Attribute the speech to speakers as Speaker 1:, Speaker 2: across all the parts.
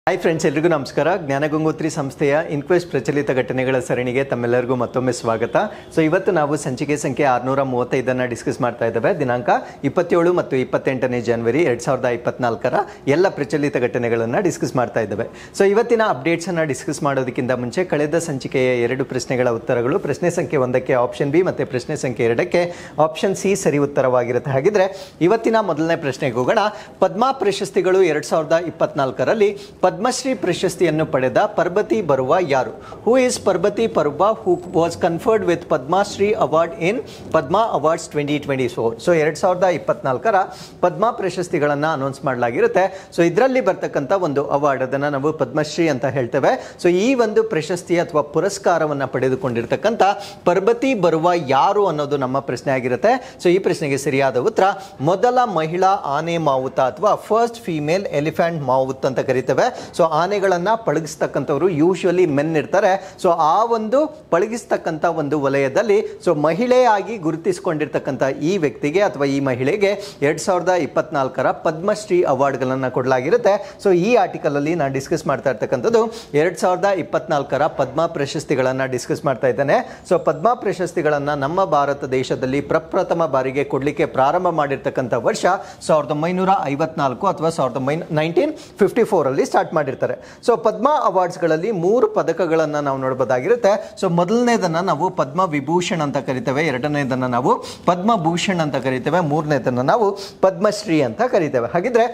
Speaker 1: Hi friends, ಎಲ್ರಿಗೂ ನಮಸ್ಕಾರ. ಜ್ಞಾನಗಂಗೋತ್ರಿ ಸಂಸ್ಥೆಯ ಇನ್ಕ್ವೆಸ್ಟ್ ಪ್ರಚಲಿತ ಘಟನೆಗಳ ಸರಣಿಗೆ ತಮ್ಮೆಲ್ಲರಿಗೂ ಮತ್ತೊಮ್ಮೆ ಸ್ವಾಗತ. ಸೊ ಇವತ್ತು ನಾವು ಸಂಚಿಕೆ ಸಂಖ್ಯೆ 635 ಡಿಸ್ಕಸ್ ಮಾಡ್ತಾ ಇದ್ದೇವೆ. ದಿನಾಂಕ 27 ಮತ್ತು 28 ಜನವರಿ 2024 ಎಲ್ಲ ಪ್ರಚಲಿತ ಘಟನೆಗಳನ್ನು ಡಿಸ್ಕಸ್ ಮಾಡ್ತಾ ಇದ್ದೇವೆ. ಸೊ ಇವತ್ತಿನ ಅಪ್ಡೇಟ್ಸನ್ನು ಡಿಸ್ಕಸ್ ಮಾಡೋದಕ್ಕಿಂತ ಮುಂಚೆ ಕಳೆದ ಸಂಚಿಕೆಯ 2 ಪ್ರಶ್ನೆಗಳ ಉತ್ತರಗಳು, ಪ್ರಶ್ನೆ ಸಂಖ್ಯೆ 1ಕ್ಕೆ ಆಪ್ಷನ್ ಬಿ ಮತ್ತು ಪ್ರಶ್ನೆ ಸಂಖ್ಯೆ 2ಕ್ಕೆ ಆಪ್ಷನ್ ಸಿ ಸರಿ ಉತ್ತರವಾಗಿರುತ್ತೆ. ಹಾಗಿದ್ರೆ ಇವತ್ತಿನ ಮೊದಲನೇ ಪ್ರಶ್ನೆಗೆ ಹೋಗೋಣ. ಪದ್ಮ ಪ್ರಶಸ್ತಿಗಳು 2024ರಲ್ಲಿ ಪದ್ಮಶ್ರೀ ಪ್ರಶಸ್ತಿಯನ್ನು ಪಡೆದ ಪರ್ಬತಿ ಬರುವ ಯಾರು? Who is Parbati Barua who was conferred with Padma Shri award in Padma awards 2024. So 2024ರ ಪದ್ಮ ಪ್ರಶಸ್ತಿಗಳನ್ನು ಅನೌನ್ಸ್ ಮಾಡಲಾಗಿರುತ್ತೆ. ಸೊ ಇದರಲ್ಲಿ ಬರ್ತಕ್ಕಂಥ ಒಂದು ಅವಾರ್ಡ್, ಅದನ್ನು ನಾವು ಪದ್ಮಶ್ರೀ ಅಂತ ಹೇಳ್ತೇವೆ. ಸೊ ಈ ಒಂದು ಪ್ರಶಸ್ತಿ ಅಥವಾ ಪುರಸ್ಕಾರವನ್ನು ಪಡೆದುಕೊಂಡಿರ್ತಕ್ಕಂಥ ಪರ್ಬತಿ ಬರುವ ಯಾರು ಅನ್ನೋದು ನಮ್ಮ ಪ್ರಶ್ನೆ ಆಗಿರುತ್ತೆ. ಸೊ ಈ ಪ್ರಶ್ನೆಗೆ ಸರಿಯಾದ ಉತ್ತರ ಮೊದಲ ಮಹಿಳಾ ಆನೆ ಮಾವುತ ಅಥವಾ ಫಸ್ಟ್ ಫೀಮೇಲ್ ಎಲಿಫೆಂಟ್ ಮಾವುತ್ ಅಂತ ಕರಿತೇವೆ. ಸೊ ಆನೆಗಳನ್ನ ಪಳಗಿಸ್ತಕ್ಕಂಥವ್ರು ಯೂಶುವಲಿ ಮೆನ್ ಇರ್ತಾರೆ. ಸೊ ಆ ಒಂದು ಪಳಗಿಸ್ತಕ್ಕಂಥ ಒಂದು ವಲಯದಲ್ಲಿ ಸೊ ಮಹಿಳೆಯಾಗಿ ಗುರುತಿಸಿಕೊಂಡಿರ್ತಕ್ಕಂಥ ಈ ವ್ಯಕ್ತಿಗೆ ಅಥವಾ ಈ ಮಹಿಳೆಗೆ 2024ರ ಪದ್ಮಶ್ರೀ ಅವಾರ್ಡ್ಗಳನ್ನು ಕೊಡಲಾಗಿರುತ್ತೆ. ಸೊ ಈ ಆರ್ಟಿಕಲ್ ಅಲ್ಲಿ ನಾನು ಡಿಸ್ಕಸ್ ಮಾಡ್ತಾ ಇರ್ತಕ್ಕಂಥದ್ದು 2024ರ ಪದ್ಮ ಪ್ರಶಸ್ತಿಗಳನ್ನು ಡಿಸ್ಕಸ್ ಮಾಡ್ತಾ ಇದ್ದೇನೆ. ಸೊ ಪದ್ಮ ಪ್ರಶಸ್ತಿಗಳನ್ನು ನಮ್ಮ ಭಾರತ ದೇಶದಲ್ಲಿ ಪ್ರಪ್ರಥಮ ಬಾರಿಗೆ ಕೊಡಲಿಕ್ಕೆ ಪ್ರಾರಂಭ ಮಾಡಿರ್ತಕ್ಕಂಥ ವರ್ಷ 1954 ಅಥವಾ 1954 ಅಲ್ಲಿ ಸ್ಟಾರ್ಟ್ ಮಾಡಿರ್ತಾರೆ. ಸೊ ಪದ್ಮ ಅವಾರ್ಡ್ಸ್ಗಳಲ್ಲಿ 3 ಪದಕಗಳನ್ನು ನಾವು ನೋಡಬಹುದಾಗಿರುತ್ತೆ. ಸೊ ಮೊದಲನೇದನ್ನ ನಾವು ಪದ್ಮ ವಿಭೂಷಣ್ ಅಂತ ಕರಿತೇವೆ, ಎರಡನೇದನ್ನ ನಾವು ಪದ್ಮಭೂಷಣ್ ಅಂತ ಕರಿತೇವೆ, ಮೂರನೇದನ್ನ ನಾವು ಪದ್ಮಶ್ರೀ ಅಂತ ಕರಿತೇವೆ. ಹಾಗಿದ್ರೆ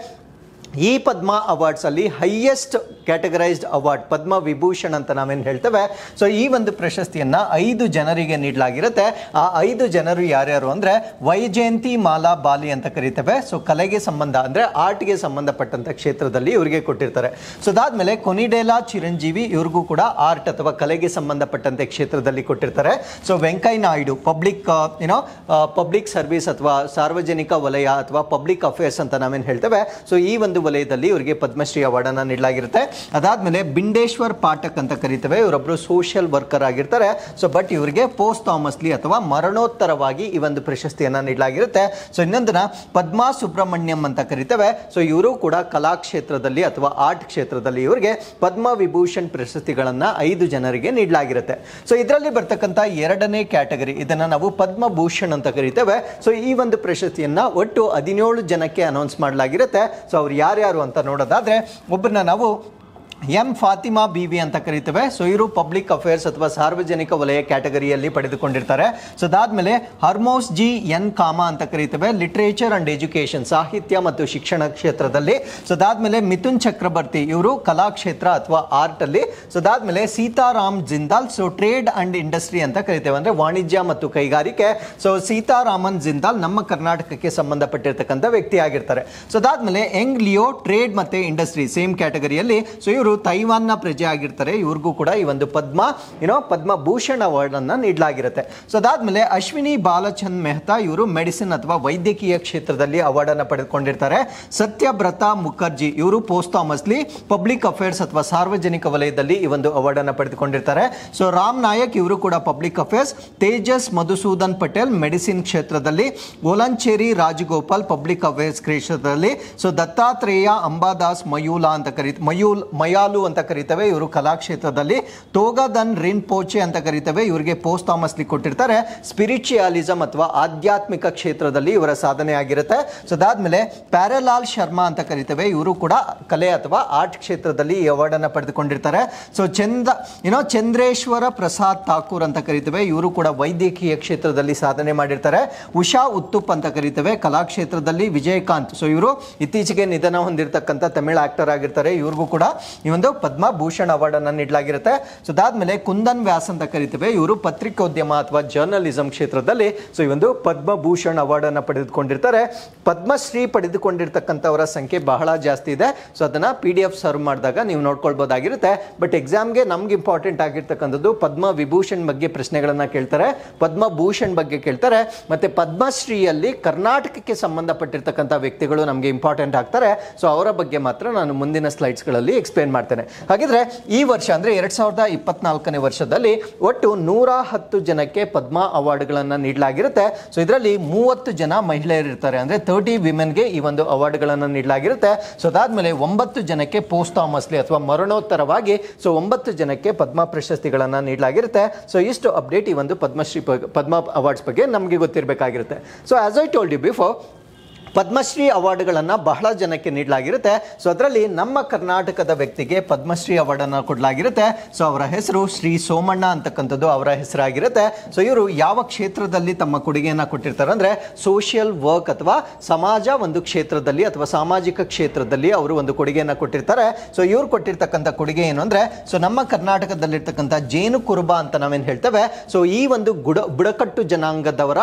Speaker 1: ಈ ಪದ್ಮ ಅವಾರ್ಡ್ಸ್ ಅಲ್ಲಿ ಹೈಯೆಸ್ಟ್ ಕ್ಯಾಟಗರೈಸ್ಡ್ ಅವಾರ್ಡ್ ಪದ್ಮ ವಿಭೂಷಣ್ ಅಂತ ನಾವೇನು ಹೇಳ್ತೇವೆ. ಸೊ ಈ ಒಂದು ಪ್ರಶಸ್ತಿಯನ್ನ 5 ಜನರಿಗೆ ನೀಡಲಾಗಿರುತ್ತೆ. ಆ 5 ಜನರು ಯಾರ್ಯಾರು ಅಂದ್ರೆ ವೈಜಯಂತಿ ಮಾಲಾ ಬಾಲಿ ಅಂತ ಕರಿತೇವೆ. ಸೊ ಕಲೆಗೆ ಸಂಬಂಧ ಅಂದ್ರೆ ಆರ್ಟ್ಗೆ ಸಂಬಂಧಪಟ್ಟಂತ ಕ್ಷೇತ್ರದಲ್ಲಿ ಇವರಿಗೆ ಕೊಟ್ಟಿರ್ತಾರೆ. ಸೊ ಅದಾದ್ಮೇಲೆ ಕೊನಿಡೇಲಾ ಚಿರಂಜೀವಿ, ಇವ್ರಿಗೂ ಕೂಡ ಆರ್ಟ್ ಅಥವಾ ಕಲೆಗೆ ಸಂಬಂಧಪಟ್ಟಂತೆ ಕ್ಷೇತ್ರದಲ್ಲಿ ಕೊಟ್ಟಿರ್ತಾರೆ. So Venkaiah Naidu public service ಅಥವಾ ಸಾರ್ವಜನಿಕ ವಲಯ ಅಥವಾ ಪಬ್ಲಿಕ್ ಅಫೇರ್ಸ್ ಅಂತ ನಾವೇನು ಹೇಳ್ತೇವೆ. ಸೊ ಈ ಒಂದು ವಲಯದಲ್ಲಿ ಇವರಿಗೆ ಪದ್ಮಶ್ರೀ ಅವಾರ್ಡ್ ಅನ್ನು ನೀಡಲಾಗಿರುತ್ತೆ. ಅದಾದ್ಮೇಲೆ ಬಿಂಡೇಶ್ವರ್ ಪಾಠಕ್ ಅಂತ ಕರೀತೇವೆ, ಇವರೊಬ್ಬರು ಸೋಷಿಯಲ್ ವರ್ಕರ್ ಆಗಿರ್ತಾರೆ. ಸೊ ಬಟ್ ಇವರಿಗೆ ಪೋಸ್ಟ್ ಥಾಮಸ್ಲಿ ಅಥವಾ ಮರಣೋತ್ತರವಾಗಿ ಈ ಒಂದು ಪ್ರಶಸ್ತಿಯನ್ನ ನೀಡಲಾಗಿರುತ್ತೆ. ಸೊ ಇನ್ನೊಂದನ್ನ ಪದ್ಮಾ ಸುಬ್ರಹ್ಮಣ್ಯಂ ಅಂತ ಕರಿತೇವೆ. ಸೊ ಇವರು ಕೂಡ ಕಲಾ ಕ್ಷೇತ್ರದಲ್ಲಿ ಅಥವಾ ಆರ್ಟ್ ಕ್ಷೇತ್ರದಲ್ಲಿ ಇವರಿಗೆ ಪದ್ಮ ವಿಭೂಷಣ್ ಪ್ರಶಸ್ತಿಗಳನ್ನ 5 ಜನರಿಗೆ ನೀಡಲಾಗಿರುತ್ತೆ. ಸೊ ಇದರಲ್ಲಿ ಬರ್ತಕ್ಕಂಥ 2ನೇ ಕ್ಯಾಟಗರಿ, ಇದನ್ನ ನಾವು ಪದ್ಮಭೂಷಣ್ ಅಂತ ಕರಿತೇವೆ. ಸೊ ಈ ಒಂದು ಪ್ರಶಸ್ತಿಯನ್ನ ಒಟ್ಟು 17 ಜನಕ್ಕೆ ಅನೌನ್ಸ್ ಮಾಡಲಾಗಿರುತ್ತೆ. ಸೊ ಅವ್ರು ಯಾರ್ಯಾರು ಅಂತ ನೋಡೋದಾದ್ರೆ, ಒಬ್ಬರನ್ನ ನಾವು ಎಂ ಫಾತಿಮಾ ಬಿವಿ ಅಂತ ಕರಿತೇವೆ. ಸೊ ಇವರು ಪಬ್ಲಿಕ್ ಅಫೇರ್ಸ್ ಅಥವಾ ಸಾರ್ವಜನಿಕ ವಲಯ ಕ್ಯಾಟಗರಿಯಲ್ಲಿ ಪಡೆದುಕೊಂಡಿರ್ತಾರೆ. ಸೊ ಅದಾದ್ಮೇಲೆ ಹರ್ಮೋಸ್ ಜಿ ಎನ್ ಕಾಮಾ ಅಂತ ಕರಿತೇವೆ, ಲಿಟರೇಚರ್ ಅಂಡ್ ಎಜುಕೇಶನ್, ಸಾಹಿತ್ಯ ಮತ್ತು ಶಿಕ್ಷಣ ಕ್ಷೇತ್ರದಲ್ಲಿ. ಸೊ ಅದಾದ್ಮೇಲೆ ಮಿಥುನ್ ಚಕ್ರಬರ್ತಿ, ಇವರು ಕಲಾ ಕ್ಷೇತ್ರ ಅಥವಾ ಆರ್ಟ್ ಅಲ್ಲಿ. ಸೊ ಅದಾದ್ಮೇಲೆ Sitaram Jindal, so trade and industry ಅಂತ ಕರಿತೇವೆ, ಅಂದ್ರೆ ವಾಣಿಜ್ಯ ಮತ್ತು ಕೈಗಾರಿಕೆ. ಸೊ ಸೀತಾರಾಮನ್ ಜಿಂದಾಲ್ ನಮ್ಮ ಕರ್ನಾಟಕಕ್ಕೆ ಸಂಬಂಧಪಟ್ಟಿರ್ತಕ್ಕಂಥ ವ್ಯಕ್ತಿ ಆಗಿರ್ತಾರೆ. ಸೊ ಅದಾದ್ಮೇಲೆ ಯಂಗ್ ಲಿಯೋ, ಟ್ರೇಡ್ ಮತ್ತೆ ಇಂಡಸ್ಟ್ರಿ ಸೇಮ್ ಕ್ಯಾಟಗರಿಯಲ್ಲಿ. ಸೊ ಇವರು ತೈವಾನ್ನ ಪ್ರಜೆ ಆಗಿರ್ತಾರೆ. ಇವ್ರಿಗೂ ಕೂಡ ಈ ಒಂದು ಪದ್ಮಭೂಷಣ್ ಅವಾರ್ಡ್ ಅನ್ನ ನೀಡಲಾಗಿರುತ್ತೆ. ಸೊ ಅದಾದ್ಮೇಲೆ ಅಶ್ವಿನಿ ಬಾಲಚಂದ್ ಮೆಹ್ತಾ, ಇವರು ಮೆಡಿಸಿನ್ ಅಥವಾ ವೈದ್ಯಕೀಯ ಕ್ಷೇತ್ರದಲ್ಲಿ ಅವಾರ್ಡ್ ಅನ್ನು ಪಡೆದುಕೊಂಡಿರ್ತಾರೆ. ಸತ್ಯಬ್ರತ ಮುಖರ್ಜಿ, ಇವರು ಪೋಸ್ಟ್ ಥಾಮಸ್ಲಿ ಪಬ್ಲಿಕ್ ಅಫೇರ್ಸ್ ಅಥವಾ ಸಾರ್ವಜನಿಕ ವಲಯದಲ್ಲಿ ಈ ಒಂದು ಅವಾರ್ಡ್ ಅನ್ನು ಪಡೆದುಕೊಂಡಿರ್ತಾರೆ. ಸೊ ರಾಮ್ ನಾಯಕ್, ಇವರು ಕೂಡ public affairs. Tejas Madhusudan Patel medicine ಕ್ಷೇತ್ರದಲ್ಲಿ. ಓಲಂಚೇರಿ ರಾಜಗೋಪಾಲ್ ಪಬ್ಲಿಕ್ ಅಫೇರ್ಸ್ ಕ್ಷೇತ್ರದಲ್ಲಿ. ಸೊ ದತ್ತಾತ್ರೇಯ ಅಂಬಾದಾಸ್ ಮಯೂಲಾ ಅಂತ ಮಯಾಲು ಅಂತ ಕರಿತೇವೆ, ಇವರು ಕಲಾ ಕ್ಷೇತ್ರದಲ್ಲಿ. ತೋಗದನ್ ರಿನ್ಪೋಚೆ ಅಂತ ಕರಿತೇವೆ, ಇವರಿಗೆ ಪೋಸ್ಟ್ ಥಾಮಸ್ಲಿ ಕೊಟ್ಟಿರ್ತಾರೆ. ಸ್ಪಿರಿಚುಯಾಲಿಸಂ ಅಥವಾ ಆಧ್ಯಾತ್ಮಿಕ ಕ್ಷೇತ್ರದಲ್ಲಿ ಇವರ ಸಾಧನೆ ಆಗಿರುತ್ತೆ. ಸೊ ಅದಾದ್ಮೇಲೆ ಪ್ಯಾರಲಾಲ್ ಶರ್ಮಾ ಅಂತ ಕರಿತೇವೆ, ಇವರು ಕೂಡ ಕಲೆ ಅಥವಾ ಆರ್ಟ್ ಕ್ಷೇತ್ರದಲ್ಲಿ ಈ ಅವಾರ್ಡ್ ಅನ್ನು ಪಡೆದುಕೊಂಡಿರ್ತಾರೆ. ಸೊ ಚಂದ್ರೇಶ್ವರ ಪ್ರಸಾದ್ ಠಾಕೂರ್ ಅಂತ ಕರಿತೇವೆ, ಇವರು ಕೂಡ ವೈದ್ಯಕೀಯ ಕ್ಷೇತ್ರದಲ್ಲಿ ಸಾಧನೆ ಮಾಡಿರ್ತಾರೆ. ಉಷಾ ಉತ್ತುಪ್ ಅಂತ ಕರಿತೇವೆ, ಕಲಾ ಕ್ಷೇತ್ರದಲ್ಲಿ. ವಿಜಯಕಾಂತ್, ಸೊ ಇವರು ಇತ್ತೀಚೆಗೆ ನಿಧನ ಹೊಂದಿರತಕ್ಕಂಥ ತಮಿಳ್ ಆಕ್ಟರ್ ಆಗಿರ್ತಾರೆ, ಇವ್ರಿಗೂ ಕೂಡ ಈ ಒಂದು ಪದ್ಮಭೂಷಣ್ ಅವಾರ್ಡ್ ಅನ್ನು ನೀಡಲಾಗಿರುತ್ತೆ. ಸೊ ಅದಾದ್ಮೇಲೆ ಕುಂದನ್ ವ್ಯಾಸ್ ಅಂತ ಕರಿತೇವೆ, ಇವರು ಪತ್ರಿಕೋದ್ಯಮ ಅಥವಾ ಜರ್ನಲಿಸಂ ಕ್ಷೇತ್ರದಲ್ಲಿ ಸೊ ಈ ಒಂದು ಪದ್ಮಭೂಷಣ್ ಅವಾರ್ಡ್ ಅನ್ನು ಪಡೆದುಕೊಂಡಿರ್ತಾರೆ. ಪದ್ಮಶ್ರೀ ಪಡೆದುಕೊಂಡಿರ್ತಕ್ಕಂಥವರ ಸಂಖ್ಯೆ ಬಹಳ ಜಾಸ್ತಿ ಇದೆ. ಸೊ ಅದನ್ನ PDF ಸರ್ವ್ ಮಾಡಿದಾಗ ನೀವು ನೋಡ್ಕೊಳ್ಬಹುದಾಗಿರುತ್ತೆ. ಬಟ್ ಎಕ್ಸಾಮ್ಗೆ ನಮ್ಗೆ ಇಂಪಾರ್ಟೆಂಟ್ ಆಗಿರ್ತಕ್ಕಂಥದ್ದು ಪದ್ಮ ವಿಭೂಷಣ್ ಬಗ್ಗೆ ಪ್ರಶ್ನೆಗಳನ್ನ ಕೇಳ್ತಾರೆ, ಪದ್ಮಭೂಷಣ್ ಬಗ್ಗೆ ಕೇಳ್ತಾರೆ, ಮತ್ತೆ ಪದ್ಮಶ್ರೀಯಲ್ಲಿ ಕರ್ನಾಟಕಕ್ಕೆ ಸಂಬಂಧಪಟ್ಟಿರ್ತಕ್ಕಂಥ ವ್ಯಕ್ತಿಗಳು ನಮಗೆ ಇಂಪಾರ್ಟೆಂಟ್ ಆಗ್ತಾರೆ. ಸೊ ಅವರ ಬಗ್ಗೆ ಮಾತ್ರ ನಾನು ಮುಂದಿನ ಸ್ಲೈಡ್ಸ್ಗಳಲ್ಲಿ ಎಕ್ಸ್ಪ್ಲೇನ್ ಮಾಡ್ತೇನೆ. ಹಾಗಿದ್ರೆ ಈ ವರ್ಷ ಅಂದರೆ 2024ನೇ ವರ್ಷದಲ್ಲಿ ಒಟ್ಟು 110 ಜನಕ್ಕೆ ಪದ್ಮ ಅವಾರ್ಡ್ಗಳನ್ನು ನೀಡಲಾಗಿರುತ್ತೆ. ಸೊ ಇದರಲ್ಲಿ 30 ಜನ ಮಹಿಳೆಯರು ಇರ್ತಾರೆ, ಅಂದರೆ 30 ವಿಮೆನ್ಗೆ ಈ ಒಂದು ಅವಾರ್ಡ್ಗಳನ್ನು ನೀಡಲಾಗಿರುತ್ತೆ. ಸೊ ಅದಾದ್ಮೇಲೆ 9 ಜನಕ್ಕೆ ಪೋಸ್ಟ್ ಥಾಮಸ್ಲಿ ಅಥವಾ ಮರಣೋತ್ತರವಾಗಿ 9 ಜನಕ್ಕೆ ಪದ್ಮ ಪ್ರಶಸ್ತಿಗಳನ್ನು ನೀಡಲಾಗಿರುತ್ತೆ. ಸೊ ಇಷ್ಟು ಅಪ್ಡೇಟ್ ಈ ಒಂದು ಪದ್ಮ ಅವಾರ್ಡ್ಸ್ ಬಗ್ಗೆ ನಮಗೆ ಗೊತ್ತಿರಬೇಕಾಗಿರುತ್ತೆ. So as I told you before, Padma Shri ಅವಾರ್ಡ್ಗಳನ್ನು ಬಹಳ ಜನಕ್ಕೆ ನೀಡಲಾಗಿರುತ್ತೆ. ಸೊ ಅದರಲ್ಲಿ ನಮ್ಮ ಕರ್ನಾಟಕದ ವ್ಯಕ್ತಿಗೆ ಪದ್ಮಶ್ರೀ ಅವಾರ್ಡನ್ನು ಕೊಡಲಾಗಿರುತ್ತೆ. ಸೊ ಅವರ ಹೆಸರು ಶ್ರೀ ಸೋಮಣ್ಣ ಅಂತಕ್ಕಂಥದ್ದು ಅವರ ಹೆಸರಾಗಿರುತ್ತೆ. ಸೊ ಇವರು ಯಾವ ಕ್ಷೇತ್ರದಲ್ಲಿ ತಮ್ಮ ಕೊಡುಗೆಯನ್ನು ಕೊಟ್ಟಿರ್ತಾರೆ ಅಂದರೆ ಸೋಷಿಯಲ್ ವರ್ಕ್ ಅಥವಾ ಸಮಾಜ ಒಂದು ಕ್ಷೇತ್ರದಲ್ಲಿ ಅಥವಾ ಸಾಮಾಜಿಕ ಕ್ಷೇತ್ರದಲ್ಲಿ ಅವರು ಒಂದು ಕೊಡುಗೆಯನ್ನು ಕೊಟ್ಟಿರ್ತಾರೆ. ಸೊ ಇವ್ರು ಕೊಟ್ಟಿರ್ತಕ್ಕಂಥ ಕೊಡುಗೆ ಏನು ಅಂದರೆ, ಸೊ ನಮ್ಮ ಕರ್ನಾಟಕದಲ್ಲಿರ್ತಕ್ಕಂಥ ಜೇನು ಕುರುಬ ಅಂತ ನಾವೇನು ಹೇಳ್ತೇವೆ, ಸೊ ಈ ಒಂದು ಬುಡಕಟ್ಟು ಜನಾಂಗದವರ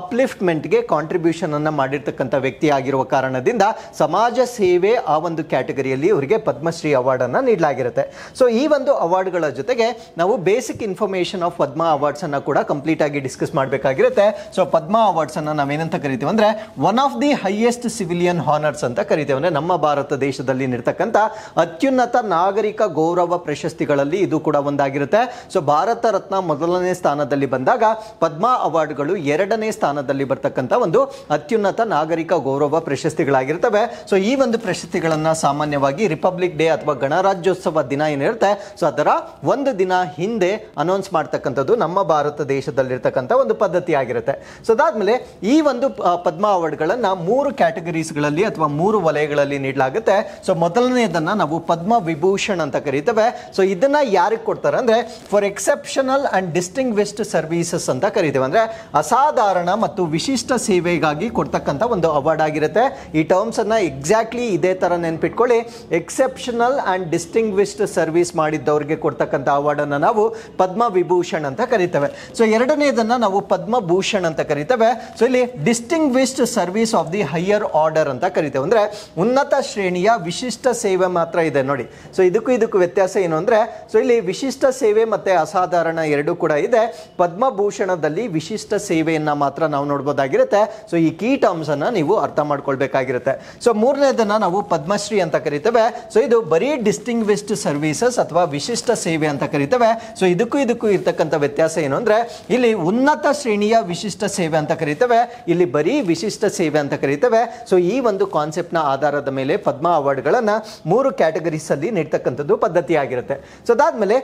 Speaker 1: ಅಪ್ಲಿಫ್ಟ್ಮೆಂಟ್ಗೆ ಕಾಂಟ್ರಿಬ್ಯೂಷನ್ ಅನ್ನು ಮಾಡಿರ್ತಕ್ಕಂಥ ವ್ಯಕ್ತಿ ಆಗಿರುವ ಕಾರಣದಿಂದ ಸಮಾಜ ಸೇವೆ ಆ ಒಂದು ಕ್ಯಾಟಗರಿಯಲ್ಲಿ ಇವರಿಗೆ ಪದ್ಮಶ್ರೀ ಅವಾರ್ಡ್ ಅನ್ನು ನೀಡಲಾಗಿರುತ್ತೆ. ಸೊ ಈ ಒಂದು ಅವಾರ್ಡ್ಗಳ ಜೊತೆಗೆ ನಾವು basic information of Padma awards ಅನ್ನ ಕೂಡ ಕಂಪ್ಲೀಟ್ ಆಗಿ ಡಿಸ್ಕಸ್ ಮಾಡಬೇಕಾಗಿರುತ್ತೆ. ಸೊ ಪದ್ಮ ಅವಾರ್ಡ್ಸ್ ಅನ್ನ ನಾವೇನಂತ ಕರಿತೀವಿ ಅಂದ್ರೆ one of the highest civilian honours ಅಂತ ಕರಿತೇವೆ. ಅಂದ್ರೆ ನಮ್ಮ ಭಾರತ ದೇಶದಲ್ಲಿ ನಿರ್ತಕ್ಕಂಥ ಅತ್ಯುನ್ನತ ನಾಗರಿಕ ಗೌರವ ಪ್ರಶಸ್ತಿಗಳಲ್ಲಿ ಇದು ಕೂಡ ಒಂದಾಗಿರುತ್ತೆ. ಸೊ ಭಾರತ ರತ್ನ ಮೊದಲನೇ ಸ್ಥಾನದಲ್ಲಿ ಬಂದಾಗ ಪದ್ಮ ಅವಾರ್ಡ್ಗಳು 2ನೇ ಸ್ಥಾನದಲ್ಲಿ ಬರ್ತಕ್ಕಂಥ ಒಂದು ಅತ್ಯುನ್ನತ ನಾಗರಿಕ ಗೌರವ ಪ್ರಶಸ್ತಿಗಳಾಗಿರ್ತವೆ. ಸೊ ಈ ಒಂದು ಪ್ರಶಸ್ತಿಗಳನ್ನ ಸಾಮಾನ್ಯವಾಗಿ ರಿಪಬ್ಲಿಕ್ ಡೇ ಅಥವಾ ಗಣರಾಜ್ಯೋತ್ಸವ ದಿನ ಏನಿರುತ್ತೆ, ಸೊ ಅದರ ಒಂದು ದಿನ ಹಿಂದೆ ಅನೌನ್ಸ್ ಮಾಡ್ತಕ್ಕಂಥದ್ದು ನಮ್ಮ ಭಾರತ ದೇಶದಲ್ಲಿರ್ತಕ್ಕಂಥ ಒಂದು ಪದ್ಧತಿ ಆಗಿರುತ್ತೆ. ಸೊ ಅದಾದ್ಮೇಲೆ ಈ ಒಂದು ಪದ್ಮ ಅವಾರ್ಡ್ಗಳನ್ನ 3 ಕ್ಯಾಟಗರೀಸ್ಗಳಲ್ಲಿ ಅಥವಾ 3 ವಲಯಗಳಲ್ಲಿ ನೀಡಲಾಗುತ್ತೆ. ಸೊ ಮೊದಲನೇದನ್ನ ನಾವು ಪದ್ಮ ವಿಭೂಷಣ್ ಅಂತ ಕರೀತೇವೆ. ಸೊ ಇದನ್ನ ಯಾರಿಗೆ ಕೊಡ್ತಾರೆ ಅಂದ್ರೆ for exceptional and distinguished services ಅಂತ ಕರೀತೇವೆ. ಅಂದ್ರೆ ಅಸಾಧಾರಣ ಮತ್ತು ವಿಶಿಷ್ಟ ಸೇವೆಗಾಗಿ ಕೊಡ್ತಕ್ಕಂಥ ಒಂದು ಅವಾರ್ಡ್ ಆಗಿರುತ್ತೆ. ಈ ಟರ್ಮ್ಸ್ ಅನ್ನ ಎಕ್ಸಾಕ್ಟ್ಲಿ ಇದೇ ತರ ನೆನ್ಪಿಟ್ಕೊಳ್ಳಿ. ಎಕ್ಸೆಪ್ಷನಲ್ ಅಂಡ್ ಡಿಸ್ಟಿಂಗ್ವಿಶ್ಡ್ ಸರ್ವಿಸ್ ಮಾಡಿದ್ದವರಿಗೆ ಕೊಡ್ತಕ್ಕಂಥ ಅವಾರ್ಡ್ ಅನ್ನ ನಾವು ಪದ್ಮ ವಿಭೂಷಣ್ ಅಂತ ಕರಿತೇವೆ. ಸೊ ಎರಡನೇದನ್ನ ನಾವು ಪದ್ಮಭೂಷಣ್ ಅಂತ ಕರಿತೇವೆ. ಸೊ ಇಲ್ಲಿ distinguished service of the higher order ಅಂತ ಕರಿತೇವೆ. ಅಂದ್ರೆ ಉನ್ನತ ಶ್ರೇಣಿಯ ವಿಶಿಷ್ಟ ಸೇವೆ ಮಾತ್ರ ಇದೆ ನೋಡಿ. ಸೊ ಇದಕ್ಕೂ ವ್ಯತ್ಯಾಸ ಏನು ಅಂದ್ರೆ, ಸೊ ಇಲ್ಲಿ ವಿಶಿಷ್ಟ ಸೇವೆ ಮತ್ತೆ ಅಸಾಧಾರಣ ಎರಡೂ ಕೂಡ ಇದೆ. ಪದ್ಮಭೂಷಣದಲ್ಲಿ ವಿಶಿಷ್ಟ ಸೇವೆಯನ್ನ ಮಾತ್ರ ನಾವು ನೋಡಬಹುದಾಗಿರುತ್ತೆ. ಸೊ ಈ ಕೀ ಟರ್ಮ್ಸ್ ಅನ್ನ ನೀವು ಅರ್ಥ ಮಾಡ್ಕೊಳ್ಬೇಕಾಗಿರುತ್ತೆ. ಸೊ ಮೂರನೇದನ್ನ ನಾವು ಪದ್ಮಶ್ರೀ ಅಂತ ಕರಿತೇವೆ. ಸೊ ಇದು ಬರೀ ಡಿಸ್ಟಿಂಗ್ವಿಶ್ಡ್ ಸರ್ವಿಸಸ್ ಅಥವಾ ವಿಶಿಷ್ಟ ಸೇವೆ ಅಂತ ಕರಿತೇವೆ. ಸೊ ಇದಕ್ಕೂ ಇರ್ತಕ್ಕಂಥ ವ್ಯತ್ಯಾಸ ಏನು ಅಂದ್ರೆ, ಇಲ್ಲಿ ಉನ್ನತ ಶ್ರೇಣಿಯ ವಿಶಿಷ್ಟ ಸೇವೆ ಅಂತ ಕರಿತೇವೆ, ಇಲ್ಲಿ ಬರೀ ವಿಶಿಷ್ಟ ಸೇವೆ ಅಂತ ಕರಿತೇವೆ. ಸೊ ಈ ಒಂದು ಕಾನ್ಸೆಪ್ಟ್ ನ ಆಧಾರದ ಮೇಲೆ ಪದ್ಮ ಅವಾರ್ಡ್ಗಳನ್ನ 3 ಕ್ಯಾಟಗರೀಸ್ ಅಲ್ಲಿ ನೀಡ್ತಕ್ಕಂಥದ್ದು ಪದ್ಧತಿ ಆಗಿರುತ್ತೆ. ಸೊ ಅದಾದ್ಮೇಲೆ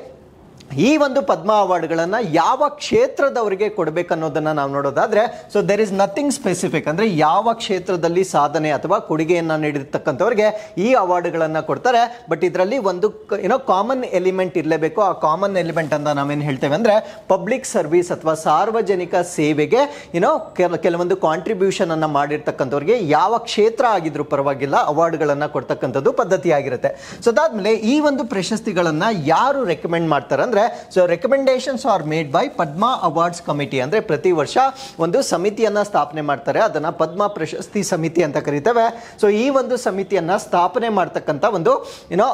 Speaker 1: ಈ ಒಂದು ಪದ್ಮ ಅವಾರ್ಡ್ಗಳನ್ನು ಯಾವ ಕ್ಷೇತ್ರದವರಿಗೆ ಕೊಡಬೇಕನ್ನೋದನ್ನು ನಾವು ನೋಡೋದಾದ್ರೆ, so there is nothing specific. ಅಂದರೆ ಯಾವ ಕ್ಷೇತ್ರದಲ್ಲಿ ಸಾಧನೆ ಅಥವಾ ಕೊಡುಗೆಯನ್ನು ನೀಡಿರ್ತಕ್ಕಂಥವ್ರಿಗೆ ಈ ಅವಾರ್ಡ್ಗಳನ್ನು ಕೊಡ್ತಾರೆ. ಬಟ್ ಇದರಲ್ಲಿ ಒಂದು ಕಾಮನ್ ಎಲಿಮೆಂಟ್ ಇರಲೇಬೇಕು. ಆ ಕಾಮನ್ ಎಲಿಮೆಂಟ್ ಅಂತ ನಾವೇನು ಹೇಳ್ತೇವೆ ಅಂದರೆ ಪಬ್ಲಿಕ್ ಸರ್ವಿಸ್ ಅಥವಾ ಸಾರ್ವಜನಿಕ ಸೇವೆಗೆ ಕೆಲವೊಂದು ಕಾಂಟ್ರಿಬ್ಯೂಷನ್ ಅನ್ನು ಮಾಡಿರ್ತಕ್ಕಂಥವ್ರಿಗೆ ಯಾವ ಕ್ಷೇತ್ರ ಆಗಿದ್ರೂ ಪರವಾಗಿಲ್ಲ ಅವಾರ್ಡ್ಗಳನ್ನು ಕೊಡ್ತಕ್ಕಂಥದ್ದು ಪದ್ಧತಿ ಆಗಿರುತ್ತೆ. ಸೊ ಅದಾದ್ಮೇಲೆ ಈ ಒಂದು ಪ್ರಶಸ್ತಿಗಳನ್ನು ಯಾರು ರೆಕಮೆಂಡ್ ಮಾಡ್ತಾರೆ ಅಂದ್ರೆ, so recommendations are made by Padma awards committee. ಅಂದ್ರೆ ಪ್ರತಿ ವರ್ಷ ಒಂದು ಸಮಿತಿಯನ್ನ ಸ್ಥಾಪನೆ ಮಾಡ್ತಾರೆ, ಅದನ್ನ ಪದ್ಮ ಪ್ರಶಸ್ತಿ ಸಮಿತಿ ಅಂತ ಕರೀತೇವೆ. ಸೊ ಈ ಒಂದು ಸಮಿತಿಯನ್ನ ಸ್ಥಾಪನೆ ಮಾಡ್ತಕ್ಕಂಥ ಒಂದು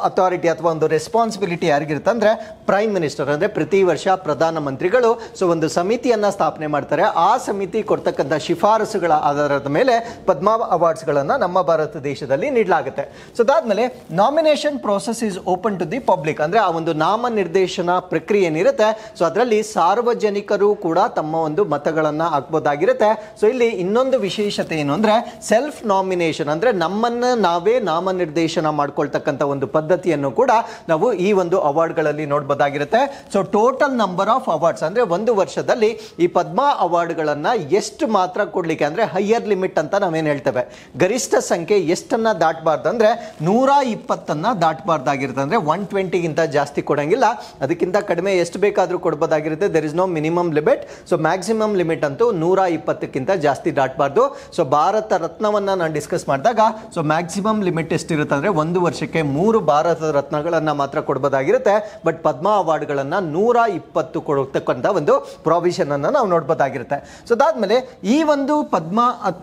Speaker 1: ಅಥಾರಿಟಿ ಅಥವಾ ಒಂದು ರೆಸ್ಪಾನ್ಸಿಬಿಲಿಟಿ ಯಾರಿಗಿರುತ್ತೆ ಅಂದ್ರೆ ಪ್ರೈಮ್ ಮಿನಿಸ್ಟರ್. ಅಂದ್ರೆ ಪ್ರತಿ ವರ್ಷ ಪ್ರಧಾನಮಂತ್ರಿಗಳು ಸೊ ಒಂದು ಸಮಿತಿಯನ್ನ ಸ್ಥಾಪನೆ ಮಾಡ್ತಾರೆ. ಆ ಸಮಿತಿ ಕೊಡ್ತಕ್ಕಂಥ ಶಿಫಾರಸುಗಳ ಆಧಾರದ ಮೇಲೆ ಪದ್ಮ ಅವಾರ್ಡ್ಸ್ ಗಳನ್ನ ನಮ್ಮ ಭಾರತ ದೇಶದಲ್ಲಿ ನೀಡಲಾಗುತ್ತೆ. ಸೊ ಅದಾದ್ಮೇಲೆ nomination process is open to the public. ಅಂದ್ರೆ ಆ ಒಂದು ನಾಮನಿರ್ದೇಶನ ಪ್ರಕ್ರಿಯೆ ಏನಿರುತ್ತೆ, ಸೊ ಅದರಲ್ಲಿ ಸಾರ್ವಜನಿಕರು ಕೂಡ ತಮ್ಮ ಒಂದು ಮತಗಳನ್ನ ಹಾಕಬಹುದಾಗಿರುತ್ತೆ. ಸೊ ಇಲ್ಲಿ ಇನ್ನೊಂದು ವಿಶೇಷತೆ ಏನು ಅಂದ್ರೆ ಸೆಲ್ಫ್ ನಾಮಿನೇಷನ್, ಅಂದ್ರೆ ನಮ್ಮನ್ನ ನಾವೇ ನಾಮನಿರ್ದೇಶನ ಮಾಡ್ಕೊಳ್ತಕ್ಕಂಥ ಒಂದು ಪದ್ಧತಿಯನ್ನು ಕೂಡ ನಾವು ಈ ಒಂದು ಅವಾರ್ಡ್ಗಳಲ್ಲಿ ನೋಡಬಹುದಾಗಿರುತ್ತೆ. So total number of awards ಅಂದ್ರೆ ಒಂದು ವರ್ಷದಲ್ಲಿ ಈ ಪದ್ಮ ಅವಾರ್ಡ್ಗಳನ್ನ ಎಷ್ಟು ಮಾತ್ರ ಕೊಡ್ಲಿಕ್ಕೆ ಅಂದ್ರೆ ಹೈಯರ್ ಲಿಮಿಟ್ ಅಂತ ನಾವೇನು ಹೇಳ್ತೇವೆ, ಗರಿಷ್ಠ ಸಂಖ್ಯೆ ಎಷ್ಟನ್ನ ದಾಟಬಾರ್ದು ಅಂದ್ರೆ 120 ದಾಟಬಾರ್ದಾಗಿರುತ್ತೆ. ಅಂದ್ರೆ 120ಗಿಂತ ಜಾಸ್ತಿ ಕೊಡಂಗಿಲ್ಲ, ಅದಕ್ಕಿಂತ ಕಡಿಮೆ ಎಷ್ಟು ಬೇಕಾದರೂ ಕೊಡಬಹುದಾಗಿರುತ್ತೆ. There is no minimum limit. So maximum limit ಅಂತೂ 120ಕ್ಕಿಂತ ಜಾಸ್ತಿ ದಾಟಬಾರ್ದು. ಸೊ ಭಾರತ ರತ್ನವನ್ನ ನಾನು ಡಿಸ್ಕಸ್ ಮಾಡಿದಾಗ ಸೊ ಮ್ಯಾಕ್ಸಿಮಮ್ ಲಿಮಿಟ್ ಎಷ್ಟಿರುತ್ತೆ ಅಂದ್ರೆ ಒಂದು ವರ್ಷಕ್ಕೆ 3 ಭಾರತ ರತ್ನಗಳನ್ನ ಮಾತ್ರ ಕೊಡಬಹುದಾಗಿರುತ್ತೆ. ಬಟ್ ಪದ್ಮ ಅವಾರ್ಡ್ಗಳನ್ನ 120 ಕೊಡತಕ್ಕಂಥ ಒಂದು ಪ್ರಾವಿಷನ್ ಅನ್ನ ನಾವು ನೋಡಬಹುದಾಗಿರುತ್ತೆ. ಸೊ ಅದಾದ್ಮೇಲೆ ಈ ಒಂದು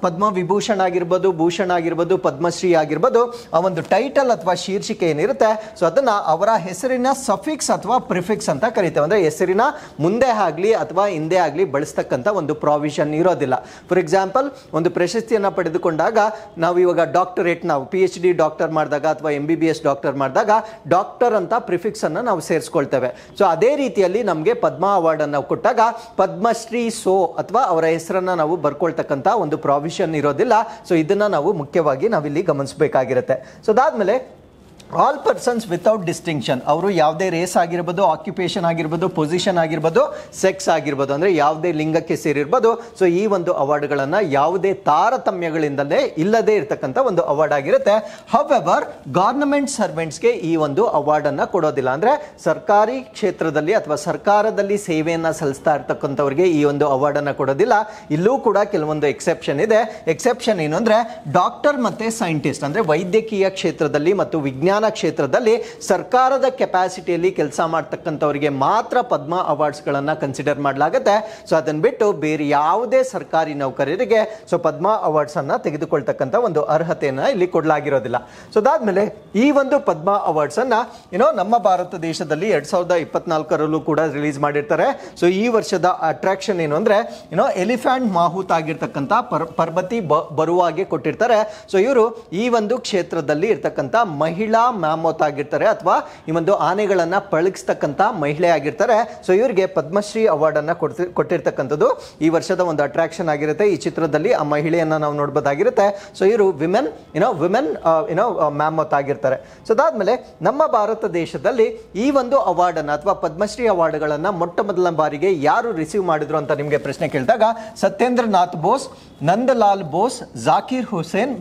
Speaker 1: ಪದ್ಮ ವಿಭೂಷಣ್ ಆಗಿರ್ಬೋದು, ಭೂಷಣ್ ಆಗಿರ್ಬೋದು, ಪದ್ಮಶ್ರೀ ಆಗಿರ್ಬೋದು, ಆ ಒಂದು ಟೈಟಲ್ ಅಥವಾ ಶೀರ್ಷಿಕೆ ಏನಿರುತ್ತೆ, ಸೊ ಅದನ್ನ ಅವರ ಹೆಸರಿನ ಸಫಿಕ್ಸ್ ಅಥವಾ ಪ್ರಿಫಿಕ್ಸ್ ಪ್ರಿಫಿಕ್ಸ್ ಅಂತ ಕರಿತೇವೆ. ಅಂದರೆ ಹೆಸರಿನ ಮುಂದೆ ಆಗಲಿ ಅಥವಾ ಹಿಂದೆ ಆಗಲಿ ಬಳಸ್ತಕ್ಕಂಥ ಒಂದು ಪ್ರಾವಿಷನ್ ಇರೋದಿಲ್ಲ. ಫಾರ್ ಎಕ್ಸಾಂಪಲ್, ಒಂದು ಪ್ರಶಸ್ತಿಯನ್ನು ಪಡೆದುಕೊಂಡಾಗ ನಾವು ಇವಾಗ ಡಾಕ್ಟರೇಟ್, ನಾವು PhD ಡಾಕ್ಟರ್ ಮಾಡಿದಾಗ ಅಥವಾ MBBS ಡಾಕ್ಟರ್ ಮಾಡಿದಾಗ ಡಾಕ್ಟರ್ ಅಂತ ಪ್ರಿಫಿಕ್ಸ್ ಅನ್ನು ನಾವು ಸೇರಿಸ್ಕೊಳ್ತೇವೆ. ಸೊ ಅದೇ ರೀತಿಯಲ್ಲಿ ನಮಗೆ ಪದ್ಮ ಅವಾರ್ಡ್ ಅನ್ನು ಕೊಟ್ಟಾಗ ಪದ್ಮಶ್ರೀ ಸೋ ಅಥವಾ ಅವರ ಹೆಸರನ್ನ ನಾವು ಬರ್ಕೊಳ್ತಕ್ಕಂಥ ಒಂದು ಪ್ರಾವಿಷನ್ ಇರೋದಿಲ್ಲ. ಸೊ ಇದನ್ನ ನಾವು ಮುಖ್ಯವಾಗಿ ನಾವಿಲ್ಲಿ ಗಮನಿಸಬೇಕಾಗಿರುತ್ತೆ. ಸೊ ಅದಾದ್ಮೇಲೆ ಆಲ್ ಪರ್ಸನ್ಸ್ ವಿತೌಟ್ ಡಿಸ್ಟಿಂಕ್ಷನ್, ಅವರು ಯಾವುದೇ ರೇಸ್ ಆಗಿರ್ಬೋದು, ಆಕ್ಯುಪೇಷನ್ ಆಗಿರ್ಬೋದು, ಪೊಸಿಷನ್ ಆಗಿರ್ಬೋದು, ಸೆಕ್ಸ್ ಆಗಿರ್ಬೋದು, ಅಂದರೆ ಯಾವುದೇ ಲಿಂಗಕ್ಕೆ ಸೇರಿರ್ಬೋದು. ಸೊ ಈ ಒಂದು ಅವಾರ್ಡ್ಗಳನ್ನು ಯಾವುದೇ ತಾರತಮ್ಯಗಳಿಂದಲೇ ಇಲ್ಲದೆ ಇರತಕ್ಕಂಥ ಒಂದು ಅವಾರ್ಡ್ ಆಗಿರುತ್ತೆ. ಹವೆವರ್ ಗವರ್ನಮೆಂಟ್ ಸರ್ವೆಂಟ್ಸ್ಗೆ ಈ ಒಂದು ಅವಾರ್ಡನ್ನು ಕೊಡೋದಿಲ್ಲ. ಅಂದರೆ ಸರ್ಕಾರಿ ಕ್ಷೇತ್ರದಲ್ಲಿ ಅಥವಾ ಸರ್ಕಾರದಲ್ಲಿ ಸೇವೆಯನ್ನು ಸಲ್ಲಿಸ್ತಾ ಇರ್ತಕ್ಕಂಥವ್ರಿಗೆ ಈ ಒಂದು ಅವಾರ್ಡನ್ನು ಕೊಡೋದಿಲ್ಲ. ಇಲ್ಲೂ ಕೂಡ ಕೆಲವೊಂದು ಎಕ್ಸೆಪ್ಷನ್ ಇದೆ. ಎಕ್ಸೆಪ್ಷನ್ ಏನು ಅಂದರೆ ಡಾಕ್ಟರ್ ಮತ್ತು ಸೈಂಟಿಸ್ಟ್, ಅಂದರೆ ವೈದ್ಯಕೀಯ ಕ್ಷೇತ್ರದಲ್ಲಿ ಮತ್ತು ವಿಜ್ಞಾನ ಕ್ಷೇತ್ರದಲ್ಲಿ ಸರ್ಕಾರದ ಕೆಪಾಸಿಟಿಯಲ್ಲಿ ಕೆಲಸ ಮಾಡ್ತಕ್ಕಂಥವರಿಗೆ ಮಾತ್ರ ಪದ್ಮ ಅವಾರ್ಡ್ಸ್ಗಳನ್ನು ಕನ್ಸಿಡರ್ ಮಾಡಲಾಗುತ್ತೆ. ಸೊ ಅದನ್ನು ಬಿಟ್ಟು ಬೇರೆ ಯಾವುದೇ ಸರ್ಕಾರಿ ನೌಕರರಿಗೆ ಸೊ ಪದ್ಮ ಅವಾರ್ಡ್ಸ್ ಅನ್ನ ತೆಗೆದುಕೊಳ್ತಕ್ಕಂಥ ಒಂದು ಅರ್ಹತೆಯನ್ನು ಇಲ್ಲಿ ಕೊಡಲಾಗಿರೋದಿಲ್ಲ. ಸೊ ಅದಾದ್ಮೇಲೆ ಈ ಒಂದು ಪದ್ಮ ಅವಾರ್ಡ್ಸ್ ಅನ್ನ ನಮ್ಮ ಭಾರತ ದೇಶದಲ್ಲಿ 2024ರಲ್ಲೂ ಕೂಡ ರಿಲೀಸ್ ಮಾಡಿರ್ತಾರೆ. ಸೊ ಈ ವರ್ಷದ ಅಟ್ರಾಕ್ಷನ್ ಏನು ಅಂದ್ರೆ ಎಲಿಫೆಂಟ್ ಮಾಹುತ್ ಆಗಿರ್ತಕ್ಕಂಥ ಪರ್ಬತಿ ಬರುವಾಗೆ ಕೊಟ್ಟಿರ್ತಾರೆ. ಸೊ ಇವರು ಈ ಒಂದು ಕ್ಷೇತ್ರದಲ್ಲಿ ಇರ್ತಕ್ಕಂಥ ಮಹಿಳಾ ಮ್ಯಾಮೋತ್ ಆಗಿರ್ತಾರೆ ಅಥವಾ ಈ ಒಂದು ಆನೆಗಳನ್ನ ಪಳಗಿಸ್ತಕ್ಕಂಥ ಮಹಿಳೆ ಆಗಿರ್ತಾರೆ. ಸೊ ಇವರಿಗೆ ಪದ್ಮಶ್ರೀ ಅವಾರ್ಡ್ ಅನ್ನ ಕೊಟ್ಟಿರ್ತಕ್ಕಂಥದ್ದು ಈ ವರ್ಷದ ಒಂದು ಅಟ್ರಾಕ್ಷನ್ ಆಗಿರುತ್ತೆ. ಈ ಚಿತ್ರದಲ್ಲಿ ಆ ಮಹಿಳೆಯನ್ನ ನಾವು ನೋಡಬಹುದಾಗಿರುತ್ತೆ. ಸೊ ಇವರು ವಿಮೆನ್ ಮ್ಯಾಮೋತ್ ಆಗಿರ್ತಾರೆ. ಸೊ ಅದಾದ್ಮೇಲೆ ನಮ್ಮ ಭಾರತ ದೇಶದಲ್ಲಿ ಈ ಒಂದು ಅವಾರ್ಡ್ ಅನ್ನ ಅಥವಾ ಪದ್ಮಶ್ರೀ ಅವಾರ್ಡ್ಗಳನ್ನ ಮೊಟ್ಟ ಮೊದಲ ಬಾರಿಗೆ ಯಾರು ರಿಸೀವ್ ಮಾಡಿದ್ರು ಅಂತ ನಿಮಗೆ ಪ್ರಶ್ನೆ ಕೇಳಿದಾಗ ಸತ್ಯೇಂದ್ರನಾಥ್ ಬೋಸ್, ನಂದಲಾಲ್ ಬೋಸ್, ಜಾಕಿರ್ ಹುಸೇನ್,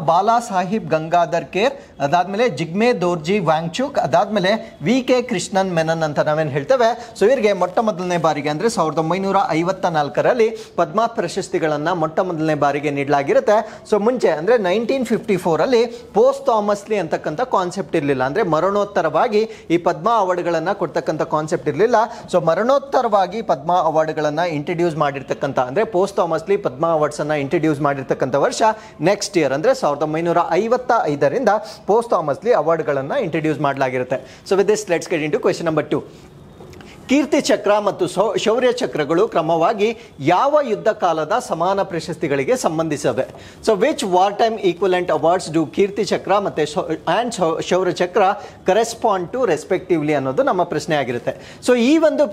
Speaker 1: ಬಾಲಾ ಸಾಹಿಬ್ ಗಂಗಾಧರ್ ಕೇರ್, ಅದಾದ್ಮೇಲೆ ಜಿಗ್ಮೆ ದೋರ್ಜಿ ವ್ಯಾಂಗ್ಚುಕ್, ಅದಾದ್ಮೇಲೆ VK ಕೃಷ್ಣನ್ ಮೆನನ್ ಅಂತ ನಾವೇನು ಹೇಳ್ತೇವೆ. ಸೊ ಇವರಿಗೆ ಮೊಟ್ಟ ಮೊದಲನೇ ಬಾರಿಗೆ ಅಂದರೆ 1954ರಲ್ಲಿ ಪದ್ಮ ಪ್ರಶಸ್ತಿಗಳನ್ನು ಮೊಟ್ಟ ಮೊದಲನೇ ಬಾರಿಗೆ ನೀಡಲಾಗಿರುತ್ತೆ. ಸೊ ಮುಂಚೆ ಅಂದರೆ 1954ರಲ್ಲಿ ಪೋಸ್ಟ್ ಥಾಮಸ್ಲಿ ಅಂತಕ್ಕಂಥ ಕಾನ್ಸೆಪ್ಟ್ ಇರಲಿಲ್ಲ. ಅಂದರೆ ಮರಣೋತ್ತರವಾಗಿ ಈ ಪದ್ಮ ಅವಾರ್ಡ್ಗಳನ್ನು ಕೊಡ್ತಕ್ಕಂಥ ಕಾನ್ಸೆಪ್ಟ್ ಇರಲಿಲ್ಲ. ಸೊ ಮರಣೋತ್ತರವಾಗಿ ಪದ್ಮ ಅವಾರ್ಡ್ಗಳನ್ನು ಇಂಟ್ರಡ್ಯೂಸ್ ಮಾಡಿರ್ತಕ್ಕಂಥ ಅಂದರೆ ಪೋಸ್ಟ್ ಥಾಮಸ್ಲಿ ಪದ್ಮ ಅವಾರ್ಡ್ಸ್ ಅನ್ನ ಇಂಟ್ರಡ್ಯೂಸ್ ಮಾಡಿರ್ತಕ್ಕಂಥ ವರ್ಷ ನೆಕ್ಸ್ಟ್ ಇಯರ್ ಅಂದರೆ 1955ರಿಂದ ಪೋಸ್ಟ್ ಥಾಮಸ್ಲಿ ಅವಾರ್ಡ್ಗಳನ್ನು ಇಂಟ್ರಡ್ಯೂಸ್ ಮಾಡಲಾಗಿರುತ್ತೆ. So with this let's get into question number 2. Kirti Chakra ಮತ್ತು ಶೌರ್ಯ ಚಕ್ರಗಳು ಕ್ರಮವಾಗಿ ಯಾವ ಯುದ್ಧ ಕಾಲದ ಸಮಾನ ಪ್ರಶಸ್ತಿಗಳಿಗೆ ಸಂಬಂಧಿಸಿವೆ? So which war time equivalent awards do Kirti Chakra ಮತ್ತು ಶೌರ್ಯ ಚಕ್ರ ಕರೆಸ್ಪಾಂಡ್ ಟು ರೆಸ್ಪೆಕ್ಟಿವ್ಲಿ ಅನ್ನೋದು ನಮ್ಮ ಪ್ರಶ್ನೆ ಆಗಿರುತ್ತೆ. ಸೊ ಈ ಒಂದು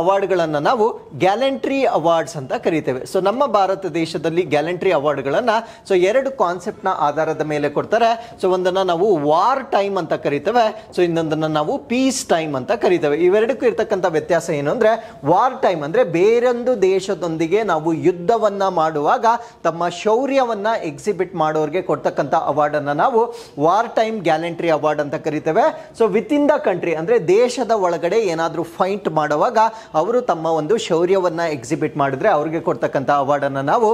Speaker 1: ಅವಾರ್ಡ್ಗಳನ್ನು ನಾವು ಗ್ಯಾಲೆಂಟ್ರಿ ಅವಾರ್ಡ್ಸ್ ಅಂತ ಕರಿತೇವೆ. ಸೊ ನಮ್ಮ ಭಾರತ ದೇಶದಲ್ಲಿ ಗ್ಯಾಲೆಂಟ್ರಿ ಅವಾರ್ಡ್ಗಳನ್ನು ಸೊ ಎರಡು ಕಾನ್ಸೆಪ್ಟ್ನ ಆಧಾರದ ಮೇಲೆ ಕೊಡ್ತಾರೆ. ಸೊ ಒಂದನ್ನು ನಾವು ವಾರ್ ಟೈಮ್ ಅಂತ ಕರಿತೇವೆ. ಸೊ ಇನ್ನೊಂದನ್ನು ನಾವು ಪೀಸ್ ಟೈಮ್ ಅಂತ ಕರಿತೇವೆ. ಇವೆರಡಕ್ಕೂ ಇರ್ತಕ್ಕಂಥ ವ್ಯತ್ಯಾಸ ಏನು ಅಂದ್ರೆ ವಾರ್ ಟೈಮ್ ಅಂದ್ರೆ ಬೇರೊಂದು ದೇಶದೊಂದಿಗೆ ನಾವು ಯುದ್ಧವನ್ನ ಮಾಡುವಾಗ ತಮ್ಮ ಶೌರ್ಯವನ್ನ ಎಕ್ಸಿಬಿಟ್ ಮಾಡೋರಿಗೆ ಕೊಡ್ತಕ್ಕಂಥ ಅವಾರ್ಡ್ ಅನ್ನ ನಾವು ವಾರ್ ಟೈಮ್ ಗ್ಯಾಲೆಂಟ್ರಿ ಅವಾರ್ಡ್ ಅಂತ ಕರಿತೇವೆ. So with in the country ಅಂದ್ರೆ ದೇಶದ ಒಳಗಡೆ ಏನಾದ್ರೂ ಫೈಟ್ ಮಾಡುವಾಗ ಅವರು ತಮ್ಮ ಒಂದು ಶೌರ್ಯವನ್ನ ಎಕ್ಸಿಬಿಟ್ ಮಾಡಿದ್ರೆ ಅವ್ರಿಗೆ ಕೊಡ್ತಕ್ಕಂಥ ಅವಾರ್ಡ್ ಅನ್ನ ನಾವು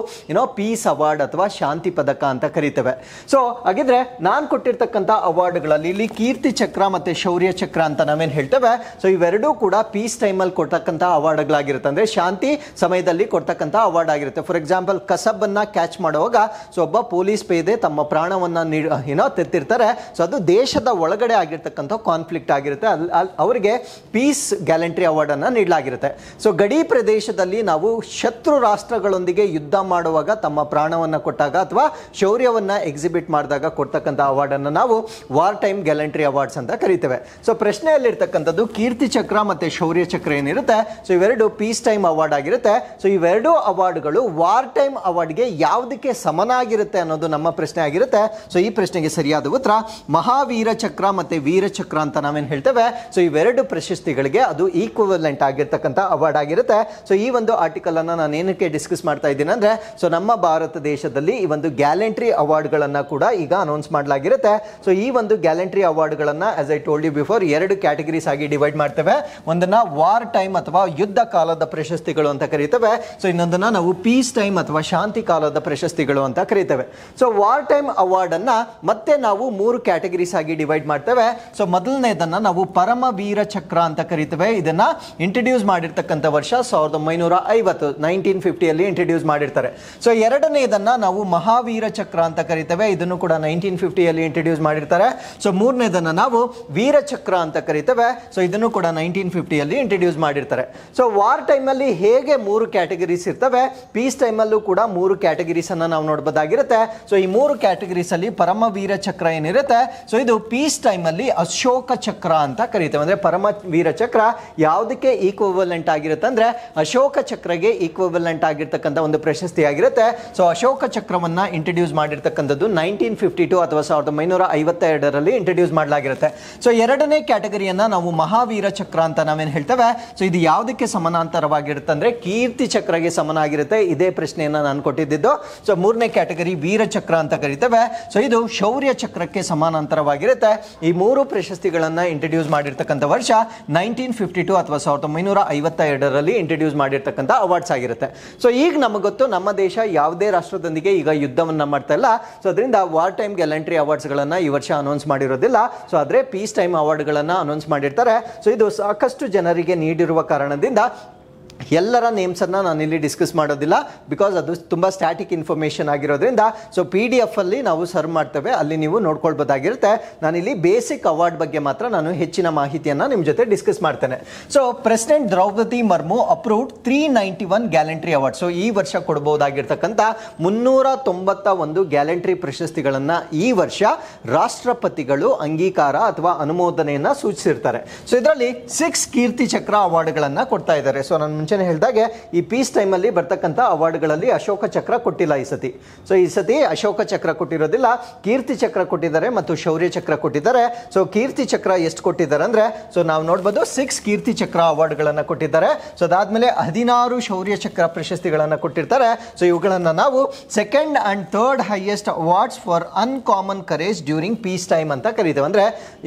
Speaker 1: ಪೀಸ್ ಅವಾರ್ಡ್ ಅಥವಾ ಶಾಂತಿ ಪದಕ ಅಂತ ಕರಿತೇವೆ. ಸೊ ಹಾಗಿದ್ರೆ ನಾನು ಕೊಟ್ಟಿರ್ತಕ್ಕಂಥ ಅವಾರ್ಡ್ಗಳಲ್ಲಿ ಇಲ್ಲಿ ಕೀರ್ತಿ ಚಕ್ರ ಮತ್ತೆ ಶೌರ್ಯ ಚಕ್ರ ಅಂತ ನಾವೇನು ಹೇಳ್ತೇವೆ. ಸೊ ಇವೆರಡೂ ಕೂಡ ಪೀಸ್ ಟೈಮಲ್ಲಿ ಕೊಡ್ತಕ್ಕಂಥ ಅವಾರ್ಡ್ಗಳಾಗಿರುತ್ತೆ. ಅಂದ್ರೆ ಶಾಂತಿ ಸಮಯದಲ್ಲಿ ಕೊಡ್ತಕ್ಕಂಥ ಅವಾರ್ಡ್ ಆಗಿರುತ್ತೆ. ಫಾರ್ ಎಕ್ಸಾಂಪಲ್ ಕಸಬ್ ಅನ್ನ ಕ್ಯಾಚ್ ಮಾಡುವಾಗ ಸೊ ಒಬ್ಬ ಪೊಲೀಸ್ ಪೇದೆ ತಮ್ಮ ಪ್ರಾಣವನ್ನ ತೆತ್ತಿರ್ತಾರೆ. ಸೊ ಅದು ದೇಶದ ಒಳಗಡೆ ಆಗಿರ್ತಕ್ಕಂಥ ಕಾನ್ಫ್ಲಿಕ್ಟ್ ಆಗಿರುತ್ತೆ. ಅವರಿಗೆ ಪೀಸ್ ಗ್ಯಾಲೆಂಟ್ರಿ ಅವಾರ್ಡ್ ಅನ್ನ ನೀಡಲಾಗಿರುತ್ತೆ. ಸೊ ಗಡಿ ಪ್ರದೇಶದಲ್ಲಿ ನಾವು ಶತ್ರು ರಾಷ್ಟ್ರಗಳೊಂದಿಗೆ ಯುದ್ಧ ಮಾಡುವಾಗ ತಮ್ಮ ಪ್ರಾಣವನ್ನ ಕೊಟ್ಟಾಗ ಅಥವಾ ಶೌರ್ಯವನ್ನ ಎಕ್ಸಿಬಿಟ್ ಮಾಡಿದಾಗ ಕೊಡ್ತಕ್ಕಂಥ ಅವಾರ್ಡ್ ಅನ್ನು ನಾವು ವಾರ್ ಟೈಮ್ ಗ್ಯಾಲೆಂಟ್ರಿ ಅವಾರ್ಡ್ಸ್ ಅಂತ ಕರಿತೇವೆ. ಸೊ ಪ್ರಶ್ನೆಯಲ್ಲಿರ್ತಕ್ಕಂಥದ್ದು ಕೀರ್ತಿ ಚಕ್ರ ಮತ್ತೆ ಶೌರ್ಯ ಚಕ್ರ ಏನಿರುತ್ತೆ. ಸೊ ಇವೆರಡು ಪೀಸ್ ಟೈಮ್ ಅವಾರ್ಡ್ ಆಗಿರುತ್ತೆ. ಸೊ ಇವೆರಡು ಅವಾರ್ಡ್ಗಳು ವಾರ್ ಟೈಮ್ ಅವಾರ್ಡ್ಗೆ ಯಾವುದಕ್ಕೆ ಸಮನಾಗಿರುತ್ತೆ ಅನ್ನೋದು ನಮ್ಮ ಪ್ರಶ್ನೆ ಆಗಿರುತ್ತೆ. ಸೊ ಈ ಪ್ರಶ್ನೆಗೆ ಸರಿಯಾದ ಉತ್ತರ ಮಹಾವೀರ ಚಕ್ರ ಮತ್ತೆ ವೀರ ಚಕ್ರ ಅಂತ ನಾವೇನು ಹೇಳ್ತೇವೆ. ಸೊ ಇವೆರಡು ಪ್ರಶಸ್ತಿಗಳಿಗೆ ಅದು ಈಕ್ವಲೆಂಟ್ ಆಗಿರ್ತಕ್ಕಂಥ ಅವಾರ್ಡ್ ಆಗಿರುತ್ತೆ. ಸೊ ಈ ಒಂದು ಆರ್ಟಿಕಲ್ ಅನ್ನ ನಾನು ಏನಕ್ಕೆ ಡಿಸ್ಕಸ್ ಮಾಡ್ತಾ ಇದ್ದೀನಿ ಅಂದ್ರೆ ಸೊ ನಮ್ಮ ಭಾರತ ದೇಶದಲ್ಲಿ ಈ ಒಂದು ಗ್ಯಾಲೆಂಟ್ರಿ ಅವಾರ್ಡ್ಗಳನ್ನ ಕೂಡ ಈಗ ಅನೌನ್ಸ್ ಮಾಡಲಾಗಿರುತ್ತೆ. ಸೊ ಈ ಒಂದು ಗ್ಯಾಲೆಂಟ್ರಿ ಅವಾರ್ಡ್ಗಳನ್ನ as I told you before ಎರಡು ಕ್ಯಾಟಗರೀಸ್ ಆಗಿ ಡಿವೈಡ್ ಮಾಡ್ತೇವೆ. ಒಂದನ್ನ ವಾರ್ ಟೈಮ್ ಅಥವಾ ಯುದ್ಧ ಕಾಲದ ಪ್ರಶಸ್ತಿಗಳು ಅಂತ ಕರೀತೇವೆ. ಸೊ ಇನ್ನೊಂದನ್ನ ನಾವು ಪೀಸ್ ಟೈಮ್ ಅಥವಾ ಶಾಂತಿ ಕಾಲದ ಪ್ರಶಸ್ತಿಗಳು ಅಂತ ಕರೀತೇವೆ. ಸೊ ವಾರ್ ಟೈಮ್ ಅವಾರ್ಡ್ ಅನ್ನ ಮತ್ತೆ ನಾವು 3 ಕ್ಯಾಟಗರೀಸ್ ಆಗಿ ಡಿವೈಡ್ ಮಾಡ್ತೇವೆ. ಸೊ ಮೊದಲನೇದನ್ನ ನಾವು ಪರಮವೀರ ಚಕ್ರ ಅಂತ ಕರೀತೇವೆ. ಇದನ್ನ ಇಂಟ್ರೊಡ್ಯೂಸ್ ಮಾಡಿರ್ತಕ್ಕಂಥ ವರ್ಷ 1950 1950 ಇಂಟ್ರೊಡ್ಯೂಸ್ ಮಾಡಿರ್ತಾರೆ. ಸೊ ಎರಡನೇದನ್ನ ನಾವು ಮಹಾವೀರ ಚಕ್ರ ಅಂತ ಕರೀತೇವೆ. ಇದನ್ನು ಕೂಡ 1950 ಇಂಟ್ರೊಡ್ಯೂಸ್ ಮಾಡಿರ್ತಾರೆ. ಸೊ ಮೂರನೇದನ್ನ ನಾವು ವೀರ ಚಕ್ರ ಅಂತ ಕರೀತೇವೆ. ಸೊ ಇದನ್ನು ಕೂಡ 1950 ಇಂಟ್ರೊಡ್ಯೂಸ್ ಮಾಡಿರ್ತಾರೆ. ಸೊ ವಾರ್ ಟೈಮ್ ಅಲ್ಲಿ ಹೇಗೆ 3 ಕ್ಯಾಟಗರೀಸ್ ಇರ್ತವೆ, ಪೀಸ್ ಟೈಮ್ ಅಲ್ಲೂ ಕೂಡ 3 ಕ್ಯಾಟಗರೀಸ್ ಅನ್ನ ನಾವು ನೋಡಬಹುದಾಗಿರುತ್ತೆ. ಸೊ ಈ 3 ಕ್ಯಾಟಗರೀಸ್ ಅಲ್ಲಿ ಪರಮವೀರ ಚಕ್ರ ಏನಿರುತ್ತೆ, ಸೊ ಇದು ಪೀಸ್ ಟೈಮ್ ಅಲ್ಲಿ ಅಶೋಕ ಚಕ್ರ ಅಂತ ಕರೀತೇವೆ. ಅಂದ್ರೆ ಪರಮವೀರ ಚಕ್ರ ಯಾವುದಕ್ಕೆ ಈಕ್ವಿವಲೆಂಟ್ ಆಗಿರುತ್ತೆ ಅಂದ್ರೆ ಅಶೋಕ ಚಕ್ರಗೆ ಈಕ್ವಿವಲೆಂಟ್ ಆಗಿರ್ತಕ್ಕಂಥ ಒಂದು ಪ್ರಶಸ್ತಿ ಆಗಿರುತ್ತೆ. ಸೊ ಅಶೋಕ ಚಕ್ರವನ್ನ ಇಂಟ್ರೊಡ್ಯೂಸ್ ಮಾಡಿರ್ತಕ್ಕಂಥದ್ದು 1952 ಅಥವಾ 1952 ಇಂಟ್ರೊಡ್ಯೂಸ್ ಮಾಡಲಾಗಿರುತ್ತೆ. ಸೊ ಎರಡನೇ ಕ್ಯಾಟಗರಿಯನ್ನ ನಾವು ಮಹಾವೀರ ಚಕ್ರ ಅಂತ ನಾವೇನು ಹೇಳ್ತೇವೆ. ಸೊ ಇದು ಯಾವುದಕ್ಕೆ ಸಮಾನಾಂತರವಾಗಿರುತ್ತೆ ಅಂದ್ರೆ ಕೀರ್ತಿ ಚಕ್ರಗೆ ಸಮನಾಗಿರುತ್ತೆ. ಇದೇ ಪ್ರಶ್ನೆಯನ್ನ ನಾನು ಕೊಟ್ಟಿದ್ದು. ಸೊ ಮೂರನೇ ಕ್ಯಾಟಗರಿ ವೀರ ಚಕ್ರ ಅಂತ ಕರೀತೇವೆ. ಸೊ ಇದು ಶೌರ್ಯ ಚಕ್ರಕ್ಕೆ ಸಮಾನಾಂತರವಾಗಿರುತ್ತೆ. ಈ 3 ಪ್ರಶಸ್ತಿಗಳನ್ನ ಇಂಟ್ರೊಡ್ಯೂಸ್ ಮಾಡಿರ್ತಕ್ಕಂಥ ವರ್ಷ 1952 ಅಥವಾ 1952 ಇಂಟ್ರೊಡ್ಯೂಸ್ ಮಾಡಿರ್ತಕ್ಕಂಥ ಅವಾರ್ಡ್ಸ್ ಆಗಿರುತ್ತೆ. ಸೊ ಈಗ ನಮಗೆ ಗೊತ್ತು ನಮ್ಮ ದೇಶ ಯಾವುದೇ ರಾಷ್ಟ್ರದೊಂದಿಗೆ ಈಗ ಯುದ್ಧವನ್ನ ಮಾಡ್ತಾ ಇಲ್ಲ. ಸೊ ಅದರಿಂದ ವಾರ್ ಟೈಮ್ ಗ್ಯಾಲಂಟ್ರಿ ಅವಾರ್ಡ್ಸ್ ಗಳನ್ನ ಈ ವರ್ಷ ಅನೌನ್ಸ್ ಮಾಡಿರೋದಿಲ್ಲ. ಸೊ ಆದ್ರೆ ಪೀಸ್ ಟೈಮ್ ಅವಾರ್ಡ್ ಗಳನ್ನ ಅನೌನ್ಸ್ ಮಾಡಿರ್ತಾರೆ. ಸೊ ಇದು ಸಾಕಷ್ಟು ಜನರಿಗೆ ನೀಡಿರುವ ಕಾರಣದಿಂದ ಎಲ್ಲರ ನೇಮ್ಸ್ ಅನ್ನ ನಾನು ಇಲ್ಲಿ ಡಿಸ್ಕಸ್ ಮಾಡೋದಿಲ್ಲ, ಬಿಕಾಸ್ ಅದು ತುಂಬಾ ಸ್ಟ್ಯಾಟಿಕ್ ಇನ್ಫಾರ್ಮೇಶನ್ ಆಗಿರೋದ್ರಿಂದ. ಸೊ PDF ಅಲ್ಲಿ ನಾವು ಸರ್ವ್ ಮಾಡ್ತೇವೆ, ಅಲ್ಲಿ ನೀವು ನೋಡ್ಕೊಳ್ಬೋದಾಗಿರುತ್ತೆ. ನಾನಿಲ್ಲಿ ಬೇಸಿಕ್ ಅವಾರ್ಡ್ ಬಗ್ಗೆ ಮಾತ್ರ ನಾನು ಹೆಚ್ಚಿನ ಮಾಹಿತಿಯನ್ನ ನಿಮ್ಮ ಜೊತೆ ಡಿಸ್ಕಸ್ ಮಾಡ್ತೇನೆ. So president Draupadi Murmu approved 391 gallantry award. So ಈ ವರ್ಷ ಕೊಡಬಹುದಾಗಿರ್ತಕ್ಕಂಥ 391 ಗ್ಯಾಲಂಟ್ರಿ ಪ್ರಶಸ್ತಿಗಳನ್ನ ಈ ವರ್ಷ ರಾಷ್ಟ್ರಪತಿಗಳು ಅಂಗೀಕಾರ ಅಥವಾ ಅನುಮೋದನೆಯನ್ನ ಸೂಚಿಸಿರ್ತಾರೆ. ಸೊ ಇದರಲ್ಲಿ 6 ಕೀರ್ತಿ ಚಕ್ರ ಅವಾರ್ಡ್ಗಳನ್ನ ಕೊಡ್ತಾ ಇದ್ದಾರೆ. ಸೊ ನಾನು ಮುಂಚೆನೆ ಹೇಳಿದಾಗೆ ಈ ಪೀಸ್ ಟೈಮ್ ಅಲ್ಲಿ ಬರ್ತಕ್ಕಂಥ ಅವಾರ್ಡ್ಗಳಲ್ಲಿ ಅಶೋಕ ಚಕ್ರ ಕೊಟ್ಟಿಲ್ಲ ಈ ಸತಿ. ಸೊ ಈ ಸತಿ ಅಶೋಕ ಚಕ್ರ ಕೊಟ್ಟಿರೋದಿಲ್ಲ, ಕೀರ್ತಿ ಚಕ್ರ ಕೊಟ್ಟಿದ್ದಾರೆ ಮತ್ತು ಶೌರ್ಯ ಚಕ್ರ ಕೊಟ್ಟಿದ್ದಾರೆ. ಸೊ ಕೀರ್ತಿ ಚಕ್ರ ಎಷ್ಟು ಕೊಟ್ಟಿದ್ದಾರೆ ಅಂದ್ರೆ, ಸೊ ನಾವು ನೋಡಬಹುದು 6 ಕೀರ್ತಿ ಚಕ್ರ ಅವಾರ್ಡ್ಗಳನ್ನ ಕೊಟ್ಟಿದ್ದಾರೆ. ಸೊ ಅದಾದ್ಮೇಲೆ 16 ಶೌರ್ಯ ಚಕ್ರ ಪ್ರಶಸ್ತಿಗಳನ್ನ ಕೊಟ್ಟಿರ್ತಾರೆ. ಸೊ ಇವುಗಳನ್ನ ನಾವು second and third highest awards for uncommon courage during piece time ಅಂತ ಕರೀತೇವೆ. ಅಂದ್ರೆ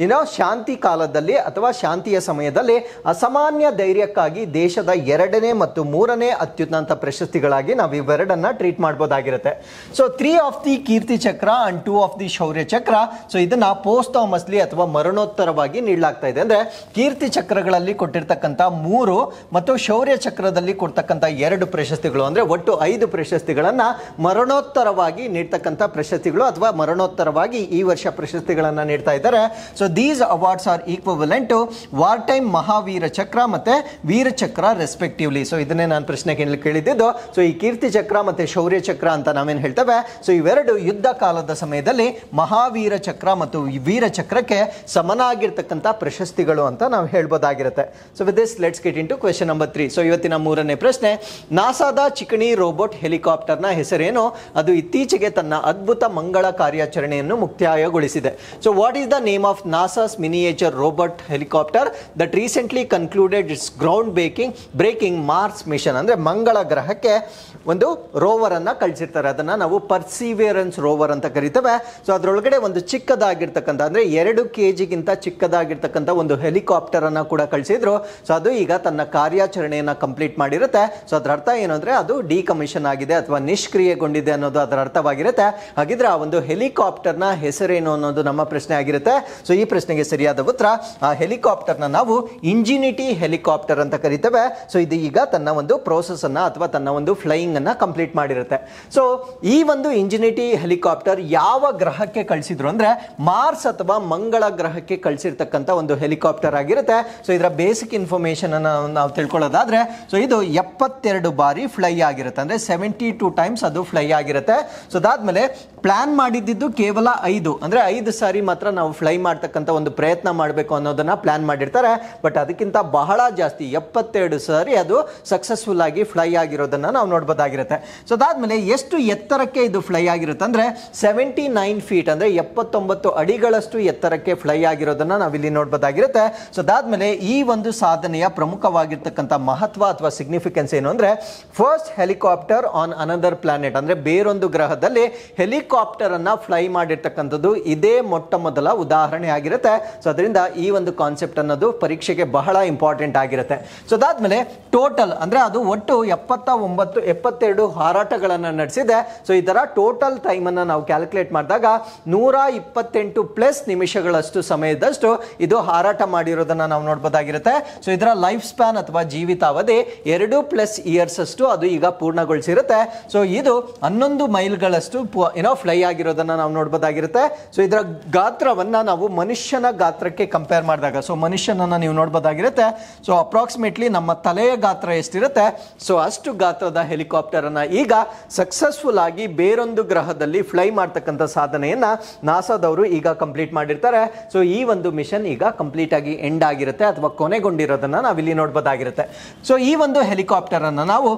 Speaker 1: ಶಾಂತಿ ಕಾಲದಲ್ಲಿ ಅಥವಾ ಶಾಂತಿಯ ಸಮಯದಲ್ಲಿ ಅಸಾಮಾನ್ಯ ಧೈರ್ಯಕ್ಕಾಗಿ ದೇಶದ 2ನೇ ಮತ್ತು 3ನೇ ಅತ್ಯುನ್ನತ ಪ್ರಶಸ್ತಿಗಳಾಗಿ ನಾವು ಇವೆರಡನ್ನ ಟ್ರೀಟ್ ಮಾಡಬಹುದಾಗಿರುತ್ತೆ. ಸೊ 3 ಆಫ್ ದಿ ಕೀರ್ತಿ ಚಕ್ರ ಅಂಡ್ 2 ಆಫ್ ದಿ ಶೌರ್ಯ ಚಕ್ರ, ಸೊ ಇದನ್ನ ಪೋಸ್ಟ್ಮಾಸ್ಲಿ ಅಥವಾ ಮರಣೋತ್ತರವಾಗಿ ನೀಡಲಾಗ್ತಾ ಇದೆ. ಅಂದ್ರೆ ಕೀರ್ತಿ ಚಕ್ರಗಳಲ್ಲಿ ಕೊಟ್ಟಿರ್ತಕ್ಕಂಥ 3 ಮತ್ತು ಶೌರ್ಯ ಚಕ್ರದಲ್ಲಿ ಕೊಡ್ತಕ್ಕಂಥ 2 ಪ್ರಶಸ್ತಿಗಳು, ಅಂದ್ರೆ ಒಟ್ಟು 5 ಪ್ರಶಸ್ತಿಗಳನ್ನ ಮರಣೋತ್ತರವಾಗಿ ನೀಡ್ತಕ್ಕಂಥ ಪ್ರಶಸ್ತಿಗಳು ಅಥವಾ ಮರಣೋತ್ತರವಾಗಿ ಈ ವರ್ಷ ಪ್ರಶಸ್ತಿಗಳನ್ನ ನೀಡ್ತಾ ಇದ್ದಾರೆ. So these awards are equivalent to war time Mahavir Chakra ಮತ್ತೆ ವೀರ ಚಕ್ರ ರೆಸ್ಪೆಕ್ಟಿವ್ಲಿ. ಸೊ ಇದನ್ನೇ ನಾನು ಪ್ರಶ್ನೆ ಕೇಳಿದ್ದು. ಸೊ ಈ ಕೀರ್ತಿ ಚಕ್ರ ಮತ್ತೆ ಶೌರ್ಯ ಚಕ್ರ ಅಂತ ನಾವೇನು ಹೇಳ್ತೇವೆ, ಸೊ ಇವೆರಡು ಯುದ್ಧ ಕಾಲದ ಸಮಯದಲ್ಲಿ ಮಹಾವೀರ ಚಕ್ರ ಮತ್ತು ವೀರ ಚಕ್ರಕ್ಕೆ ಸಮನಾಗಿರ್ತಕ್ಕಂಥ ಪ್ರಶಸ್ತಿಗಳು ಅಂತ ನಾವು ಹೇಳ್ಬೋದಾಗಿರುತ್ತೆ. So with this let's get in to question number 3. So ಇವತ್ತಿನ 3ನೇ ಪ್ರಶ್ನೆ, ನಾಸಾದ ಚಿಕಣಿ ರೋಬೋಟ್ ಹೆಲಿಕಾಪ್ಟರ್ನ ಹೆಸರೇನು? ಅದು ಇತ್ತೀಚೆಗೆ ತನ್ನ ಅದ್ಭುತ ಮಂಗಳ ಕಾರ್ಯಾಚರಣೆಯನ್ನು ಮುಕ್ತಾಯಗೊಳಿಸಿದೆ. So what is the name of NASA's miniature robot helicopter that recently concluded its ground breaking Mars mission? ಅಂದ್ರೆ ಮಂಗಳ ಗ್ರಹಕ್ಕೆ ಒಂದು ರೋವರ್ ಅನ್ನ ಕಳಿಸಿರ್ತಾರೆ, ಅದನ್ನ ನಾವು ಪರ್ಸಿವಿಯರೆನ್ಸ್ ರೋವರ್ ಅಂತ ಕರಿತೇವೆ. ಸೊ ಅದರೊಳಗಡೆ ಒಂದು ಚಿಕ್ಕದಾಗಿರ್ತಕ್ಕಂಥ ಅಂದ್ರೆ 2 kg ಚಿಕ್ಕದಾಗಿರ್ತಕ್ಕಂಥ ಒಂದು ಹೆಲಿಕಾಪ್ಟರ್ ಅನ್ನ ಕೂಡ ಕಳಿಸಿದ್ರು. ಸೊ ಅದು ಈಗ ತನ್ನ ಕಾರ್ಯಾಚರಣೆಯನ್ನ ಕಂಪ್ಲೀಟ್ ಮಾಡಿರುತ್ತೆ. ಸೊ ಅದರ ಅರ್ಥ ಏನು ಅಂದ್ರೆ ಅದು ಡಿಕಮಿಷನ್ ಆಗಿದೆ ಅಥವಾ ನಿಷ್ಕ್ರಿಯಗೊಂಡಿದೆ ಅನ್ನೋದು ಅದರ ಅರ್ಥವಾಗಿರುತ್ತೆ. ಹಾಗಿದ್ರೆ ಆ ಒಂದು ಹೆಲಿಕಾಪ್ಟರ್ನ ಹೆಸರೇನು ಅನ್ನೋದು ನಮ್ಮ ಪ್ರಶ್ನೆ ಆಗಿರುತ್ತೆ. ಸೊ ಈ ಪ್ರಶ್ನೆಗೆ ಸರಿಯಾದ ಉತ್ತರ, ಆ ಹೆಲಿಕಾಪ್ಟರ್ನ ನಾವು ಇಂಜಿನಿಟಿ ಹೆಲಿಕಾಪ್ಟರ್ ಅಂತ ಕರಿತೇವೆ. ಸೊ ಇದು ಈಗ ತನ್ನ ಒಂದು ಪ್ರೋಸೆಸ್ ಅನ್ನ ಅಥವಾ ತನ್ನ ಒಂದು ಫ್ಲೈಯಿಂಗ್ ಅನ್ನ ಕಂಪ್ಲೀಟ್ ಮಾಡಿರುತ್ತೆ. ಸೊ ಈ ಒಂದು ಇಂಜಿನಿಟಿ ಹೆಲಿಕಾಪ್ಟರ್ ಯಾವ ಗ್ರಹಕ್ಕೆ ಕಳಿಸಿದ್ರು ಅಂದ್ರೆ ಮಾರ್ಸ್ ಅಥವಾ ಮಂಗಳ ಗ್ರಹಕ್ಕೆ ಕಳಿಸಿರ್ತಕ್ಕಂಥ ಒಂದು ಹೆಲಿಕಾಪ್ಟರ್ ಆಗಿರುತ್ತೆ. ಸೊ ಇದರ ಬೇಸಿಕ್ ಇನ್ಫಾರ್ಮೇಶನ್ ಅನ್ನ ನಾವು ತಿಳ್ಕೊಳ್ಳೋದಾದ್ರೆ, ಸೊ ಇದು 72 ಬಾರಿ ಫ್ಲೈ ಆಗಿರುತ್ತೆ, ಅಂದ್ರೆ 72 ಟೈಮ್ಸ್ ಅದು ಫ್ಲೈ ಆಗಿರುತ್ತೆ. ಸೊ ಅದಾದ್ಮೇಲೆ ಪ್ಲಾನ್ ಮಾಡಿದ್ದು ಕೇವಲ 5, ಅಂದ್ರೆ 5 ಸಾರಿ ಮಾತ್ರ ನಾವು ಫ್ಲೈ ಮಾಡ್ತಕ್ಕಂಥ ಒಂದು ಪ್ರಯತ್ನ ಮಾಡಬೇಕು ಅನ್ನೋದನ್ನ ಪ್ಲಾನ್ ಮಾಡಿರ್ತಾರೆ. ಬಟ್ ಅದಕ್ಕಿಂತ ಬಹಳ ಜಾಸ್ತಿ 72 ಸಾರಿ ಅದು ಸಕ್ಸಸ್ಫುಲ್ ಆಗಿ ಫ್ಲೈ ಆಗಿರೋದನ್ನ ನಾವು ನೋಡ್ಬೋದಾಗಿರುತ್ತೆ. ಸೊ ಅದಾದ್ಮೇಲೆ ಎಷ್ಟು ಎತ್ತರಕ್ಕೆ ಇದು ಫ್ಲೈ ಆಗಿರುತ್ತೆ ಅಂದ್ರೆ 79 ಫೀಟ್ ಅಂದ್ರೆ 79 ಅಡಿಗಳಷ್ಟು ಎತ್ತರಕ್ಕೆ ಫ್ಲೈ ಆಗಿರೋದನ್ನ ನಾವಿಲ್ಲಿ ನೋಡ್ಬೋದಾಗಿರುತ್ತೆ. ಸೊ ಅದಾದ್ಮೇಲೆ ಈ ಒಂದು ಸಾಧನೆಯ ಪ್ರಮುಖವಾಗಿರ್ತಕ್ಕಂಥ ಮಹತ್ವ ಅಥವಾ ಸಿಗ್ನಿಫಿಕೆನ್ಸ್ ಏನು ಅಂದ್ರೆ first helicopter on another planet ಅಂದ್ರೆ ಬೇರೊಂದು ಗ್ರಹದಲ್ಲಿ ಹೆಲಿಕಾಪ್ಟರ್ ಅನ್ನ ಫ್ಲೈ ಮಾಡಿರ್ತಕ್ಕಂಥದ್ದು ಇದೇ ಮೊಟ್ಟ ಮೊದಲ ಉದಾಹರಣೆ ಆಗಿರುತ್ತೆ. ಸೊ ಅದರಿಂದ ಈ ಒಂದು ಕಾನ್ಸೆಪ್ಟ್ ಅನ್ನೋದು ಪರೀಕ್ಷೆಗೆ ಬಹಳ ಇಂಪಾರ್ಟೆಂಟ್ ಆಗಿರುತ್ತೆ. ಸೊ ಅದಾದ್ಮೇಲೆ ಟೋಟಲ್ ಅಂದ್ರೆ ಅದು ಒಟ್ಟು 72 ಹಾರಾಟಗಳನ್ನು ನಡೆಸಿದೆ. ಸೊ ಇದರ ಟೋಟಲ್ ಟೈಮ್ ಅನ್ನ ನಾವು ಕ್ಯಾಲ್ಕುಲೇಟ್ ಮಾಡಿದಾಗ 128 ಪ್ಲಸ್ ನಿಮಿಷಗಳಷ್ಟು ಸಮಯದಷ್ಟು ಇದು ಹಾರಾಟ ಮಾಡಿರೋದನ್ನ ನಾವು ನೋಡಬಹುದಾಗಿರುತ್ತೆ. ಸೊ ಇದರ ಲೈಫ್ ಸ್ಪ್ಯಾನ್ ಅಥವಾ ಜೀವಿತಾವಧಿ 2+ ಇಯರ್ಸ್ ಅಷ್ಟು ಅದು ಈಗ ಪೂರ್ಣಗೊಳಿಸಿರುತ್ತೆ. ಸೊ ಇದು 11 ಮೈಲ್ಗಳಷ್ಟು ಫ್ಲೈ ಆಗಿರೋದನ್ನ ನಾವು ನೋಡಬಹುದಾಗಿರುತ್ತೆ. ಸೊ ಇದರ ಗಾತ್ರವನ್ನ ನಾವು ಮನುಷ್ಯನ ಗಾತ್ರಕ್ಕೆ ಕಂಪೇರ್ ಮಾಡಿದಾಗ ಸೊ ಮನುಷ್ಯನನ್ನ ನೀವು ನೋಡಬಹುದಾಗಿರುತ್ತೆ. ಸೊ ಅಪ್ರಾಕ್ಸಿಮೇಟ್ಲಿ ನಮ್ಮ ತಲೆಯ ಗಾತ್ರ ಎಷ್ಟಿರುತ್ತೆ ಸೊ ಅಷ್ಟು ಗಾತ್ರದ ಹೆಲಿಕಾಪ್ಟರ್ ಅನ್ನ ಈಗ ಸಕ್ಸಸ್ಫುಲ್ ಆಗಿ ಬೇರೊಂದು ಗ್ರಹದಲ್ಲಿ ಫ್ಲೈ ಮಾಡ್ತಕ್ಕಂಥ ಸಾಧನೆಯನ್ನ ನಾಸಾದವರು ಈಗ ಕಂಪ್ಲೀಟ್ ಮಾಡಿರ್ತಾರೆ. ಸೊ ಈ ಒಂದು ಮಿಷನ್ ಈಗ ಕಂಪ್ಲೀಟ್ ಆಗಿ ಎಂಡ್ ಆಗಿರುತ್ತೆ ಅಥವಾ ಕೊನೆಗೊಂಡಿರೋದನ್ನ ನಾವಿಲ್ಲಿ ನೋಡಬಹುದಾಗಿರುತ್ತೆ. ಸೊ ಈ ಒಂದು ಹೆಲಿಕಾಪ್ಟರ್ ಅನ್ನ ನಾವು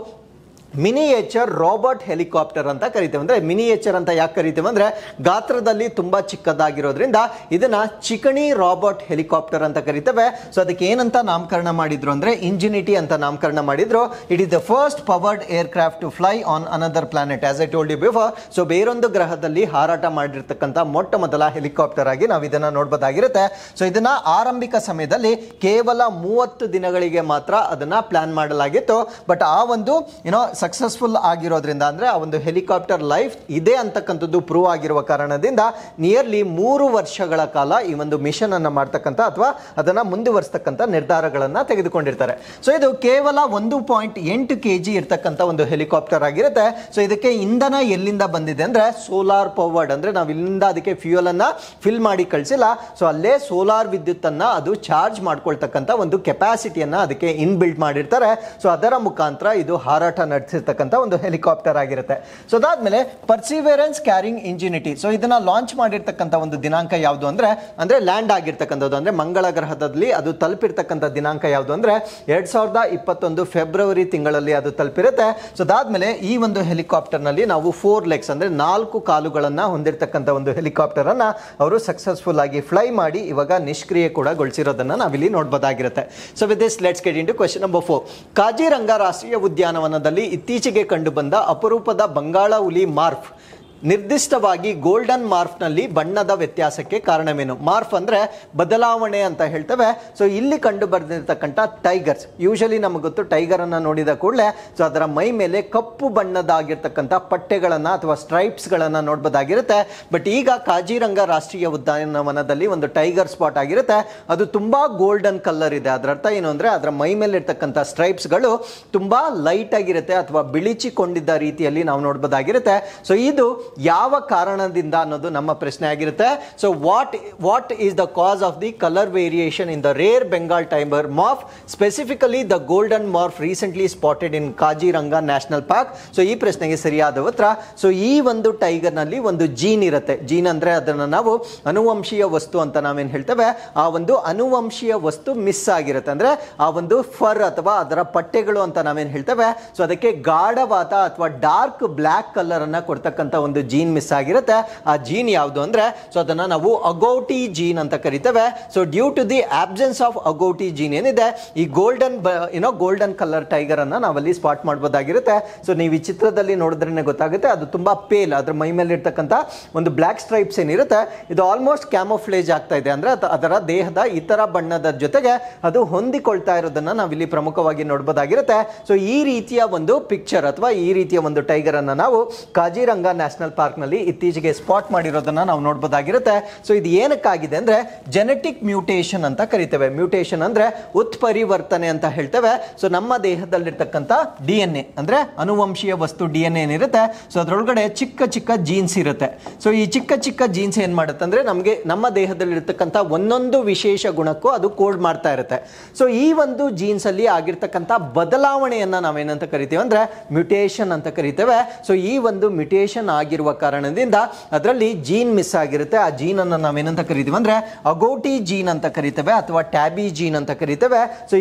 Speaker 1: ಮಿನಿಯೇಚರ್ ರಾಬರ್ಟ್ ಹೆಲಿಕಾಪ್ಟರ್ ಅಂತ ಕರಿತೇವೆ. ಅಂದ್ರೆ ಮಿನಿಯೇಚರ್ ಅಂತ ಯಾಕೆ ಕರಿತೇವೆ ಅಂದ್ರೆ ಗಾತ್ರದಲ್ಲಿ ತುಂಬಾ ಚಿಕ್ಕದಾಗಿರೋದ್ರಿಂದ ಇದನ್ನ ಚಿಕಣಿ ರಾಬರ್ಟ್ ಹೆಲಿಕಾಪ್ಟರ್ ಅಂತ ಕರಿತೇವೆ. ಸೊ ಅದಕ್ಕೆ ಏನಂತ ನಾಮಕರಣ ಮಾಡಿದ್ರು ಅಂದ್ರೆ ಇಂಜಿನಿಟಿ ಅಂತ ನಾಮಕರಣ ಮಾಡಿದ್ರು. It is the first powered aircraft to fly on another planet as I told you before. So ಬೇರೊಂದು ಗ್ರಹದಲ್ಲಿ ಹಾರಾಟ ಮಾಡಿರ್ತಕ್ಕಂಥ ಮೊಟ್ಟ ಮೊದಲ ಹೆಲಿಕಾಪ್ಟರ್ ಆಗಿ ನಾವು ಇದನ್ನ ನೋಡಬಹುದಾಗಿರುತ್ತೆ. ಸೊ ಇದನ್ನ ಆರಂಭಿಕ ಸಮಯದಲ್ಲಿ ಕೇವಲ 30 ದಿನಗಳಿಗೆ ಮಾತ್ರ ಅದನ್ನ ಪ್ಲಾನ್ ಮಾಡಲಾಗಿತ್ತು. ಬಟ್ ಆ ಒಂದು ಸಕ್ಸಸ್ಫುಲ್ ಆಗಿರೋದ್ರಿಂದ ಅಂದ್ರೆ ಆ ಒಂದು ಹೆಲಿಕಾಪ್ಟರ್ ಲೈಫ್ ಇದೆ ಅಂತಕ್ಕಂಥದ್ದು ಪ್ರೂವ್ ಆಗಿರುವ ಕಾರಣದಿಂದ ನಿಯರ್ಲಿ 3 ವರ್ಷಗಳ ಕಾಲ ಈ ಒಂದು ಮಿಷನ್ ಅನ್ನ ಮಾಡ್ತಕ್ಕಂಥ ಅಥವಾ ಅದನ್ನ ಮುಂದುವರಿಸತಕ್ಕಂಥ ನಿರ್ಧಾರಗಳನ್ನ ತೆಗೆದುಕೊಂಡಿರ್ತಾರೆ. ಸೊ ಇದು ಕೇವಲ 1.8 kg ಇರ್ತಕ್ಕಂಥ ಒಂದು ಹೆಲಿಕಾಪ್ಟರ್ ಆಗಿರುತ್ತೆ. ಸೊ ಇದಕ್ಕೆ ಇಂಧನ ಎಲ್ಲಿಂದ ಬಂದಿದೆ ಅಂದ್ರೆ ಸೋಲಾರ್ ಪವರ್ಡ್ ಅಂದ್ರೆ ನಾವು ಇಲ್ಲಿಂದ ಅದಕ್ಕೆ ಫ್ಯೂಯಲ್ ಅನ್ನ ಫಿಲ್ ಮಾಡಿ ಕಳಿಸಿಲ್ಲ. ಸೊ ಅಲ್ಲೇ ಸೋಲಾರ್ ವಿದ್ಯುತ್ ಅನ್ನ ಅದು ಚಾರ್ಜ್ ಮಾಡ್ಕೊಳ್ತಕ್ಕಂಥ ಒಂದು ಕೆಪಾಸಿಟಿಯನ್ನ ಅದಕ್ಕೆ ಇನ್ಬಿಲ್ಡ್ ಮಾಡಿರ್ತಾರೆ. ಸೊ ಅದರ ಮುಖಾಂತರ ಇದು ಹಾರಾಟ ನಡೆಸಿರ್ತಕ್ಕಂಥ ಒಂದು ಹೆಲಿಕಾಪ್ಟರ್ ಆಗಿರುತ್ತೆ. ಸೊ ಅದಾದ್ಮೇಲೆ ಪರ್ಸಿವೇರೆನ್ಸ್ ಕ್ಯಾರಿಂಗ್ ಇಂಜಿನಿಟಿ. ಸೊ ಇದನ್ನ ಲಾಂಚ್ ಮಾಡಿರ್ತಕ್ಕಂಥ ಒಂದು ದಿನಾಂಕ ಯಾವುದು ಅಂದ್ರೆ ಲ್ಯಾಂಡ್ ಆಗಿರ್ತಕ್ಕಂಥದ್ದು ಅಂದ್ರೆ ಮಂಗಳ ಗ್ರಹದಲ್ಲಿ ಅದು ತಲುಪಿರ್ತಕ್ಕಂಥ ದಿನಾಂಕ ಯಾವುದು ಅಂದ್ರೆ 2021 ಫೆಬ್ರವರಿ ತಿಂಗಳಲ್ಲಿ ಅದು ತಲುಪಿರುತ್ತೆ. ಸೊ ಅದಾದ್ಮೇಲೆ ಈ ಒಂದು ಹೆಲಿಕಾಪ್ಟರ್ ನಲ್ಲಿ ನಾವು 4 legs ಅಂದ್ರೆ 4 ಕಾಲುಗಳನ್ನ ಹೊಂದಿರತಕ್ಕಂಥ ಒಂದು ಹೆಲಿಕಾಪ್ಟರ್ ಅನ್ನ ಅವರು ಸಕ್ಸಸ್ಫುಲ್ ಆಗಿ ಫ್ಲೈ ಮಾಡಿ ಇವಾಗ ನಿಷ್ಕ್ರಿಯ ಕೂಡ ಗೊಳಿಸಿರೋದನ್ನ ನಾವಿಲ್ಲಿ ನೋಡಬಹುದಾಗಿರುತ್ತೆ. So with this let's get into question number 4. Kaziranga ರಾಷ್ಟ್ರೀಯ ಉದ್ಯಾನವನದಲ್ಲಿ ಇತ್ತೀಚೆಗೆ ಕಂಡುಬಂದ ಅಪರೂಪದ ಬಂಗಾಳ ಹುಲಿ ಮಾರ್ಫ್ ನಿರ್ದಿಷ್ಟವಾಗಿ ಗೋಲ್ಡನ್ ಮಾರ್ಫ್ನಲ್ಲಿ ಬಣ್ಣದ ವ್ಯತ್ಯಾಸಕ್ಕೆ ಕಾರಣವೇನು? ಮಾರ್ಫ್ ಅಂದ್ರೆ ಬದಲಾವಣೆ ಅಂತ ಹೇಳ್ತೇವೆ. ಸೊ ಇಲ್ಲಿ ಕಂಡು ಬಂದಿರತಕ್ಕಂಥ ಟೈಗರ್ಸ್ ಯೂಶಲಿ ನಮಗೆ ಗೊತ್ತು ಟೈಗರ್ ಅನ್ನ ನೋಡಿದ ಕೂಡಲೇ ಸೊ ಅದರ ಮೈ ಮೇಲೆ ಕಪ್ಪು ಬಣ್ಣದಾಗಿರ್ತಕ್ಕಂಥ ಪಟ್ಟೆಗಳನ್ನ ಅಥವಾ ಸ್ಟ್ರೈಪ್ಸ್ ಗಳನ್ನ ನೋಡಬಹುದಾಗಿರುತ್ತೆ. ಬಟ್ ಈಗ ಕಾಜಿರಂಗ ರಾಷ್ಟ್ರೀಯ ಉದ್ಯಾನವನದಲ್ಲಿ ಒಂದು ಟೈಗರ್ ಸ್ಪಾಟ್ ಆಗಿರುತ್ತೆ. ಅದು ತುಂಬಾ ಗೋಲ್ಡನ್ ಕಲರ್ ಇದೆ. ಅದರ ಅರ್ಥ ಏನು ಅಂದ್ರೆ ಅದರ ಮೈ ಮೇಲೆ ಇರ್ತಕ್ಕಂಥ ಸ್ಟ್ರೈಪ್ಸ್ ಗಳು ತುಂಬಾ ಲೈಟ್ ಆಗಿರುತ್ತೆ ಅಥವಾ ಬಿಳಿಚಿಕೊಂಡಿದ್ದ ರೀತಿಯಲ್ಲಿ ನಾವು ನೋಡಬಹುದಾಗಿರುತ್ತೆ. ಸೊ ಇದು ಯಾವ ಕಾರಣದಿಂದ ಅನ್ನೋದು ನಮ್ಮ ಪ್ರಶ್ನೆ ಆಗಿರುತ್ತೆ. So what is the cause of the colour variation in the rare Bengal tiger morph, specifically the golden morph recently spotted in Kaziranga national park? So ಈ ಪ್ರಶ್ನೆಗೆ ಸರಿಯಾದ ಉತ್ತರ ಸೊ ಈ ಒಂದು ಟೈಗರ್ ನಲ್ಲಿ ಒಂದು ಜೀನ್ ಇರುತ್ತೆ. ಜೀನ್ ಅಂದ್ರೆ ಅದನ್ನ ನಾವು ಅನುವಂಶೀಯ ವಸ್ತು ಅಂತ ನಾವೇನ್ ಹೇಳ್ತೇವೆ. ಆ ಒಂದು ಅನುವಂಶೀಯ ವಸ್ತು ಮಿಸ್ ಆಗಿರುತ್ತೆ ಅಂದ್ರೆ ಆ ಒಂದು ಫರ್ ಅಥವಾ ಅದರ ಪಟ್ಟೆಗಳು ಅಂತ ನಾವೇನ್ ಹೇಳ್ತೇವೆ. ಸೊ ಅದಕ್ಕೆ ಗಾಢವಾದ ಅಥವಾ ಡಾರ್ಕ್ ಬ್ಲಾಕ್ ಕಲರ್ ಅನ್ನ ಕೊಡ್ತಕ್ಕಂಥ ಒಂದು ಜೀನ್ ಮಿಸ್ ಆಗಿರುತ್ತೆ. ಆ ಜೀನ್ ಯಾವುದು ಅಂದ್ರೆ ಸೊ ಅದನ್ನ ನಾವು ಅಗೌಟಿ ಜೀನ್ ಅಂತ ಕರಿತೇವೆ. So due to the absence of agouti gene ಏನಿದೆ ಈ ಗೋಲ್ಡನ್ ಕಲರ್ ಟೈಗರ್ ಅನ್ನ ನಾವಲ್ಲಿ ಸ್ಪಾಟ್ ಮಾಡಬಹುದಾಗಿರುತ್ತೆ. ಸೊ ನೀವು ಈ ಚಿತ್ರದಲ್ಲಿ ನೋಡಿದ್ರೆ ಗೊತ್ತಾಗುತ್ತೆ ಅದು ತುಂಬಾ ಪೇಲ್, ಅದ್ರ ಮೈ ಮೇಲೆ ಇರ್ತಕ್ಕಂಥ ಒಂದು ಬ್ಲಾಕ್ ಸ್ಟ್ರೈಪ್ಸ್ ಏನಿರುತ್ತೆ ಇದು ಆಲ್ಮೋಸ್ಟ್ ಕ್ಯಾಮೋಫ್ಲೇಜ್ ಆಗ್ತಾ ಇದೆ ಅಂದ್ರೆ ಅದರ ದೇಹದ ಇತರ ಬಣ್ಣದ ಜೊತೆಗೆ ಅದು ಹೊಂದಿಕೊಳ್ತಾ ಇರೋದನ್ನ ನಾವಿಲ್ಲಿ ಪ್ರಮುಖವಾಗಿ ನೋಡಬಹುದಾಗಿರುತ್ತೆ. ಸೊ ಈ ರೀತಿಯ ಒಂದು ಪಿಕ್ಚರ್ ಅಥವಾ ಈ ರೀತಿಯ ಒಂದು ಟೈಗರ್ ಅನ್ನ ನಾವು ಕಾಜಿರಂಗ ನ್ಯಾಷನಲ್ ಪಾರ್ಕ್ ನಲ್ಲಿ ಇತ್ತೀಚೆಗೆ ಸ್ಪಾಟ್ ಮಾಡಿರೋದನ್ನ ನಾವು ನೋಡಬಹುದಾಗಿರುತ್ತೆ. ಸೊ ಇದು ಏನಕ್ಕಾಗಿದೆ ಅಂದ್ರೆ ಜೆನೆಟಿಕ್ ಮ್ಯೂಟೇಷನ್ ಅಂತ ಕರಿತೇವೆ. ಮ್ಯೂಟೇಷನ್ ಅಂದ್ರೆ ಉತ್ಪರಿವರ್ತನೆ ಅಂತ ಹೇಳ್ತೇವೆ. ಸೊ ನಮ್ಮ ದೇಹದಲ್ಲಿರ್ತಕ್ಕಂಥ DNA ಅಂದ್ರೆ ಅನುವಂಶೀಯ ವಸ್ತು DNA ಏನಿರುತ್ತೆ ಸೊ ಅದರೊಳಗಡೆ ಚಿಕ್ಕ ಚಿಕ್ಕ ಜೀನ್ಸ್ ಇರುತ್ತೆ. ಸೊ ಈ ಚಿಕ್ಕ ಚಿಕ್ಕ ಜೀನ್ಸ್ ಏನ್ ಮಾಡುತ್ತೆ ಅಂದ್ರೆ ನಮಗೆ ನಮ್ಮ ದೇಹದಲ್ಲಿರ್ತಕ್ಕಂಥ ಒಂದೊಂದು ವಿಶೇಷ ಗುಣಕ್ಕೂ ಅದು ಕೋಡ್ ಮಾಡ್ತಾ ಇರುತ್ತೆ. ಸೊ ಈ ಒಂದು ಜೀನ್ಸ್ ಅಲ್ಲಿ ಆಗಿರ್ತಕ್ಕಂಥ ಬದಲಾವಣೆಯನ್ನ ನಾವೇನಂತ ಕರಿತೇವೆ ಅಂದ್ರೆ ಮ್ಯೂಟೇಷನ್ ಅಂತ ಕರಿತೇವೆ. ಸೊ ಈ ಒಂದು ಮ್ಯೂಟೇಷನ್ ಆಗಿ ಆಗಿರುವ ಕಾರಣದಿಂದ ಅದರಲ್ಲಿ ಜೀನ್ ಮಿಸ್ ಆಗಿರುತ್ತೆ. ಆ ಜೀನ್ ಅನ್ನು ನಾವೇನಂತ ಕರಿತೀವಿ ಅಂದ್ರೆ ಅಗೋಟಿ ಜೀನ್ ಅಂತ ಕರಿತೇವೆ ಅಥವಾ ಟ್ಯಾಬಿ ಜೀನ್ ಅಂತ ಕರಿತೇವೆ. ಸೊ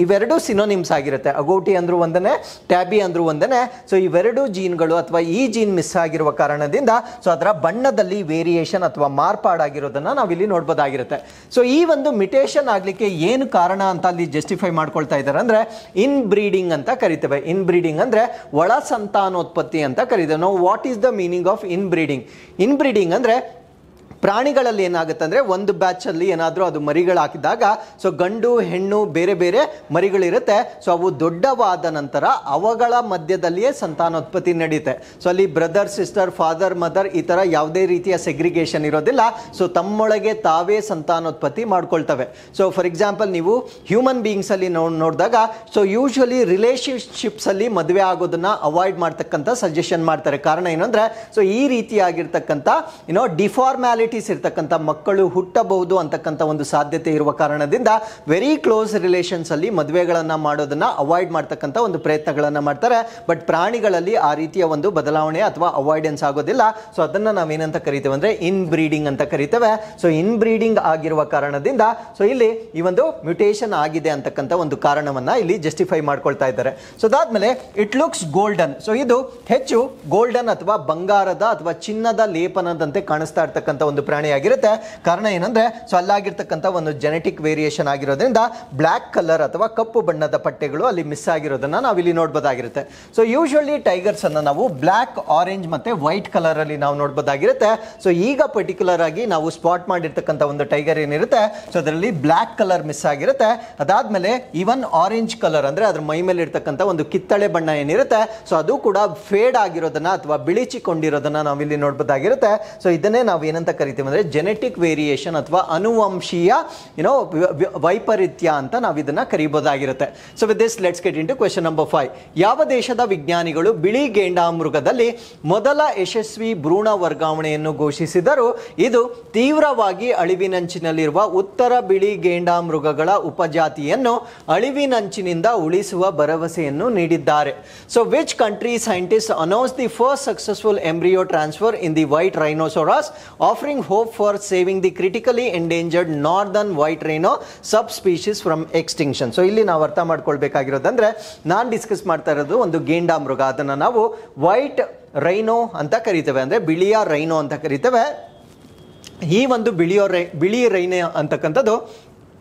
Speaker 1: ಇವೆರಡು ಸಿನೋನಿಮ್ಸ್ ಆಗಿರುತ್ತೆ. ಅಗೋಟಿ ಅಂದ್ರೂ ಒಂದನೇ, ಟ್ಯಾಬಿ ಅಂದ್ರೂ ಒಂದನೇ. ಸೊ ಇವೆರಡು ಜೀನ್ಗಳು ಅಥವಾ ಈ ಜೀನ್ ಮಿಸ್ ಆಗಿರುವ ಕಾರಣದಿಂದ ಸೊ ಅದರ ಬಣ್ಣದಲ್ಲಿ ವೇರಿಯೇಷನ್ ಅಥವಾ ಮಾರ್ಪಾಡಾಗಿರೋದನ್ನ ನಾವಿಲ್ಲಿ ನೋಡ್ಬೋದಾಗಿರುತ್ತೆ. ಸೊ ಈ ಒಂದು ಮಿಟೇಷನ್ ಆಗ್ಲಿಕ್ಕೆ ಏನು ಕಾರಣ ಅಂತ ಅಲ್ಲಿ ಜಸ್ಟಿಫೈ ಮಾಡ್ಕೊಳ್ತಾ ಇದ್ದಾರೆ ಅಂದ್ರೆ ಇನ್ ಬ್ರೀಡಿಂಗ್ ಅಂತ ಕರಿತೇವೆ. ಇನ್ ಬ್ರೀಡಿಂಗ್ ಅಂದ್ರೆ ಒಳ ಸಂತಾನೋತ್ಪತ್ತಿ ಅಂತ ಕರೀತೇವೆ ನಾವು. What is the meaning of in breeding? In breeding ಅಂದ್ರೆ ಪ್ರಾಣಿಗಳಲ್ಲಿ ಏನಾಗುತ್ತೆ ಅಂದರೆ ಒಂದು ಬ್ಯಾಚಲ್ಲಿ ಏನಾದರೂ ಅದು ಮರಿಗಳು ಹಾಕಿದಾಗ ಸೊ ಗಂಡು ಹೆಣ್ಣು ಬೇರೆ ಬೇರೆ ಮರಿಗಳಿರುತ್ತೆ. ಸೊ ಅವು ದೊಡ್ಡವಾದ ನಂತರ ಅವುಗಳ ಮಧ್ಯದಲ್ಲಿಯೇ ಸಂತಾನೋತ್ಪತ್ತಿ ನಡೆಯುತ್ತೆ. ಸೊ ಅಲ್ಲಿ ಬ್ರದರ್ ಸಿಸ್ಟರ್ ಫಾದರ್ ಮದರ್ ಈ ಥರ ಯಾವುದೇ ರೀತಿಯ ಸೆಗ್ರಿಗೇಷನ್ ಇರೋದಿಲ್ಲ. ಸೊ ತಮ್ಮೊಳಗೆ ತಾವೇ ಸಂತಾನೋತ್ಪತ್ತಿ ಮಾಡ್ಕೊಳ್ತವೆ. ಸೊ ಫಾರ್ ಎಕ್ಸಾಂಪಲ್ ನೀವು ಹ್ಯೂಮನ್ ಬೀಯಿಂಗ್ಸಲ್ಲಿ ನೋಡಿದಾಗ ಸೊ ಯೂಶ್ವಲಿ ರಿಲೇಷನ್ಶಿಪ್ಸಲ್ಲಿ ಮದುವೆ ಆಗೋದನ್ನ ಅವಾಯ್ಡ್ ಮಾಡ್ತಕ್ಕಂಥ ಸಜೆಷನ್ ಮಾಡ್ತಾರೆ. ಕಾರಣ ಏನು ಅಂದರೆ ಸೊ ಈ ರೀತಿಯಾಗಿರ್ತಕ್ಕಂಥ ಡಿಫಾರ್ಮ್ಯಾಲಿಟಿ ಇರ್ತಕ್ಕಂಥ ಮಕ್ಕಳು ಹುಟ್ಟಬಹುದು ಅಂತಕ್ಕಂಥ ಒಂದು ಸಾಧ್ಯತೆ ಇರುವ ಕಾರಣದಿಂದ ವೆರಿ ಕ್ಲೋಸ್ ರಿಲೇಷನ್ಸ್ ಅಲ್ಲಿ ಮದುವೆಗಳನ್ನ ಮಾಡೋದನ್ನ ಅವಾಯ್ಡ್ ಮಾಡ್ತಕ್ಕಂಥ ಒಂದು ಪ್ರಯತ್ನಗಳನ್ನ ಮಾಡ್ತಾರೆ. ಬಟ್ ಪ್ರಾಣಿಗಳಲ್ಲಿ ಆ ರೀತಿಯ ಒಂದು ಬದಲಾವಣೆ ಅಥವಾ ಅವಾಯ್ಡೆನ್ಸ್ ಆಗೋದಿಲ್ಲ. ಸೊ ಅದನ್ನ ನಾವೇನಂತ ಕರಿತೇವೆ ಅಂದ್ರೆ ಇನ್ ಬ್ರೀಡಿಂಗ್ ಅಂತ ಕರಿತೇವೆ. ಸೊ ಇನ್ ಬ್ರೀಡಿಂಗ್ ಆಗಿರುವ ಕಾರಣದಿಂದ ಸೊ ಇಲ್ಲಿ ಈ ಒಂದು ಮ್ಯೂಟೇಷನ್ ಆಗಿದೆ ಅಂತಕ್ಕಂಥ ಒಂದು ಕಾರಣವನ್ನ ಇಲ್ಲಿ ಜಸ್ಟಿಫೈ ಮಾಡ್ಕೊಳ್ತಾ ಇದ್ದಾರೆ. ಸೊ ಅದಾದ್ಮೇಲೆ ಇಟ್ ಲುಕ್ಸ್ ಗೋಲ್ಡನ್. ಸೊ ಇದು ಹೆಚ್ಚು ಗೋಲ್ಡನ್ ಅಥವಾ ಬಂಗಾರದ ಅಥವಾ ಚಿನ್ನದ ಲೇಪನದಂತೆ ಕಾಣಿಸ್ತಾ ಇರ್ತಕ್ಕಂಥ ಒಂದು ಪ್ರಾಣಿಯಾಗಿರುತ್ತೆ. ಕಾರಣ ಏನಂದ್ರೆ ಸೊ ಅಲ್ಲಾಗಿರ್ತಕ್ಕಂಥ ಒಂದು ಜೆನೆಟಿಕ್ ವೇರಿಯೇಷನ್ ಆಗಿರೋದ್ರಿಂದ ಬ್ಲ್ಯಾಕ್ ಕಲರ್ ಅಥವಾ ಕಪ್ಪು ಬಣ್ಣದ ಪಟ್ಟೆಗಳು ಅಲ್ಲಿ ಮಿಸ್ ಆಗಿರೋದನ್ನ ನಾವಿಲ್ಲಿ ನೋಡಬಹುದಾಗಿರುತ್ತೆ. ಸೊ ಯೂಶುವಲಿ ಟೈಗರ್ಸ್ ಅನ್ನ ನಾವು ಬ್ಲ್ಯಾಕ್, ಆರೆಂಜ್ ಮತ್ತೆ ವೈಟ್ ಕಲರ್ ಅಲ್ಲಿ ನಾವು ನೋಡಬಹುದಾಗಿರುತ್ತೆ. ಸೊ ಈಗ ಪರ್ಟಿಕ್ಯುಲರ್ ಆಗಿ ನಾವು ಸ್ಪಾಟ್ ಮಾಡಿರ್ತಕ್ಕಂಥ ಒಂದು ಟೈಗರ್ ಏನಿರುತ್ತೆ ಸೊ ಅದರಲ್ಲಿ ಬ್ಲ್ಯಾಕ್ ಕಲರ್ ಮಿಸ್ ಆಗಿರುತ್ತೆ. ಅದಾದ್ಮೇಲೆ ಈವನ್ ಆರೆಂಜ್ ಕಲರ್ ಅಂದ್ರೆ ಅದ್ರ ಮೈ ಮೇಲೆ ಇರ್ತಕ್ಕಂಥ ಒಂದು ಕಿತ್ತಳೆ ಬಣ್ಣ ಏನಿರುತ್ತೆ ಸೊ ಅದು ಕೂಡ ಫೇಡ್ ಆಗಿರೋದನ್ನ ಅಥವಾ ಬಿಳಿಚಿಕೊಂಡಿರೋದನ್ನ ನಾವಿಲ್ಲಿ ನೋಡಬಹುದಾಗಿರುತ್ತೆ. ಸೊ ಇದನ್ನೇ ನಾವು ಏನಂತ ಕರಿತೀವಿ ಅಂದ್ರೆ ಜೆನೆಟಿಕ್ ವೇರಿಯೇಷನ್ ಅಥವಾ ಅನುವಂಶೀಯ ವೈಪರೀತ್ಯ ಅಂತ ನಾವು ಇದನ್ನ ಕರೀಬಹುದಾಗಿರುತ್ತೆ. So with this let's get into question number 5. ಯಾವ ದೇಶದ ವಿಜ್ಞಾನಿಗಳು ಬಿಳಿ ಗೇಂಡಾಮೃಗದಲ್ಲಿ ಮೊದಲ ಯಶಸ್ವಿ ಭ್ರೂಣ ವರ್ಗಾವಣೆಯನ್ನು ಘೋಷಿಸಿದರು? ಇದು ತೀವ್ರವಾಗಿ ಅಳಿವಿನಂಚಿನಲ್ಲಿರುವ ಉತ್ತರ ಬಿಳಿ ಗೇಂಡಾಮೃಗಗಳ ಉಪಜಾತಿಯನ್ನು ಅಳಿವಿನಂಚಿನಿಂದ ಉಳಿಸುವ ಭರವಸೆಯನ್ನು ನೀಡಿದ್ದಾರೆ. So which country scientist announce the first successful embryo transfer in the white rhinoceros offering hope for saving the critically endangered northern white rhino subspecies from extinction. So ಇಲ್ಲಿ ನಾವು ಅರ್ಥ ಮಾಡ್ಕೊಳ್ಬೇಕಾಗಿರೋದಂದ್ರೆ ನಾನು ಡಿಸ್ಕಸ್ ಮಾಡ್ತಾ ಇರೋದು ಒಂದು ಗೇಂಡಾಮೃಗ. ಅದನ್ನು ನಾವು ವೈಟ್ ರೈನೋ ಅಂತ ಕರಿತೇವೆ, ಅಂದ್ರೆ ಬಿಳಿಯ ರೈನೋ ಅಂತ ಕರಿತೇವೆ. ಈ ಒಂದು ಬಿಳಿ ರೈನೋ ಅಂತಕ್ಕಂಥದ್ದು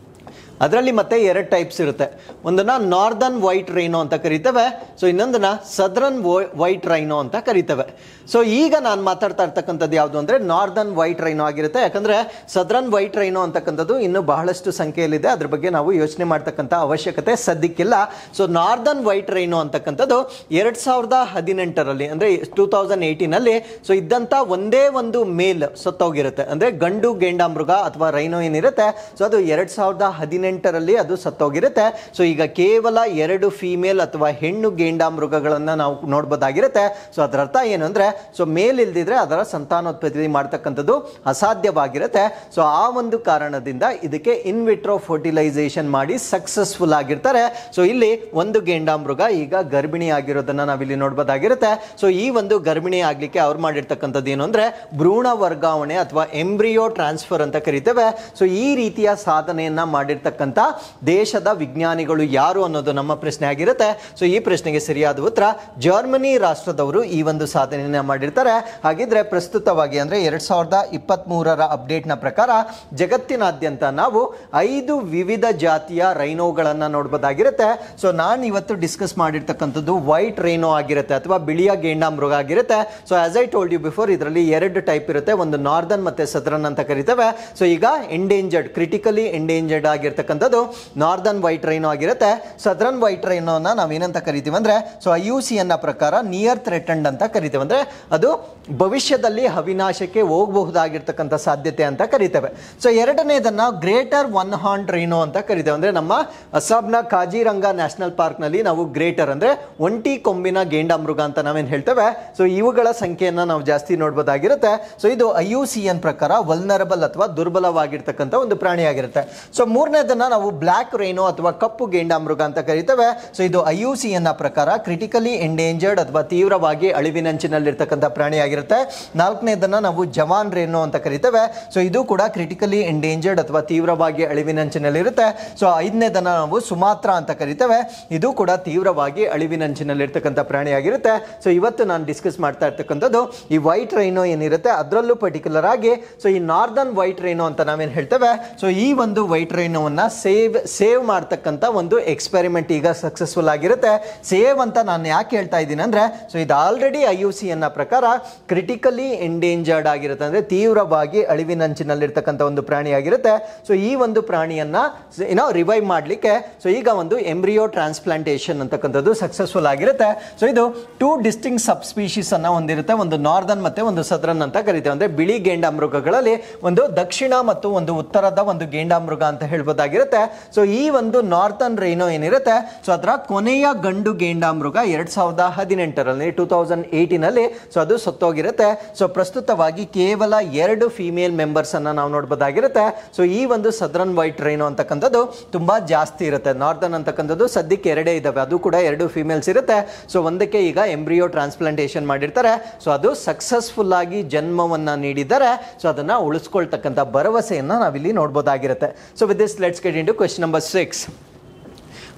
Speaker 1: ಅದರಲ್ಲಿ ಮತ್ತೆ ಎರಡು ಟೈಪ್ಸ್ ಇರುತ್ತೆ. ಒಂದನ್ನ ನಾರ್ದರ್ನ್ ವೈಟ್ ರೈನೋ ಅಂತ ಕರಿತೇವೆ. ಸೊ ಇನ್ನೊಂದನ್ನ ಸದರ್ನ್ ವೈಟ್ ರೈನೋ ಅಂತ ಕರಿತೇವೆ. ಸೊ ಈಗ ನಾನು ಮಾತಾಡ್ತಾ ಇರ್ತಕ್ಕಂಥದ್ದು ಯಾವುದು ಅಂದ್ರೆ ನಾರ್ದರ್ನ್ ವೈಟ್ ರೈನೋ ಆಗಿರುತ್ತೆ. ಯಾಕಂದ್ರೆ ಸದರ್ನ್ ವೈಟ್ ರೈನೋ ಅಂತಕ್ಕಂಥದ್ದು ಇನ್ನು ಬಹಳಷ್ಟು ಸಂಖ್ಯೆಯಲ್ಲಿದೆ, ಅದ್ರ ಬಗ್ಗೆ ನಾವು ಯೋಚನೆ ಮಾಡ್ತಕ್ಕಂಥ ಅವಶ್ಯಕತೆ ಸದ್ಯಕ್ಕಿಲ್ಲ. ಸೊ ನಾರ್ದರ್ನ್ ವೈಟ್ ರೈನೋ ಅಂತಕ್ಕಂಥದ್ದು 2018ರಲ್ಲಿ ಅಂದ್ರೆ 2018ನಲ್ಲಿ ಸೊ ಇದ್ದಂತ ಒಂದೇ ಒಂದು ಮೇಲ್ ಸತ್ತೋಗಿರುತ್ತೆ. ಅಂದ್ರೆ ಗಂಡು ಗೇಂಡಾಮೃಗ ಅಥವಾ ರೈನೋ ಏನಿರುತ್ತೆ ಸೊ ಅದು 2018ರಲ್ಲಿ ಅದು ಸತ್ತೋಗಿರುತ್ತೆ. ಸೊ ಈಗ ಕೇವಲ 2 ಫೀಮೇಲ್ ಅಥವಾ ಹೆಣ್ಣು ಗೇಂಡಾಮೃಗಗಳನ್ನ ನಾವು ನೋಡಬಹುದಾಗಿರುತ್ತೆ. ಸೊ ಅದರ ಅರ್ಥ ಏನು ಅಂದ್ರೆ ಸೊ ಮೇಲ್ ಇಲ್ದಿದ್ರೆ ಅದರ ಸಂತಾನೋತ್ಪತ್ತಿ ಮಾಡ್ತಕ್ಕಂಥದ್ದು ಅಸಾಧ್ಯವಾಗಿರುತ್ತೆ. ಸೊ ಆ ಒಂದು ಕಾರಣದಿಂದ ಇದಕ್ಕೆ ಇನ್ವಿಟ್ರೋ ಫರ್ಟಿಲೈಸೇಷನ್ ಮಾಡಿ ಸಕ್ಸಸ್ಫುಲ್ ಆಗಿರ್ತಾರೆ. ಸೊ ಇಲ್ಲಿ ಒಂದು ಗೇಂಡಾಮೃಗ ಈಗ ಗರ್ಭಿಣಿ ಆಗಿರೋದನ್ನ ನಾವಿಲ್ಲಿ ನೋಡಬಹುದಾಗಿರುತ್ತೆ. ಸೊ ಈ ಒಂದು ಗರ್ಭಿಣಿ ಆಗ್ಲಿಕ್ಕೆ ಅವ್ರು ಮಾಡಿರ್ತಕ್ಕಂಥದ್ದು ಏನು ಅಂದ್ರೆ ಭ್ರೂಣ ವರ್ಗಾವಣೆ ಅಥವಾ ಎಂಬ್ರಿಯೋ ಟ್ರಾನ್ಸ್ಫರ್ ಅಂತ ಕರಿತೇವೆ. ಸೊ ಈ ರೀತಿಯ ಸಾಧನೆಯನ್ನ ಮಾಡಿರ್ತಕ್ಕಂಥ ದೇಶದ ವಿಜ್ಞಾನಿಗಳು ಯಾರು ಅನ್ನೋದು ನಮ್ಮ ಪ್ರಶ್ನೆ ಆಗಿರುತ್ತೆ. ಸೊ ಈ ಪ್ರಶ್ನೆಗೆ ಸರಿಯಾದ ಉತ್ತರ ಜರ್ಮನಿ ರಾಷ್ಟ್ರದವರು ಈ ಒಂದು ಸಾಧನೆಯನ್ನ ಮಾಡಿರ್ತಾರೆ. ಹಾಗಿದ್ರೆ ಪ್ರಸ್ತುತವಾಗಿ ಅಂದ್ರೆ 2023ರ ಅಪ್ಡೇಟ್ ನ ಪ್ರಕಾರ ಜಗತ್ತಿನಾದ್ಯಂತ ನಾವು 5 ವಿವಿಧ ಜಾತಿಯ ರೈನೋಗಳನ್ನ ನೋಡಬಹುದಾಗಿರುತ್ತೆ. ಸೊ ನಾನು ಇವತ್ತು ಡಿಸ್ಕಸ್ ಮಾಡಿರ್ತಕ್ಕಂಥದ್ದು ವೈಟ್ ರೈನೋ ಆಗಿರುತ್ತೆ ಅಥವಾ ಬಿಳಿಯ ಗೇಂಡಾಮೃಗ ಆಗಿರುತ್ತೆ. So as I told you before ಇದರಲ್ಲಿ 2 ಟೈಪ್ ಇರುತ್ತೆ, ಒಂದು ನಾರ್ದರ್ನ್ ಮತ್ತೆ ಸದರ್ನ್ ಅಂತ ಕರಿತೇವೆ. ಸೊ ಈಗ ಎಂಡೇಂಜರ್ಡ್, ಕ್ರಿಟಿಕಲಿ ಎಂಡೇಂಜರ್ಡ್ ಆಗಿರ್ತಕ್ಕಂಥದ್ದು ನಾರ್ದರ್ನ್ ವೈಟ್ ರೈನೋ ಆಗಿರುತ್ತೆ. ಸದರ್ನ್ ವೈಟ್ ರೈನೋನ ನಾವೇನಂತ ಕರಿತೀವಿ ಅಂದ್ರೆ ಸೊ IUCN ಪ್ರಕಾರ ನಿಯರ್ ಥ್ರೆಟನ್ಡ್ ಅಂತ ಕರಿತೇವೆ. ಅಂದ್ರೆ ಅದು ಭವಿಷ್ಯದಲ್ಲಿ ಅವಿನಾಶಕ್ಕೆ ಹೋಗಬಹುದಾಗಿರ್ತಕ್ಕಂಥ ಸಾಧ್ಯತೆ ಅಂತ ಕರಿತೇವೆ. ಸೊ ಎರಡನೇದನ್ನ ಗ್ರೇಟರ್ ಒನ್ ಹಾರ್ನ್ ರೈನೋ ಅಂತ ಕರಿತೇವೆ. ಅಂದ್ರೆ ನಮ್ಮ ಅಸ್ಸಾಂನ ಕಾಜಿರಂಗ ನ್ಯಾಷನಲ್ ಪಾರ್ಕ್ ನಲ್ಲಿ ನಾವು ಗ್ರೇಟರ್ ಅಂದ್ರೆ ಒಂಟಿ ಕೊಂಬಿನ ಗೇಂಡಾಮೃಗ ಅಂತ ನಾವೇನ್ ಹೇಳ್ತೇವೆ. ಸೊ ಇವುಗಳ ಸಂಖ್ಯೆಯನ್ನ ನಾವು ಜಾಸ್ತಿ ನೋಡಬಹುದಾಗಿರುತ್ತೆ. ಸೊ ಇದು IUCN ಪ್ರಕಾರ ವಲ್ನರಬಲ್ ಅಥವಾ ದುರ್ಬಲವಾಗಿರ್ತಕ್ಕಂಥ ಒಂದು ಪ್ರಾಣಿಯಾಗಿರುತ್ತೆ. ಸೊ ಮೂರನೇದನ್ನ ಇದನ್ನ ನಾವು ಬ್ಲ್ಯಾಕ್ ರೈನೋ ಅಥವಾ ಕಪ್ಪು ಗೇಂಡಾಮೃಗ ಅಂತ ಕರಿತೇವೆ. ಸೊ ಇದು IUCN ಪ್ರಕಾರ ಕ್ರಿಟಿಕಲಿ ಎಂಡೇಂಜರ್ಡ್ ಅಥವಾ ತೀವ್ರವಾಗಿ ಅಳಿವಿನಂಚಿನಲ್ಲಿರ್ತಕ್ಕಂಥ ಪ್ರಾಣಿಯಾಗಿರುತ್ತೆ. ನಾಲ್ಕನೇದನ್ನ ನಾವು ಜವಾನ್ ರೇನೋ ಅಂತ ಕರಿತೇವೆ. ಸೊ ಇದು ಕೂಡ ಕ್ರಿಟಿಕಲಿ ಎಂಡೇಂಜರ್ಡ್ ಅಥವಾ ತೀವ್ರವಾಗಿ ಅಳಿವಿನಂಚಿನಲ್ಲಿರುತ್ತೆ. ಸೊ ಐದನೇದನ್ನ ನಾವು ಸುಮಾತ್ರ ಅಂತ ಕರಿತೇವೆ. ಇದು ಕೂಡ ತೀವ್ರವಾಗಿ ಅಳಿವಿನಂಚಿನಲ್ಲಿರ್ತಕ್ಕಂಥ ಪ್ರಾಣಿಯಾಗಿರುತ್ತೆ. ಸೊ ಇವತ್ತು ನಾನು ಡಿಸ್ಕಸ್ ಮಾಡ್ತಾ ಇರ್ತಕ್ಕಂಥದ್ದು ಈ ವೈಟ್ ರೈನೋ ಏನಿರುತ್ತೆ ಅದರಲ್ಲೂ ಪರ್ಟಿಕ್ಯುಲರ್ ಆಗಿ ಸೊ ಈ ನಾರ್ದರ್ನ್ ವೈಟ್ ರೈನೋ ಅಂತ ನಾವೇನು ಹೇಳ್ತೇವೆ. ಸೊ ಈ ಒಂದು ವೈಟ್ ರೈನೋವನ್ನ ಸೇವ್ ಮಾಡ್ತಕ್ಕಂಥ ಒಂದು ಎಕ್ಸ್ಪೆರಿಮೆಂಟ್ ಈಗ ಸಕ್ಸಸ್ಫುಲ್ ಆಗಿರುತ್ತೆ. ಸೇವ್ ಅಂತ ನಾನು ಯಾಕೆ ಹೇಳ್ತಾ ಇದ್ದೀನಿ ಅಂದ್ರೆ ಸೊ ಇದು ಆಲ್ರೆಡಿ IUCN ಪ್ರಕಾರ ಕ್ರಿಟಿಕಲಿ ಎಂಡೇಂಜರ್ಡ್ ಆಗಿರುತ್ತೆ, ಅಂದ್ರೆ ತೀವ್ರವಾಗಿ ಅಳಿವಿನಂಚಿನಲ್ಲಿರ್ತಕ್ಕಂಥ ಒಂದು ಪ್ರಾಣಿಯಾಗಿರುತ್ತೆ. ಸೊ ಈ ಒಂದು ಪ್ರಾಣಿಯನ್ನ ರಿವೈವ್ ಮಾಡಲಿಕ್ಕೆ ಸೊ ಈಗ ಒಂದು ಎಂಬ್ರಿಯೋ ಟ್ರಾನ್ಸ್ಪ್ಲಾಂಟೇಶನ್ ಅಂತಕ್ಕಂಥದ್ದು ಸಕ್ಸಸ್ಫುಲ್ ಆಗಿರುತ್ತೆ. ಸೊ ಇದು 2 ಡಿಸ್ಟಿಂಕ್ಟ್ ಸಬ್ ಸ್ಪೀಶೀಸ್ ಅನ್ನ ಹೊಂದಿರುತ್ತೆ. ಒಂದು ನಾರ್ದರ್ನ್ ಮತ್ತೆ ಒಂದು ಸದರ್ನ್ ಅಂತ ಕರಿತೇವೆ. ಅಂದ್ರೆ ಬಿಳಿ ಗೇಂಡಾಮೃಗಗಳಲ್ಲಿ ಒಂದು ದಕ್ಷಿಣ ಮತ್ತು ಒಂದು ಉತ್ತರದ ಒಂದು ಗೇಂಡಾಮೃಗ ಅಂತ ಹೇಳ್ಬೋದಾಗಿರುತ್ತೆ. ಸೊ ಈ ಒಂದು ನಾರ್ದರ್ನ್ ರೈನೋ ಏನಿರುತ್ತೆ ಸೊ ಅದರ ಕೊನೆಯ ಗಂಡು ಗೇಂಡಾಮೃಗ 2018ರಲ್ಲಿ 2018 ಸೊ ಅದು ಸತ್ತೋಗಿರುತ್ತೆ. ಸೊ ಪ್ರಸ್ತುತವಾಗಿ ಕೇವಲ 2 ಫೀಮೇಲ್ ಮೆಂಬರ್ಸ್ ಅನ್ನ ನಾವು ನೋಡಬಹುದಾಗಿರುತ್ತೆ. ಸೊ ಈ ಒಂದು ಸದರ್ನ್ ವೈಟ್ ರೈನೋ ಅಂತಕ್ಕಂಥದ್ದು ತುಂಬಾ ಜಾಸ್ತಿ ಇರುತ್ತೆ. ನಾರ್ದರ್ನ್ ಅಂತಕ್ಕಂಥದ್ದು ಸದ್ಯಕ್ಕೆ 2 ಇದಾವೆ, ಅದು ಕೂಡ 2 ಫೀಮೇಲ್ಸ್ ಇರುತ್ತೆ. ಸೊ ಒಂದಕ್ಕೆ ಈಗ ಎಂಬ್ರಿಯೋ ಟ್ರಾನ್ಸ್ಪ್ಲಾಂಟೇಶನ್ ಮಾಡಿರ್ತಾರೆ. ಸೊ ಅದು ಸಕ್ಸಸ್ಫುಲ್ ಆಗಿ ಜನ್ಮವನ್ನ ನೀಡಿದರೆ ಸೊ ಅದನ್ನ ಉಳಿಸ್ಕೊಳ್ತಕ್ಕಂಥ ಭರವಸೆಯನ್ನ ನಾವಿಲ್ಲಿ ನೋಡಬಹುದಾಗಿರುತ್ತೆ. So with this let's get into question number 6.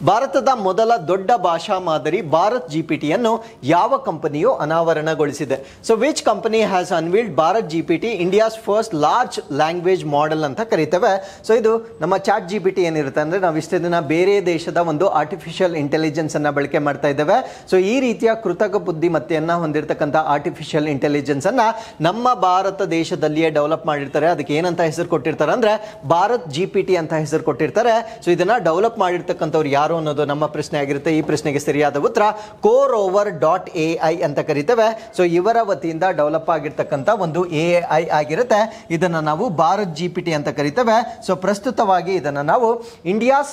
Speaker 1: ಭಾರತದ ಮೊದಲ ದೊಡ್ಡ ಭಾಷಾ ಮಾದರಿ ಭಾರತ್ GPT-ಯನ್ನು ಯಾವ ಕಂಪನಿಯು ಅನಾವರಣಗೊಳಿಸಿದೆ? So which company has unveiled Bharat GPT, India's first large language model ಅಂತ ಕರಿತೇವೆ. ಸೊ ಇದು ನಮ್ಮ ಚಾಟ್ GPT ಏನಿರುತ್ತೆ ಅಂದ್ರೆ ನಾವು ಇಷ್ಟೇ ದಿನ ಬೇರೆ ದೇಶದ ಒಂದು ಆರ್ಟಿಫಿಷಿಯಲ್ ಇಂಟೆಲಿಜೆನ್ಸ್ ಅನ್ನ ಬಳಕೆ ಮಾಡ್ತಾ ಇದ್ದೇವೆ. ಸೊ ಈ ರೀತಿಯ ಕೃತಕ ಬುದ್ಧಿಮತ್ತೆಯನ್ನ ಹೊಂದಿರತಕ್ಕಂಥ ಆರ್ಟಿಫಿಷಿಯಲ್ ಇಂಟೆಲಿಜೆನ್ಸ್ ಅನ್ನ ನಮ್ಮ ಭಾರತ ದೇಶದಲ್ಲಿಯೇ ಡೆವಲಪ್ ಮಾಡಿರ್ತಾರೆ. ಅದಕ್ಕೆ ಏನಂತ ಹೆಸರು ಕೊಟ್ಟಿರ್ತಾರೆ ಅಂದ್ರೆ ಭಾರತ್ GPT ಅಂತ ಹೆಸರು ಕೊಟ್ಟಿರ್ತಾರೆ. ಸೊ ಇದನ್ನ ಡೆವಲಪ್ ಮಾಡಿರ್ತಕ್ಕಂಥವ್ರು ಯಾರು ಅನ್ನೋದು ನಮ್ಮ ಪ್ರಶ್ನೆ ಆಗಿರುತ್ತೆ. ಈ ಪ್ರಶ್ನೆಗೆ ಸರಿಯಾದ ಉತ್ತರ CoreOver.ai ಅಂತ ಕರಿತೇವೆ. ಸೊ ಇವರ ವತಿಯಿಂದ ಡೆವಲಪ್ ಆಗಿರ್ತಕ್ಕಂಥ ಒಂದು AI ಆಗಿರುತ್ತೆ. ಇದನ್ನ ನಾವು ಭಾರತ್ GPT ಅಂತ ಕರಿತೇವೆ. ಸೊ ಪ್ರಸ್ತುತವಾಗಿ ಇದನ್ನ ನಾವು ಇಂಡಿಯಾಸ್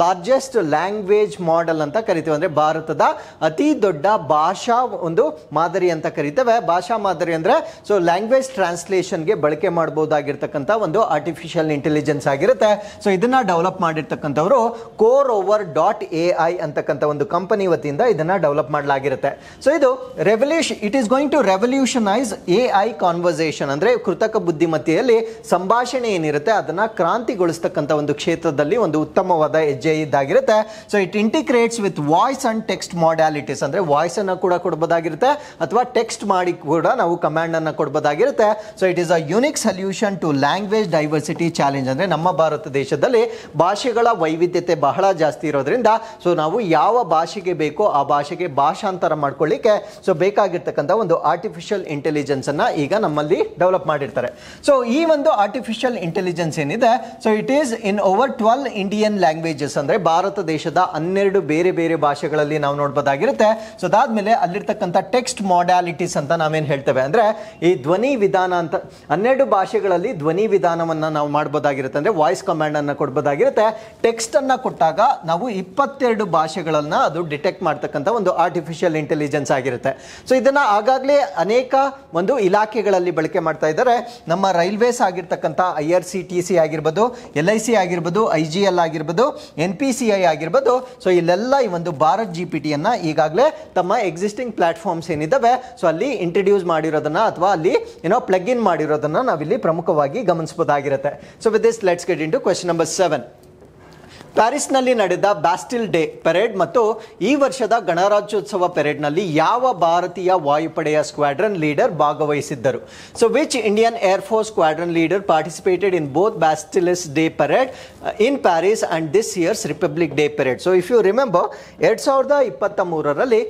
Speaker 1: ಲಾರ್ಜೆಸ್ಟ್ ಲ್ಯಾಂಗ್ವೇಜ್ ಮಾಡೆಲ್ ಅಂತ ಕರಿತೇವೆ. ಅಂದ್ರೆ ಭಾರತದ ಅತಿ ದೊಡ್ಡ ಭಾಷಾ ಒಂದು ಮಾದರಿ ಅಂತ ಕರಿತೇವೆ. ಭಾಷಾ ಮಾದರಿ ಅಂದ್ರೆ ಸೊ ಲ್ಯಾಂಗ್ವೇಜ್ ಟ್ರಾನ್ಸ್ಲೇಷನ್ಗೆ ಬಳಕೆ ಮಾಡಬಹುದಾಗಿರ್ತಕ್ಕಂಥ ಒಂದು ಆರ್ಟಿಫಿಷಿಯಲ್ ಇಂಟೆಲಿಜೆನ್ಸ್ ಆಗಿರುತ್ತೆ. ಸೊ ಇದನ್ನ ಡೆವಲಪ್ ಮಾಡಿರ್ತಕ್ಕಂಥವರು CoreOver.ai ಅಂತಕ್ಕಂಥ ಒಂದು ಕಂಪನಿ ವತಿಯಿಂದ ಇದನ್ನ ಡೆವಲಪ್ ಮಾಡಲಾಗಿರುತ್ತೆ. ಸೊ ಇದು it is going to revolutionise AI conversation, ಅಂದ್ರೆ ಕೃತಕ ಬುದ್ಧಿಮತ್ತೆಯಲ್ಲಿ ಸಂಭಾಷಣೆ ಏನಿರುತ್ತೆ ಅದನ್ನ ಕ್ರಾಂತಿಗೊಳಿಸ್ತಕ್ಕಂಥ ಒಂದು ಕ್ಷೇತ್ರದಲ್ಲಿ ಒಂದು ಉತ್ತಮವಾದ ಹೆಜ್ಜೆ ಇದ್ದಾಗಿರುತ್ತೆ. So it integrates with voice and text modalities, ಅಂದ್ರೆ ವಾಯ್ಸ್ ಅನ್ನ ಕೂಡ ಕೊಡಬಹುದಾಗಿರುತ್ತೆ ಅಥವಾ ಟೆಕ್ಸ್ಟ್ ಮಾಡಿ ಕೂಡ ನಾವು ಕಮಾಂಡ್ ಅನ್ನ ಕೊಡಬಹುದಾಗಿರುತ್ತೆ. So it is a unique solution to language diversity challenge, ಅಂದ್ರೆ ನಮ್ಮ ಭಾರತ ದೇಶದಲ್ಲಿ ಭಾಷೆಗಳ ವೈವಿಧ್ಯತೆ ಬಹಳ ಜಾಸ್ತಿ ಇರೋದ್ರಿಂದ ಸೊ ನಾವು ಯಾವ ಭಾಷೆಗೆ ಬೇಕೋ ಆ ಭಾಷೆಗೆ ಭಾಷಾಂತರ ಮಾಡ್ಕೊಳ್ಳಿಕ್ಕೆ ಸೊ ಬೇಕಾಗಿರ್ತಕ್ಕಂಥ ಒಂದು ಆರ್ಟಿಫಿಷಿಯಲ್ ಇಂಟೆಲಿಜೆನ್ಸ್ ಅನ್ನ ಈಗ ನಮ್ಮಲ್ಲಿ ಡೆವಲಪ್ ಮಾಡಿರ್ತಾರೆ. ಸೊ ಈ ಒಂದು ಆರ್ಟಿಫಿಷಿಯಲ್ ಇಂಟೆಲಿಜೆನ್ಸ್ ಏನಿದೆ so it is in over 12 Indian languages, ಅಂದ್ರೆ ಭಾರತ ದೇಶದ 12 ಬೇರೆ ಬೇರೆ ಭಾಷೆಗಳಲ್ಲಿ ನಾವು ನೋಡಬಹುದಾಗಿರುತ್ತೆ. ಸೊ ಅದಾದ್ಮೇಲೆ ಅಲ್ಲಿರ್ತಕ್ಕಂಥ ಟೆಕ್ಸ್ಟ್ ಮಾಡ್ಯಾಲಿಟೀಸ್ ಅಂತ ನಾವೇನು ಹೇಳ್ತೇವೆ ಅಂದ್ರೆ ಈ ಧ್ವನಿ ವಿಧಾನ ಅಂತ 12 ಭಾಷೆಗಳಲ್ಲಿ ಧ್ವನಿ ವಿಧಾನವನ್ನ ನಾವು ಮಾಡಬಹುದಾಗಿರುತ್ತೆ. ಅಂದ್ರೆ ವಾಯ್ಸ್ ಕಮಾಂಡ್ ಅನ್ನ ಕೊಡಬಹುದಾಗಿರುತ್ತೆ. ಟೆಕ್ಸ್ಟ್ ಅನ್ನ ಕೊಟ್ಟಾಗ ನಾವು 22 ಭಾಷೆಗಳನ್ನ ಅದು ಡಿಟೆಕ್ಟ್ ಮಾಡ್ತಕ್ಕಂಥ ಒಂದು ಆರ್ಟಿಫಿಷಿಯಲ್ ಇಂಟೆಲಿಜೆನ್ಸ್ ಆಗಿರುತ್ತೆ. ಸೊ ಇದನ್ನ ಆಗಾಗಲೇ ಅನೇಕ ಒಂದು ಇಲಾಖೆಗಳಲ್ಲಿ ಬಳಕೆ ಮಾಡ್ತಾ ಇದ್ದಾರೆ. ನಮ್ಮ ರೈಲ್ವೇಸ್ ಆಗಿರ್ತಕ್ಕಂಥ IRCTC ಆಗಿರ್ಬೋದು, LIC ಆಗಿರ್ಬೋದು, IGL ಆಗಿರ್ಬೋದು, NPCI ಆಗಿರ್ಬೋದು. ಸೊ ಇಲ್ಲೆಲ್ಲ ಈ ಒಂದು ಭಾರತ್ GPT-ಯನ್ನ ಈಗಾಗಲೇ ತಮ್ಮ ಎಕ್ಸಿಸ್ಟಿಂಗ್ ಪ್ಲಾಟ್ಫಾರ್ಮ್ಸ್ ಏನಿದ್ದಾವೆ ಸೊ ಅಲ್ಲಿ ಇಂಟ್ರಡ್ಯೂಸ್ ಮಾಡಿರೋದನ್ನ ಅಥವಾ ಅಲ್ಲಿ ಪ್ಲಗ್ ಇನ್ ಮಾಡಿರೋದನ್ನ ನಾವಿಲ್ಲಿ ಪ್ರಮುಖವಾಗಿ ಗಮನಿಸಬಹುದಾಗಿರುತ್ತೆ. So with this let's get into question number 7. ಪ್ಯಾರಿಸ್ನಲ್ಲಿ ನಡೆದ ಬ್ಯಾಸ್ಟಿಲ್ ಡೇ ಪೆರೇಡ್ ಮತ್ತು ಈ ವರ್ಷದ ಗಣರಾಜ್ಯೋತ್ಸವ ಪೆರೇಡ್ನಲ್ಲಿ ಯಾವ ಭಾರತೀಯ ವಾಯುಪಡೆಯ ಸ್ಕ್ವಾಡ್ರನ್ ಲೀಡರ್ ಭಾಗವಹಿಸಿದ್ದರು? So which Indian air force squadron leader participated in both Bastille's day parade in Paris and this year's republic day parade? So if you remember 2023ರಲ್ಲಿ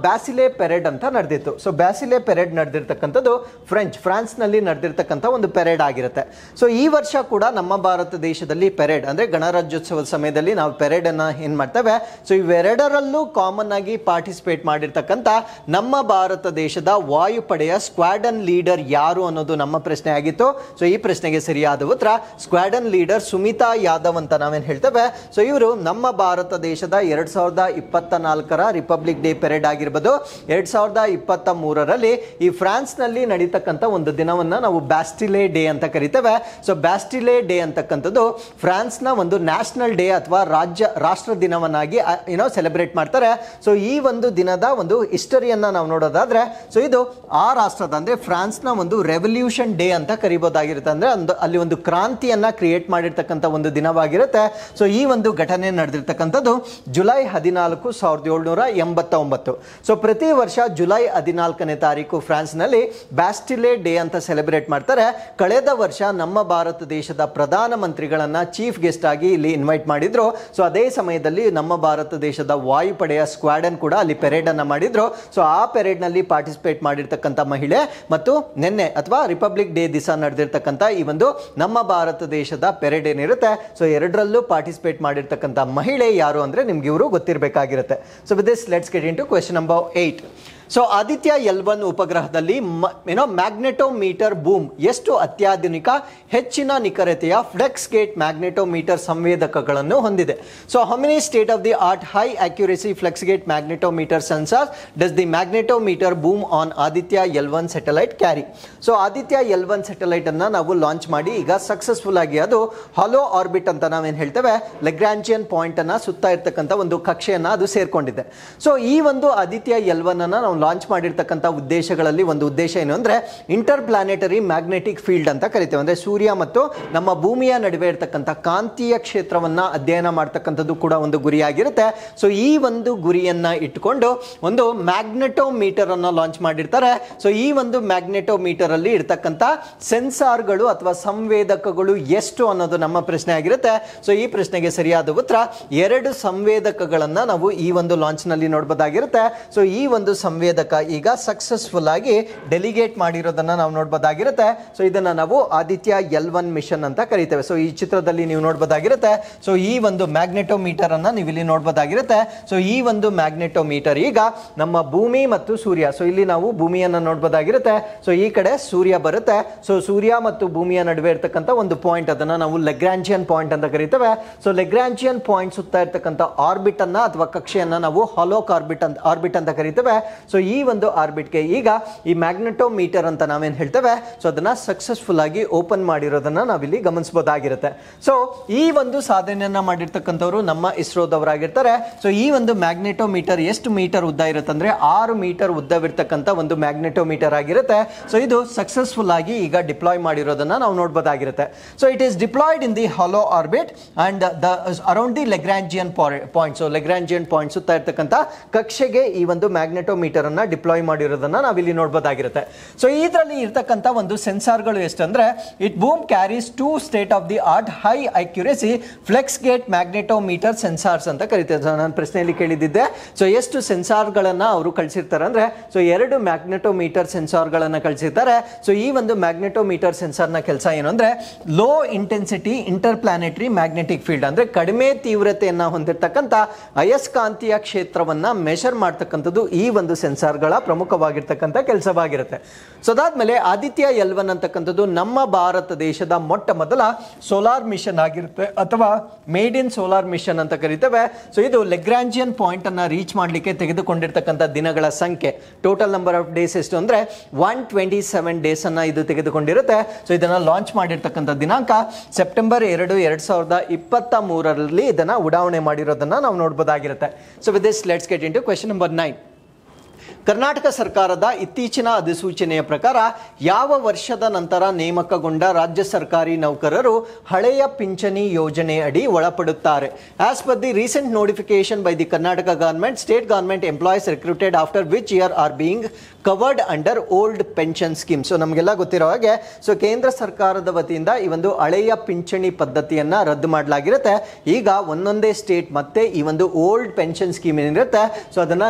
Speaker 1: ಬ್ಯಾಸಿಲೆ ಪೆರೇಡ್ ಅಂತ ನಡೆದಿತ್ತು. ಸೊ ಬ್ಯಾಸಿಲೆ ಪೆರೇಡ್ ನಡೆದಿರ್ತಕ್ಕಂಥದ್ದು ಫ್ರಾನ್ಸ್ನಲ್ಲಿ ನಡೆದಿರ್ತಕ್ಕಂಥ ಒಂದು parade ಆಗಿರುತ್ತೆ. So ಈ ವರ್ಷ ಕೂಡ ನಮ್ಮ ಭಾರತ ದೇಶದಲ್ಲಿ ಪೆರೇಡ್ ಅಂದ್ರೆ ಗಣರಾಜ್ಯೋತ್ಸವ ಸಮಯದಲ್ಲಿ ನಾವು ಪೆರೇಡ್ ಅನ್ನ ಏನ್ ಮಾಡ್ತೇವೆ ಸೊ ಇವೆರಡರಲ್ಲೂ ಕಾಮನ್ ಆಗಿ ಪಾರ್ಟಿಸಿಪೇಟ್ ಮಾಡಿರ್ತಕ್ಕಂಥ ನಮ್ಮ ಭಾರತ ದೇಶದ ವಾಯುಪಡೆಯ ಸ್ಕ್ವಾಡನ್ ಲೀಡರ್ ಯಾರು ಅನ್ನೋದು ನಮ್ಮ ಪ್ರಶ್ನೆ ಆಗಿತ್ತು. ಸೊ ಈ ಪ್ರಶ್ನೆಗೆ ಸರಿಯಾದ ಉತ್ತರ ಸ್ಕ್ವಾಡನ್ ಲೀಡರ್ ಸುಮಿತಾ ಯಾದವ್ ಅಂತ ನಾವೇನ್ ಹೇಳ್ತೇವೆ. ಸೊ ಇವರು ನಮ್ಮ ಭಾರತ ದೇಶದ 2024ರ ರಿಪಬ್ಲಿಕ್ ಡೇ ಪೆರೇಡ್ 2 ಆಗಿರ್ಬೋದು 2023ರಲ್ಲಿ ಈ ಫ್ರಾನ್ಸ್ನಲ್ಲಿ ನಡೀತಕ್ಕಂಥ ಒಂದು ದಿನವನ್ನ ನಾವು ಬ್ಯಾಸ್ಟಿಲೆ ಡೇ ಅಂತ ಕರಿತೇವೆ. ಸೊ ಬ್ಯಾಸ್ಟಿಲೆ ಡೇ ಅಂತಕ್ಕಂಥದ್ದು ಫ್ರಾನ್ಸ್ನ ಒಂದು ನ್ಯಾಷನಲ್ ಡೇ ಅಥವಾ ರಾಷ್ಟ್ರ ದಿನವನ್ನಾಗಿ ಸೆಲೆಬ್ರೇಟ್ ಮಾಡ್ತಾರೆ. ಸೊ ಈ ಒಂದು ದಿನದ ಒಂದು ಹಿಸ್ಟರಿಯನ್ನ ನಾವು ನೋಡೋದಾದ್ರೆ, ಸೊ ಇದು ಆ ರಾಷ್ಟ್ರದ ಅಂದ್ರೆ ಫ್ರಾನ್ಸ್ನ ಒಂದು ರೆವಲ್ಯೂಷನ್ ಡೇ ಅಂತ ಕರಿಬಹುದಾಗಿರುತ್ತೆ. ಅಂದ್ರೆ ಅಲ್ಲಿ ಒಂದು ಕ್ರಾಂತಿಯನ್ನ ಕ್ರಿಯೇಟ್ ಮಾಡಿರ್ತಕ್ಕಂಥ ಒಂದು ದಿನವಾಗಿರುತ್ತೆ. ಸೊ ಈ ಒಂದು ಘಟನೆ ನಡೆದಿರ್ತಕ್ಕಂಥದ್ದು ಜುಲೈ 14, 1789. ಸೊ ಪ್ರತಿ ವರ್ಷ ಜುಲೈ 14ನೇ ತಾರೀಕು ಫ್ರಾನ್ಸ್ನಲ್ಲಿ ಬ್ಯಾಸ್ಟಿಲೆ ಡೇ ಅಂತ ಸೆಲೆಬ್ರೇಟ್ ಮಾಡ್ತಾರೆ. ಕಳೆದ ವರ್ಷ ನಮ್ಮ ಭಾರತ ದೇಶದ ಪ್ರಧಾನ ಮಂತ್ರಿಗಳನ್ನ ಚೀಫ್ ಗೆಸ್ಟ್ ಆಗಿ ಇಲ್ಲಿ ಇನ್ವೈಟ್ ಮಾಡಿದ್ರು. ಸೊ ಅದೇ ಸಮಯದಲ್ಲಿ ನಮ್ಮ ಭಾರತ ದೇಶದ ವಾಯುಪಡೆಯ ಸ್ಕ್ವಾಡನ್ ಕೂಡ ಅಲ್ಲಿ ಪೆರೇಡ್ ಅನ್ನ ಮಾಡಿದ್ರು. ಸೊ ಆ ಪೆರೇಡ್ ನಲ್ಲಿ ಪಾರ್ಟಿಸಿಪೇಟ್ ಮಾಡಿರ್ತಕ್ಕಂಥ ಮಹಿಳೆ ಮತ್ತು ನಿನ್ನೆ ಅಥವಾ ರಿಪಬ್ಲಿಕ್ ಡೇ ದಿವಸ ನಡೆದಿರ್ತಕ್ಕಂಥ ಈ ಒಂದು ನಮ್ಮ ಭಾರತ ದೇಶದ ಪೆರೇಡ್ ಏನಿರುತ್ತೆ, ಸೊ ಎರಡರಲ್ಲೂ ಪಾರ್ಟಿಸಿಪೇಟ್ ಮಾಡಿರ್ತಕ್ಕಂಥ ಮಹಿಳೆ ಯಾರು ಅಂದ್ರೆ ನಿಮ್ಗೆ ಇವರು ಗೊತ್ತಿರಬೇಕಾಗಿರುತ್ತೆ. So with this let's get into question number 8. So Aditya L1 ಉಪಗ್ರಹದಲ್ಲಿ ಮ್ಯಾಗ್ನೆಟೋಮೀಟರ್ ಬೂಮ್ ಎಷ್ಟು ಅತ್ಯಾಧುನಿಕ ಹೆಚ್ಚಿನ ನಿಖರತೆಯ ಫ್ಲೆಕ್ಸ್ ಗೇಟ್ ಮ್ಯಾಗ್ನೆಟೋಮೀಟರ್ ಸಂವೇದಕಗಳನ್ನು ಹೊಂದಿದೆ? So how many state of the art high accuracy flux gate magnetometer sensor does the magnetometer boom on Aditya L1 satellite carry? So Aditya L1 satellite ಅನ್ನ ನಾವು launch ಮಾಡಿ ಈಗ ಸಕ್ಸಸ್ಫುಲ್ ಆಗಿ ಅದು ಹಾಲೋ ಆರ್ಬಿಟ್ ಅಂತ ನಾವೇನು ಹೇಳ್ತೇವೆ, ಲೆಗ್ರಾಂಜಿಯನ್ ಪಾಯಿಂಟ್ ಅನ್ನ ಸುತ್ತಾ ಇರ್ತಕ್ಕಂಥ ಒಂದು ಕಕ್ಷೆಯನ್ನ ಅದು ಸೇರ್ಕೊಂಡಿದೆ. ಸೊ ಈ ಒಂದು ಆದಿತ್ಯ L1 ಅನ್ನ ನಾವು ಲಾಂಚ್ ಮಾಡಿರ್ತಕ್ಕಂಥ ಉದ್ದೇಶಗಳಲ್ಲಿ ಒಂದು ಉದ್ದೇಶ ಏನು ಅಂದ್ರೆ ಇಂಟರ್ ಪ್ಲಾನೆಟರಿ ಮ್ಯಾಗ್ನೆಟಿಕ್ ಫೀಲ್ಡ್ ಅಂತ ಕರಿತೇವೆ. ಅಂದ್ರೆ ಸೂರ್ಯ ಮತ್ತು ನಮ್ಮ ಭೂಮಿಯ ನಡುವೆ ಇರತಕ್ಕಂಥ ಕಾಂತೀಯ ಕ್ಷೇತ್ರವನ್ನ ಅಧ್ಯಯನ ಮಾಡ್ತಕ್ಕಂಥದ್ದು ಕೂಡ ಒಂದು ಗುರಿಯಾಗಿರುತ್ತೆ. ಸೊ ಈ ಒಂದು ಗುರಿಯನ್ನ ಇಟ್ಕೊಂಡು ಒಂದು ಮ್ಯಾಗ್ನೆಟೋಮೀಟರ್ ಅನ್ನ ಲಾಂಚ್ ಮಾಡಿರ್ತಾರೆ. ಸೊ ಈ ಒಂದು ಮ್ಯಾಗ್ನೆಟೋಮೀಟರ್ ಅಲ್ಲಿ ಇರ್ತಕ್ಕಂಥ ಸೆನ್ಸಾರ್ಗಳು ಅಥವಾ ಸಂವೇದಕಗಳು ಎಷ್ಟು ಅನ್ನೋದು ನಮ್ಮ ಪ್ರಶ್ನೆ ಆಗಿರುತ್ತೆ. ಸೊ ಈ ಪ್ರಶ್ನೆಗೆ ಸರಿಯಾದ ಉತ್ತರ 2 ಸಂವೇದಕಗಳನ್ನ ನಾವು ಈ ಒಂದು ಲಾಂಚ್ ನಲ್ಲಿ ನೋಡಬಹುದಾಗಿರುತ್ತೆ. ಸೊ ಈ ಒಂದು ಸಂವೇದಕ ಈಗ ಸಕ್ಸಸ್ಫುಲ್ ಆಗಿ ಡೆಲಿಗೇಟ್ ಮಾಡಿರೋದನ್ನ ನಾವು ನೋಡಬಹುದಾಗಿರುತ್ತೆ. ಸೊ ಇದನ್ನ ನಾವು ಆದಿತ್ಯ L1 ಮಿಷನ್ ಅಂತ ಕರಿತೇವೆ. ಸೊ ಈ ಚಿತ್ರದಲ್ಲಿ ನೀವು ನೋಡಬಹುದಾಗಿರುತ್ತೆ. ಸೊ ಈ ಒಂದು ಮ್ಯಾಗ್ನೆಟೋಮೀಟರ್ ಅನ್ನ ನೀವು ಇಲ್ಲಿ ನೋಡಬಹುದಾಗಿರುತ್ತೆ. ಸೊ ಈ ಒಂದು ಮ್ಯಾಗ್ನೆಟೋಮೀಟರ್ ಈಗ ನಮ್ಮ ಭೂಮಿ ಮತ್ತು ಸೂರ್ಯ, ಸೊ ಇಲ್ಲಿ ನಾವು ಭೂಮಿಯನ್ನ ನೋಡಬಹುದಾಗಿರುತ್ತೆ. ಸೊ ಈ ಕಡೆ ಸೂರ್ಯ ಬರುತ್ತೆ. ಸೊ ಸೂರ್ಯ ಮತ್ತು ಭೂಮಿಯ ನಡುವೆ ಇರತಕ್ಕಂಥ ಒಂದು ಪಾಯಿಂಟ್, ಅದನ್ನ ನಾವು ಲೆಗ್ರಾಂಜಿಯನ್ ಪಾಯಿಂಟ್ ಅಂತ ಕರಿತೇವೆ. ಸೊ ಲೆಗ್ರಾಂಜಿಯನ್ ಪಾಯಿಂಟ್ ಸುತ್ತಾ ಇರ್ತಕ್ಕಂಥ ಆರ್ಬಿಟ್ ಅನ್ನ ಅಥವಾ ಕಕ್ಷೆಯನ್ನ ನಾವು ಹಾಲೋಕ್ ಆರ್ಬಿಟ್ ಅಂತ ಕರಿತೇವೆ. ಸೊ ಈ ಒಂದು ಆರ್ಬಿಟ್ಗೆ ಈಗ ಈ ಮ್ಯಾಗ್ನೆಟೋಮೀಟರ್ ಅಂತ ನಾವೇನು ಹೇಳ್ತೇವೆ, ಸೊ ಅದನ್ನ ಸಕ್ಸಸ್ಫುಲ್ ಆಗಿ ಓಪನ್ ಮಾಡಿರೋದನ್ನ ನಾವಿಲ್ಲಿ ಗಮನಿಸಬಹುದಾಗಿರುತ್ತೆ. ಸೊ ಈ ಒಂದು ಸಾಧನೆಯನ್ನ ಮಾಡಿರ್ತಕ್ಕಂಥವ್ರು ನಮ್ಮ ಇಸ್ರೋದವರಾಗಿರ್ತಾರೆ. ಸೊ ಈ ಒಂದು ಮ್ಯಾಗ್ನೆಟೋಮೀಟರ್ ಎಷ್ಟು ಮೀಟರ್ ಉದ್ದ ಇರುತ್ತೆ ಅಂದ್ರೆ 6 ಮೀಟರ್ ಉದ್ದವಿರ್ತಕ್ಕಂಥ ಒಂದು ಮ್ಯಾಗ್ನೆಟೋಮೀಟರ್ ಆಗಿರುತ್ತೆ. ಸೊ ಇದು ಸಕ್ಸಸ್ಫುಲ್ ಆಗಿ ಈಗ ಡಿಪ್ಲಾಯ್ ಮಾಡಿರೋದನ್ನ ನಾವು ನೋಡಬಹುದಾಗಿರುತ್ತೆ. So it is deployed in the halo orbit and around the Lagrangian point. So Lagrangian point ಸುತ್ತಾ ಇರ್ತಕ್ಕಂಥ ಕಕ್ಷೆಗೆ ಈ ಒಂದು ಮ್ಯಾಗ್ನೆಟೋಮೀಟರ್ ಅನ್ನ ಡಿಪ್ಲಾಯ್ ಮಾಡಿರೋದನ್ನ ನಾವಿಲ್ಲಿ ನೋಡಬಹುದಾಗಿರುತ್ತೆ. ಸೊ ಇದರಲ್ಲಿ ಇರ್ತಕ್ಕಂಥ ಒಂದು ಸೆನ್ಸಾರ್ಗಳು ಎಷ್ಟಂದ್ರೆ it boom carries 2 state of the art high accuracy flux gate magnetometer sensors ಅಂತ ಕರಿತೇವೆ. ನಾನು ಪ್ರಶ್ನೆಯಲ್ಲಿ ಕೇಳಿದ್ದೆ, ಸೊ ಎಷ್ಟು ಸೆನ್ಸಾರ್ಗಳನ್ನ ಅವರು ಕಳಿಸಿರ್ತಾರೆ ಅಂದ್ರೆ, ಸೊ 2 ಮ್ಯಾಗ್ನೆಟೋಮೀಟರ್ ಸೆನ್ಸಾರ್ಗಳನ್ನ ಕಳಿಸಿರ್ತಾರೆ. ಸೊ ಈ ಒಂದು ಮ್ಯಾಗ್ನೆಟೋಮೀಟರ್ ಸೆನ್ಸಾರ್ನ ಕೆಲಸ ಏನು ಅಂದ್ರೆ low intensity inter planetary magnetic field ಅಂದ್ರೆ ಕಡಿಮೆ ತೀವ್ರತೆಯನ್ನ ಹೊಂದಿರತಕ್ಕಂಥ ಅಯಸ್ಕಾಂತೀಯ ಕ್ಷೇತ್ರವನ್ನ ಮೆಷರ್ ಮಾಡ್ತಕ್ಕಂಥದ್ದು ಈ ಒಂದು ಸೆನ್ಸಾರ್ಗಳ ಪ್ರಮುಖವಾಗಿರ್ತಕ್ಕಂಥ ಕೆಲಸವಾಗಿರುತ್ತೆ. ಸೊ ಅದಾದ್ಮೇಲೆ ಆದಿತ್ಯ L1 ಅಂತಕ್ಕಂಥದ್ದು ನಮ್ಮ ಭಾರತ ದೇಶದ ಮೊಟ್ಟ ಮೊದಲ ಸೋಲಾರ್ ಮಿಷನ್ ಆಗಿರುತ್ತೆ ಅಥವಾ ಮೇಡ್ ಇನ್ ಸೋಲಾರ್ ಮಿಷನ್ ಅಂತ ಕರಿತೇವೆ. ಸೊ ಇದು ಲೆಗ್ರಾಂಜಿಯನ್ ಪಾಯಿಂಟ್ ಅನ್ನ ರೀಚ್ ಮಾಡಲಿಕ್ಕೆ ತೆಗೆದುಕೊಂಡಿರ್ತಕ್ಕಂಥ ದಿನಗಳ ಸಂಖ್ಯೆ, ಟೋಟಲ್ ನಂಬರ್ ಆಫ್ ಡೇಸ್ ಎಷ್ಟು ಅಂದ್ರೆ 127 ಡೇಸ್ ಅನ್ನ ಇದು ತೆಗೆದುಕೊಂಡಿರುತ್ತೆ. ಸೊ ಇದನ್ನ ಲಾಂಚ್ ಮಾಡಿರ್ತಕ್ಕಂಥ ದಿನಾಂಕ ಸೆಪ್ಟೆಂಬರ್ 2, 2023ರಲ್ಲಿ ಇದನ್ನ ಉಡಾವಣೆ ಮಾಡಿರೋದನ್ನ ನಾವು ನೋಡಬಹುದಾಗಿರುತ್ತೆ. So with this let's get into question number 9. Karnataka ಸರ್ಕಾರದ ಇತ್ತೀಚಿನ ಅಧಿಸೂಚನೆಯ ಪ್ರಕಾರ ಯಾವ ವರ್ಷದ ನಂತರ ನೇಮಕಗೊಂಡ ರಾಜ್ಯ ಸರ್ಕಾರಿ ನೌಕರರು ಹಳೆಯ ಪಿಂಚಣಿ ಯೋಜನೆ ಅಡಿ ಒಳಪಡುತ್ತಾರೆ? As per the recent notification by the Karnataka government, state government employees recruited after which year are being covered under old pension scheme. So ನಮಗೆಲ್ಲ ಗೊತ್ತಿರೋ ಹಾಗೆ ಸೊ ಕೇಂದ್ರ ಸರ್ಕಾರದ ವತಿಯಿಂದ ಈ ಒಂದು ಹಳೆಯ ಪಿಂಚಣಿ ಪದ್ಧತಿಯನ್ನ ರದ್ದು ಮಾಡಲಾಗಿರುತ್ತೆ. ಈಗ ಒಂದೊಂದೇ ಸ್ಟೇಟ್ ಮತ್ತೆ ಈ ಒಂದು ಓಲ್ಡ್ ಪೆನ್ಷನ್ ಸ್ಕೀಮ್ ಏನಿರುತ್ತೆ ಸೊ ಅದನ್ನ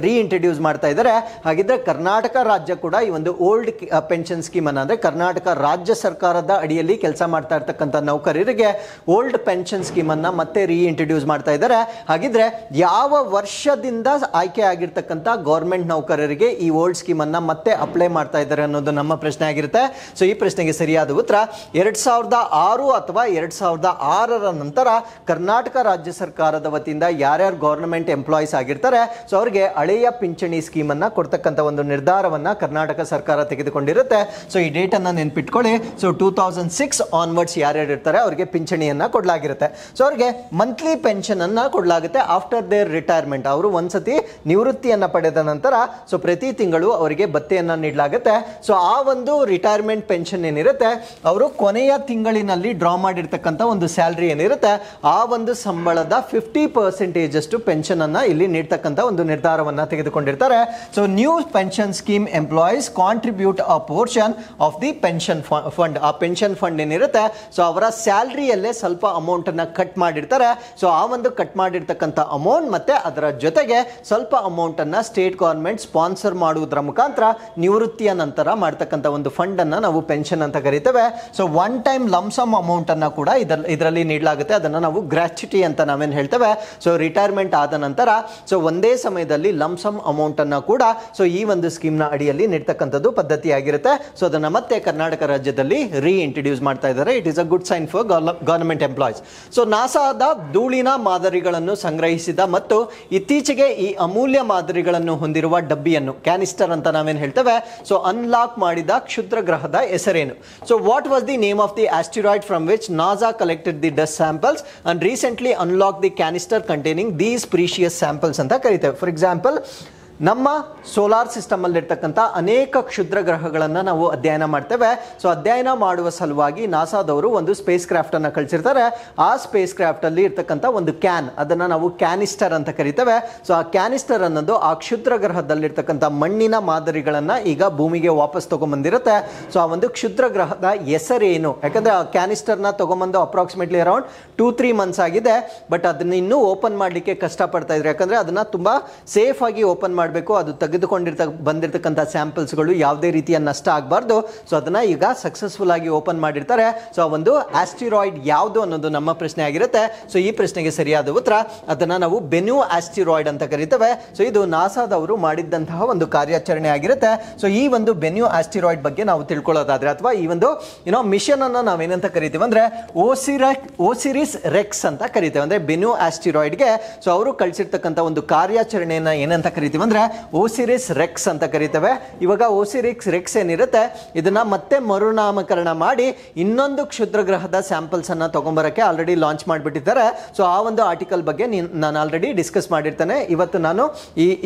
Speaker 1: ರೀಇಂಟ್ರಡ್ಯೂಸ್ ಮಾಡ್ತಾ ಇದ್ದಾರೆ. ಇದ್ದಾರೆ. ಹಾಗಿದ್ರೆ ಕರ್ನಾಟಕ ರಾಜ್ಯ ಕೂಡ ಈ ಒಂದು ಓಲ್ಡ್ ಪೆನ್ಷನ್ ಸ್ಕೀಮ್ ಅನ್ನ, ಅಂದ್ರೆ ಕರ್ನಾಟಕ ರಾಜ್ಯ ಸರ್ಕಾರದ ಅಡಿಯಲ್ಲಿ ಕೆಲಸ ಮಾಡ್ತಾ ಇರ್ತಕ್ಕಂಥ ನೌಕರರಿಗೆ ಓಲ್ಡ್ ಪೆನ್ಷನ್ ಸ್ಕೀಮ್ ಅನ್ನ ಮತ್ತೆ ಇಂಟ್ರೊಡ್ಯೂಸ್ ಮಾಡ್ತಾ ಇದ್ದಾರೆ. ಹಾಗಿದ್ರೆ ಯಾವ ವರ್ಷದಿಂದ ಆಯ್ಕೆ ಆಗಿರ್ತಕ್ಕಂಥ ಗೌರ್ಮೆಂಟ್ ನೌಕರರಿಗೆ ಈ ಓಲ್ಡ್ ಸ್ಕೀಮ್ ಅನ್ನ ಮತ್ತೆ ಅಪ್ಲೈ ಮಾಡ್ತಾ ಇದ್ದಾರೆ ಅನ್ನೋದು ನಮ್ಮ ಪ್ರಶ್ನೆ ಆಗಿರುತ್ತೆ. ಸೊ ಈ ಪ್ರಶ್ನೆಗೆ ಸರಿಯಾದ ಉತ್ತರ 2006 ಅಥವಾ 2006ರ ನಂತರ ಕರ್ನಾಟಕ ರಾಜ್ಯ ಸರ್ಕಾರದ ವತಿಯಿಂದ ಯಾರ್ಯಾರು ಗವರ್ನಮೆಂಟ್ ಎಂಪ್ಲಾಯೀಸ್ ಆಗಿರ್ತಾರೆ ಸೊ ಅವರಿಗೆ ಹಳೆಯ ಪಿಂಚಣಿ ಸ್ಕೀಮ್ ಅನ್ನ ಕೊಡ್ತಕ್ಕಂಥ ಒಂದು ನಿರ್ಧಾರವನ್ನ ಕರ್ನಾಟಕ ಸರ್ಕಾರ ತೆಗೆದುಕೊಂಡಿರುತ್ತೆ. ಸೊ ಈ ಡೇಟ್ ಅನ್ನ ನೆನ್ಪಿಟ್ಕೊಳ್ಳಿ. ಸೊ 2006 ಆನ್ವರ್ಡ್ಸ್ ಯಾರ್ಯಾರು ಇರ್ತಾರೆ ಅವರಿಗೆ ಪಿಂಚಣಿಯನ್ನ ಕೊಡಲಾಗಿರುತ್ತೆ. ಸೊ ಅವರಿಗೆ ಮಂತ್ಲಿ ಪೆನ್ಷನ್ ಅನ್ನ ಕೊಡಲಾಗುತ್ತೆ ಆಫ್ಟರ್ ದೇರ್ ರಿಟೈರ್ಮೆಂಟ್. ಅವರು ಒಂದ್ಸತಿ ನಿವೃತ್ತಿಯನ್ನ ಪಡೆದ ನಂತರ ಸೊ ಪ್ರತಿ ತಿಂಗಳು ಅವರಿಗೆ ಭತ್ಯೆಯನ್ನ ನೀಡಲಾಗುತ್ತೆ. ಸೊ ಆ ಒಂದು ರಿಟೈರ್ಮೆಂಟ್ ಪೆನ್ಷನ್ ಏನಿರುತ್ತೆ ಅವರು ಕೊನೆಯ ತಿಂಗಳಿನಲ್ಲಿ ಡ್ರಾ ಮಾಡಿರ್ತಕ್ಕಂಥ ಒಂದು ಸ್ಯಾಲರಿ ಏನಿರುತ್ತೆ ಆ ಒಂದು ಸಂಬಳದ 50% ಅಷ್ಟು ಪೆನ್ಷನ್ ಅನ್ನ ಇಲ್ಲಿ ನೀಡ್ತಕ್ಕಂಥ ಒಂದು ನಿರ್ಧಾರವನ್ನ ತೆಗೆದುಕೊಂಡಿರ್ತಾರೆ. So new pension scheme employees contribute a portion of the pension fund. ಆ ಪೆನ್ಷನ್ ಫಂಡ್ ಏನಿರುತ್ತೆ ಸೊ ಅವರ ಸ್ಯಾಲರಿಯಲ್ಲೇ ಸ್ವಲ್ಪ ಅಮೌಂಟ್ ಅನ್ನ ಕಟ್ ಮಾಡಿರ್ತಾರೆ. ಸೊ ಆ ಒಂದು ಕಟ್ ಮಾಡಿರ್ತಕ್ಕಂಥ ಅಮೌಂಟ್ ಮತ್ತೆ ಅದರ ಜೊತೆಗೆ ಸ್ವಲ್ಪ ಅಮೌಂಟ್ ಅನ್ನ ಸ್ಟೇಟ್ ಗವರ್ಮೆಂಟ್ ಸ್ಪಾನ್ಸರ್ ಮಾಡುವುದರ ಮುಖಾಂತರ ನಿವೃತ್ತಿಯ ನಂತರ ಮಾಡ್ತಕ್ಕಂಥ ಒಂದು ಫಂಡ್ ಅನ್ನ ನಾವು ಪೆನ್ಷನ್ ಅಂತ ಕರಿತೇವೆ. So one time lump sum amount ಅನ್ನ ಕೂಡ ಇದರಲ್ಲಿ ನೀಡಲಾಗುತ್ತೆ. ಅದನ್ನ ನಾವು ಗ್ರಾಚ್ಯುಟಿ ಅಂತ ನಾವೇನು ಹೇಳ್ತೇವೆ. ಸೊ ರಿಟೈರ್ಮೆಂಟ್ ಆದ ನಂತರ ಸೊ ಒಂದೇ ಸಮಯದಲ್ಲಿ ಲಂಸಮ್ ಅಮೌಂಟ್ ಅನ್ನ ಕೂಡ ಸೊ ಈ ಒಂದು ಸ್ಕೀಮ್ ನ ಅಡಿಯಲ್ಲಿ ನೀಡ್ತಕ್ಕಂಥದ್ದು ಪದ್ಧತಿ ಆಗಿರುತ್ತೆ. ಸೊ ಅದನ್ನ ಮತ್ತೆ ಕರ್ನಾಟಕ ರಾಜ್ಯದಲ್ಲಿ ಇಂಟ್ರೊಡ್ಯೂಸ್ ಮಾಡ್ತಾ ಇದ್ದಾರೆ. It is a good sign for government employees. So ನಾಸಾದ ಧೂಳಿನ ಮಾದರಿಗಳನ್ನು ಸಂಗ್ರಹಿಸಿದ ಮತ್ತು ಇತ್ತೀಚೆಗೆ ಈ ಅಮೂಲ್ಯ ಮಾದರಿಗಳನ್ನು ಹೊಂದಿರುವ ಡಬ್ಬಿಯನ್ನು ಕ್ಯಾನಿಸ್ಟರ್ ಅಂತ ನಾವೇನು ಹೇಳ್ತೇವೆ ಸೊ ಅನ್ಲಾಕ್ ಮಾಡಿದ ಕ್ಷುದ್ರ ಗ್ರಹದ ಹೆಸರೇನು? So what was the name of the asteroid from which NASA collected the dust samples and recently unlock the canister containing these precious samples ಅಂತ ಕರಿತೇವೆ. ಫಾರ್ ಎಕ್ಸಾಂಪಲ್, ನಮ್ಮ ಸೋಲಾರ್ ಸಿಸ್ಟಮ್ ಅಲ್ಲಿ ಇರ್ತಕ್ಕಂಥ ಅನೇಕ ಕ್ಷುದ್ರ ಗ್ರಹಗಳನ್ನು ನಾವು ಅಧ್ಯಯನ ಮಾಡ್ತೇವೆ. ಸೊ ಅಧ್ಯಯನ ಮಾಡುವ ಸಲುವಾಗಿ ನಾಸಾದವರು ಒಂದು ಸ್ಪೇಸ್ ಕ್ರಾಫ್ಟ್ ಅನ್ನ ಕಳಿಸಿರ್ತಾರೆ. ಆ ಸ್ಪೇಸ್ ಕ್ರಾಫ್ಟ್ ಅಲ್ಲಿ ಇರ್ತಕ್ಕಂಥ ಒಂದು ಕ್ಯಾನ್, ಅದನ್ನ ನಾವು ಕ್ಯಾನಿಸ್ಟರ್ ಅಂತ ಕರಿತೇವೆ. ಸೊ ಆ ಕ್ಯಾನಿಸ್ಟರ್ ಅನ್ನೋದು ಆ ಕ್ಷುದ್ರ ಗ್ರಹದಲ್ಲಿರ್ತಕ್ಕಂಥ ಮಣ್ಣಿನ ಮಾದರಿಗಳನ್ನ ಈಗ ಭೂಮಿಗೆ ವಾಪಸ್ ತಗೊಂಡ್ಬಂದಿರುತ್ತೆ. ಸೊ ಆ ಒಂದು ಕ್ಷುದ್ರ ಗ್ರಹದ ಹೆಸರೇನು? ಯಾಕಂದ್ರೆ ಆ ಕ್ಯಾನಿಸ್ಟರ್ನ ತಗೊಂಬಂದು ಅಪ್ರಾಕ್ಸಿಮೇಟ್ಲಿ ಅರೌಂಡ್ 2-3 ಮಂತ್ಸ್ ಆಗಿದೆ. ಬಟ್ ಅದನ್ನ ಇನ್ನೂ ಓಪನ್ ಮಾಡಲಿಕ್ಕೆ ಕಷ್ಟಪಡ್ತಾ ಇದ್ರು. ಯಾಕಂದ್ರೆ ಅದನ್ನ ತುಂಬಾ ಸೇಫ್ ಆಗಿ ಓಪನ್ ಮಾಡಬೇಕು. ಅದು ಬಂದಿರತಕ್ಕಂಥ ಸ್ಯಾಂಪಲ್ಸ್ಗಳು ಯಾವುದೇ ರೀತಿಯ ನಷ್ಟ ಆಗಬಾರ್ದು. ಸೊ ಅದನ್ನ ಈಗ ಸಕ್ಸಸ್ಫುಲ್ ಆಗಿ ಓಪನ್ ಮಾಡಿರ್ತಾರೆ. ಸೊ ಆ ಒಂದು ಆಸ್ಟಿರಾಯ್ಡ್ ಯಾವುದು ಅನ್ನೋದು ನಮ್ಮ ಪ್ರಶ್ನೆ ಆಗಿರುತ್ತೆ. ಸೊ ಈ ಪ್ರಶ್ನೆಗೆ ಸರಿಯಾದ ಉತ್ತರ ಅದನ್ನ ನಾವು ಬೆನ್ಯೂ ಆಸ್ಟಿರಾಯ್ಡ್ ಅಂತ ಕರಿತೇವೆ. ಸೊ ಇದು ನಾಸಾದವರು ಮಾಡಿದ್ದಂತಹ ಒಂದು ಕಾರ್ಯಾಚರಣೆ ಆಗಿರುತ್ತೆ. ಸೊ ಈ ಒಂದು ಬೆನ್ಯೂ ಆಸ್ಟಿರಾಯ್ಡ್ ಬಗ್ಗೆ ನಾವು ತಿಳ್ಕೊಳ್ಳೋದಾದ್ರೆ ಅಥವಾ ಈ ಒಂದು ಮಿಷನ್ ಅನ್ನ ನಾವೇನಂತ ಕರಿತೀವಿ ಅಂದ್ರೆ ಓಸಿರಿಸ್ ರೆಕ್ಸ್ ಅಂತ ಕರಿತೇವೆ. ಅಂದ್ರೆ ಬೆನ್ಯೂ ಆಸ್ಟಿರಾಯ್ಡ್ಗೆ ಸೊ ಅವರು ಕಳಿಸಿರ್ತಕ್ಕಂಥ ಒಂದು ಕಾರ್ಯಾಚರಣೆಯನ್ನ ಏನಂತ ಕರಿತೀವಿ ಅಂದ್ರೆ ಓಸಿರಿಸ್ ರೆಕ್ಸ್ ಅಂತ ಕರಿತೇವೆ. ಇವಾಗ ಓಸಿರಿಸ್ ರೆಕ್ಸ್ ಏನಿರುತ್ತೆ ಇದನ್ನ ಮತ್ತೆ ಮರುನಾಮಕರಣ ಮಾಡಿ ಇನ್ನೊಂದು ಕ್ಷುದ್ರ ಗ್ರಹದ ಸ್ಯಾಂಪಲ್ಸ್ ಅನ್ನ ತಗೊಂಬರಕ್ಕೆ ಆಲ್ರೆಡಿ ಲಾಂಚ್ ಮಾಡಿಬಿಟ್ಟಿದ್ದಾರೆ. ಸೊ ಆ ಒಂದು ಆರ್ಟಿಕಲ್ ಬಗ್ಗೆ ನಾನು ಆಲ್ರೆಡಿ ಡಿಸ್ಕಸ್ ಮಾಡಿರ್ತೇನೆ. ಇವತ್ತು ನಾನು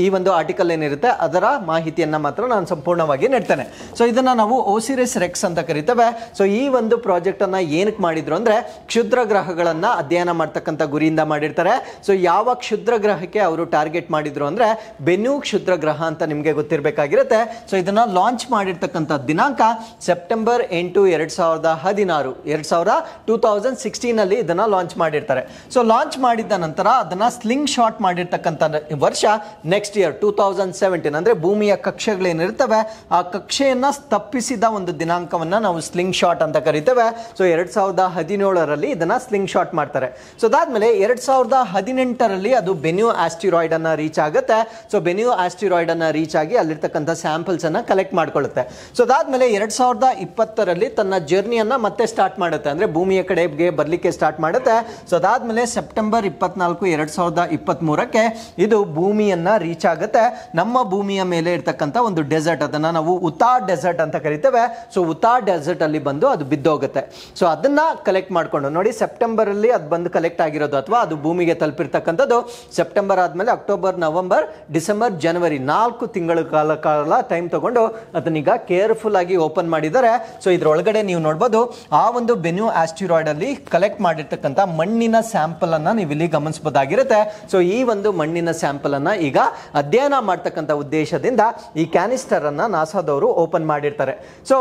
Speaker 1: ಈ ಒಂದು ಆರ್ಟಿಕಲ್ ಏನಿರುತ್ತೆ ಅದರ ಮಾಹಿತಿಯನ್ನ ಮಾತ್ರ ನಾನು ಸಂಪೂರ್ಣವಾಗಿ ನೀಡ್ತೇನೆ. ಸೊ ಇದನ್ನ ನಾವು ಓಸಿರಿಸ್ ರೆಕ್ಸ್ ಅಂತ ಕರಿತೇವೆ. ಸೊ ಈ ಒಂದು ಪ್ರಾಜೆಕ್ಟ್ ಅನ್ನ ಏನಕ್ಕೆ ಮಾಡಿದ್ರು ಅಂದ್ರೆ ಕ್ಷುದ್ರ ಗ್ರಹಗಳನ್ನ ಅಧ್ಯಯನ ಮಾಡ್ತಕ್ಕಂಥ ಗುರಿಯಿಂದ ಮಾಡಿರ್ತಾರೆ. ಸೊ ಯಾವ ಕ್ಷುದ್ರ ಗ್ರಹಕ್ಕೆ ಅವರು ಟಾರ್ಗೆಟ್ ಮಾಡಿದ್ರು ಅಂದ್ರೆ ಬೆನ್ಯೂ ಕ್ಷುದ್ರ ಗ್ರಹ ಅಂತ ನಿಮಗೆ ಗೊತ್ತಿರಬೇಕಾಗಿರುತ್ತೆ. ಸೊ ಇದನ್ನ ಲಾಂಚ್ ಮಾಡಿರ್ತಕ್ಕಂಥ ದಿನಾಂಕ ಸೆಪ್ಟೆಂಬರ್ 8, 2016 2016 ಅಲ್ಲಿ ಇದನ್ನ ಲಾಂಚ್ ಮಾಡಿರ್ತಾರೆ. ಸೊ ಲಾಂಚ್ ಮಾಡಿದ ನಂತರ ಅದನ್ನ ಸ್ಲಿಂಗ್ ಶಾಟ್ ಮಾಡಿರ್ತಕ್ಕಂಥ ವರ್ಷ ನೆಕ್ಸ್ಟ್ ಇಯರ್ 2017 ಅಂದ್ರೆ ಭೂಮಿಯ ಕಕ್ಷೆಗಳೇನಿರ್ತವೆ ಆ ಕಕ್ಷೆಯನ್ನ ತಪ್ಪಿಸಿದ ಒಂದು ದಿನಾಂಕವನ್ನ ನಾವು ಸ್ಲಿಂಗ್ ಶಾಟ್ ಅಂತ ಕರಿತೇವೆ. ಸೊ 2017ರಲ್ಲಿ ಇದನ್ನ ಸ್ಲಿಂಗ್ ಶಾಟ್ ಮಾಡ್ತಾರೆ. ಸೊ ಅದಾದ್ಮೇಲೆ 2018ರಲ್ಲಿ ಅದು ಬೆನ್ಯೂ ಆಸ್ಟಿರಾಯ್ಡ್ ಅನ್ನ ರೀಚ್ ಆಗುತ್ತೆ. ಸೊ ಬೆನ್ಯೂ ಆಸ್ಟಿರಾಯ್ಡ್ ಅನ್ನ ರೀಚ್ ಆಗಿ ಅಲ್ಲಿರ್ತಕ್ಕಂಥ ಸ್ಯಾಂಪಲ್ಸ್ ಅನ್ನ ಕಲೆಕ್ಟ್ ಮಾಡ್ಕೊಳ್ಳುತ್ತೆ. ಸೊ ಅದಾದ್ಮೇಲೆ 2020ರಲ್ಲಿ ತನ್ನ ಜರ್ನಿಯನ್ನ ಮತ್ತೆ ಸ್ಟಾರ್ಟ್ ಮಾಡುತ್ತೆ. ಅಂದ್ರೆ ಭೂಮಿಯ ಕಡೆಗೆ ಬರ್ಲಿಕ್ಕೆ ಸ್ಟಾರ್ಟ್ ಮಾಡುತ್ತೆ. ಸೊ ಅದಾದ್ಮೇಲೆ ಸೆಪ್ಟೆಂಬರ್ 24, 2023ಕ್ಕೆ ಇದು ಭೂಮಿಯನ್ನ ರೀಚ್ ಆಗುತ್ತೆ. ನಮ್ಮ ಭೂಮಿಯ ಮೇಲೆ ಇರ್ತಕ್ಕಂಥ ಒಂದು ಡೆಸರ್ಟ್, ಅದನ್ನ ನಾವು ಉತಾ ಡೆಸರ್ಟ್ ಅಂತ ಕರಿತೇವೆ. ಸೊ ಉತಾ ಡೆಸರ್ಟ್ ಅಲ್ಲಿ ಬಂದು ಅದು ಬಿದ್ದೋಗುತ್ತೆ. ಸೊ ಅದನ್ನ ಕಲೆಕ್ಟ್ ಮಾಡ್ಕೊಂಡು ನೋಡಿ, ಸೆಪ್ಟೆಂಬರ್ ಅಲ್ಲಿ ಅದು ಬಂದು ಕಲೆಕ್ಟ್ ಆಗಿರೋದು ಅಥವಾ ಅದು ಭೂಮಿಗೆ ತಲುಪಿರ್ತಕ್ಕಂಥದ್ದು ಸೆಪ್ಟೆಂಬರ್ ಆದ್ಮೇಲೆ ಅಕ್ಟೋಬರ್, ನವೆಂಬರ್, ಡಿಸೆಂಬರ್, ಜನವರಿ 4 ತಿಂಗಳ ಕಾಲ ಟೈಮ್ ತಗೊಂಡು ಅದನ್ನೀಗ ಕೇರ್ಫುಲ್ ಆಗಿ ಓಪನ್ ಮಾಡಿದ್ದಾರೆ. ಸೊ ಇದ್ರೊಳಗಡೆ ನೀವು ನೋಡ್ಬೋದು ಆ ಒಂದು ಬೆನ್ಯೂ ಆಸ್ಟಿರಾಯ್ಡ್ ಅಲ್ಲಿ ಕಲೆಕ್ಟ್ ಮಾಡಿರ್ತಕ್ಕಂಥ ಮಣ್ಣಿನ ಸ್ಯಾಂಪಲ್ ಅನ್ನ ನೀವು ಇಲ್ಲಿ ಗಮನಿಸಬಹುದಾಗಿರುತ್ತೆ. ಸೊ ಈ ಒಂದು ಮಣ್ಣಿನ ಸ್ಯಾಂಪಲ್ ಅನ್ನ ಈಗ ಅಧ್ಯಯನ ಮಾಡ್ತಕ್ಕಂಥ ಉದ್ದೇಶದಿಂದ ಈ ಕ್ಯಾನಿಸ್ಟರ್ ಅನ್ನ ನಾಸಾದವರು ಓಪನ್ ಮಾಡಿರ್ತಾರೆ. ಸೊ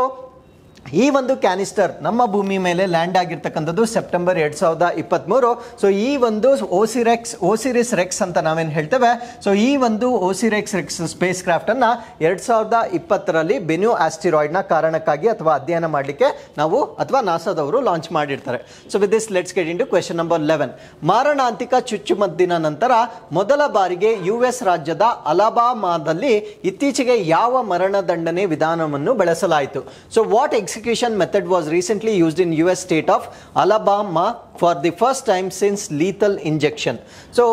Speaker 1: ಈ ಒಂದು ಕ್ಯಾನಿಸ್ಟರ್ ನಮ್ಮ ಭೂಮಿ ಮೇಲೆ ಲ್ಯಾಂಡ್ ಆಗಿರ್ತಕ್ಕಂಥದ್ದು ಸೆಪ್ಟೆಂಬರ್ 2023. ಸೊ ಈ ಒಂದು ಓಸಿರಿಸ್ ರೆಕ್ಸ್ ಅಂತ ನಾವೇನು ಹೇಳ್ತೇವೆ, ಸೊ ಈ ಒಂದು ಓಸಿರಿಸ್ ರೆಕ್ಸ್ ಸ್ಪೇಸ್ ಕ್ರಾಫ್ಟ್ ಅನ್ನ 2020ರಲ್ಲಿ ಬೆನ್ಯೂ ಆಸ್ಟಿರಾಯ್ಡ್ನ ಕಾರಣಕ್ಕಾಗಿ ಅಥವಾ ಅಧ್ಯಯನ ಮಾಡಲಿಕ್ಕೆ ನಾವು ಅಥವಾ ನಾಸಾದವರು ಲಾಂಚ್ ಮಾಡಿರ್ತಾರೆ. So with this let's get into question number 11. ಮಾರಣಾಂತಿಕ ಚುಚ್ಚುಮದ್ದಿನ ನಂತರ ಮೊದಲ ಬಾರಿಗೆ US ರಾಜ್ಯದ ಅಲಬಾಮಾದಲ್ಲಿ ಇತ್ತೀಚೆಗೆ ಯಾವ ಮರಣದಂಡನೆ ವಿಧಾನವನ್ನು ಬಳಸಲಾಯಿತು? So what execution method was recently used in US state of Alabama for the first time since lethal injection? So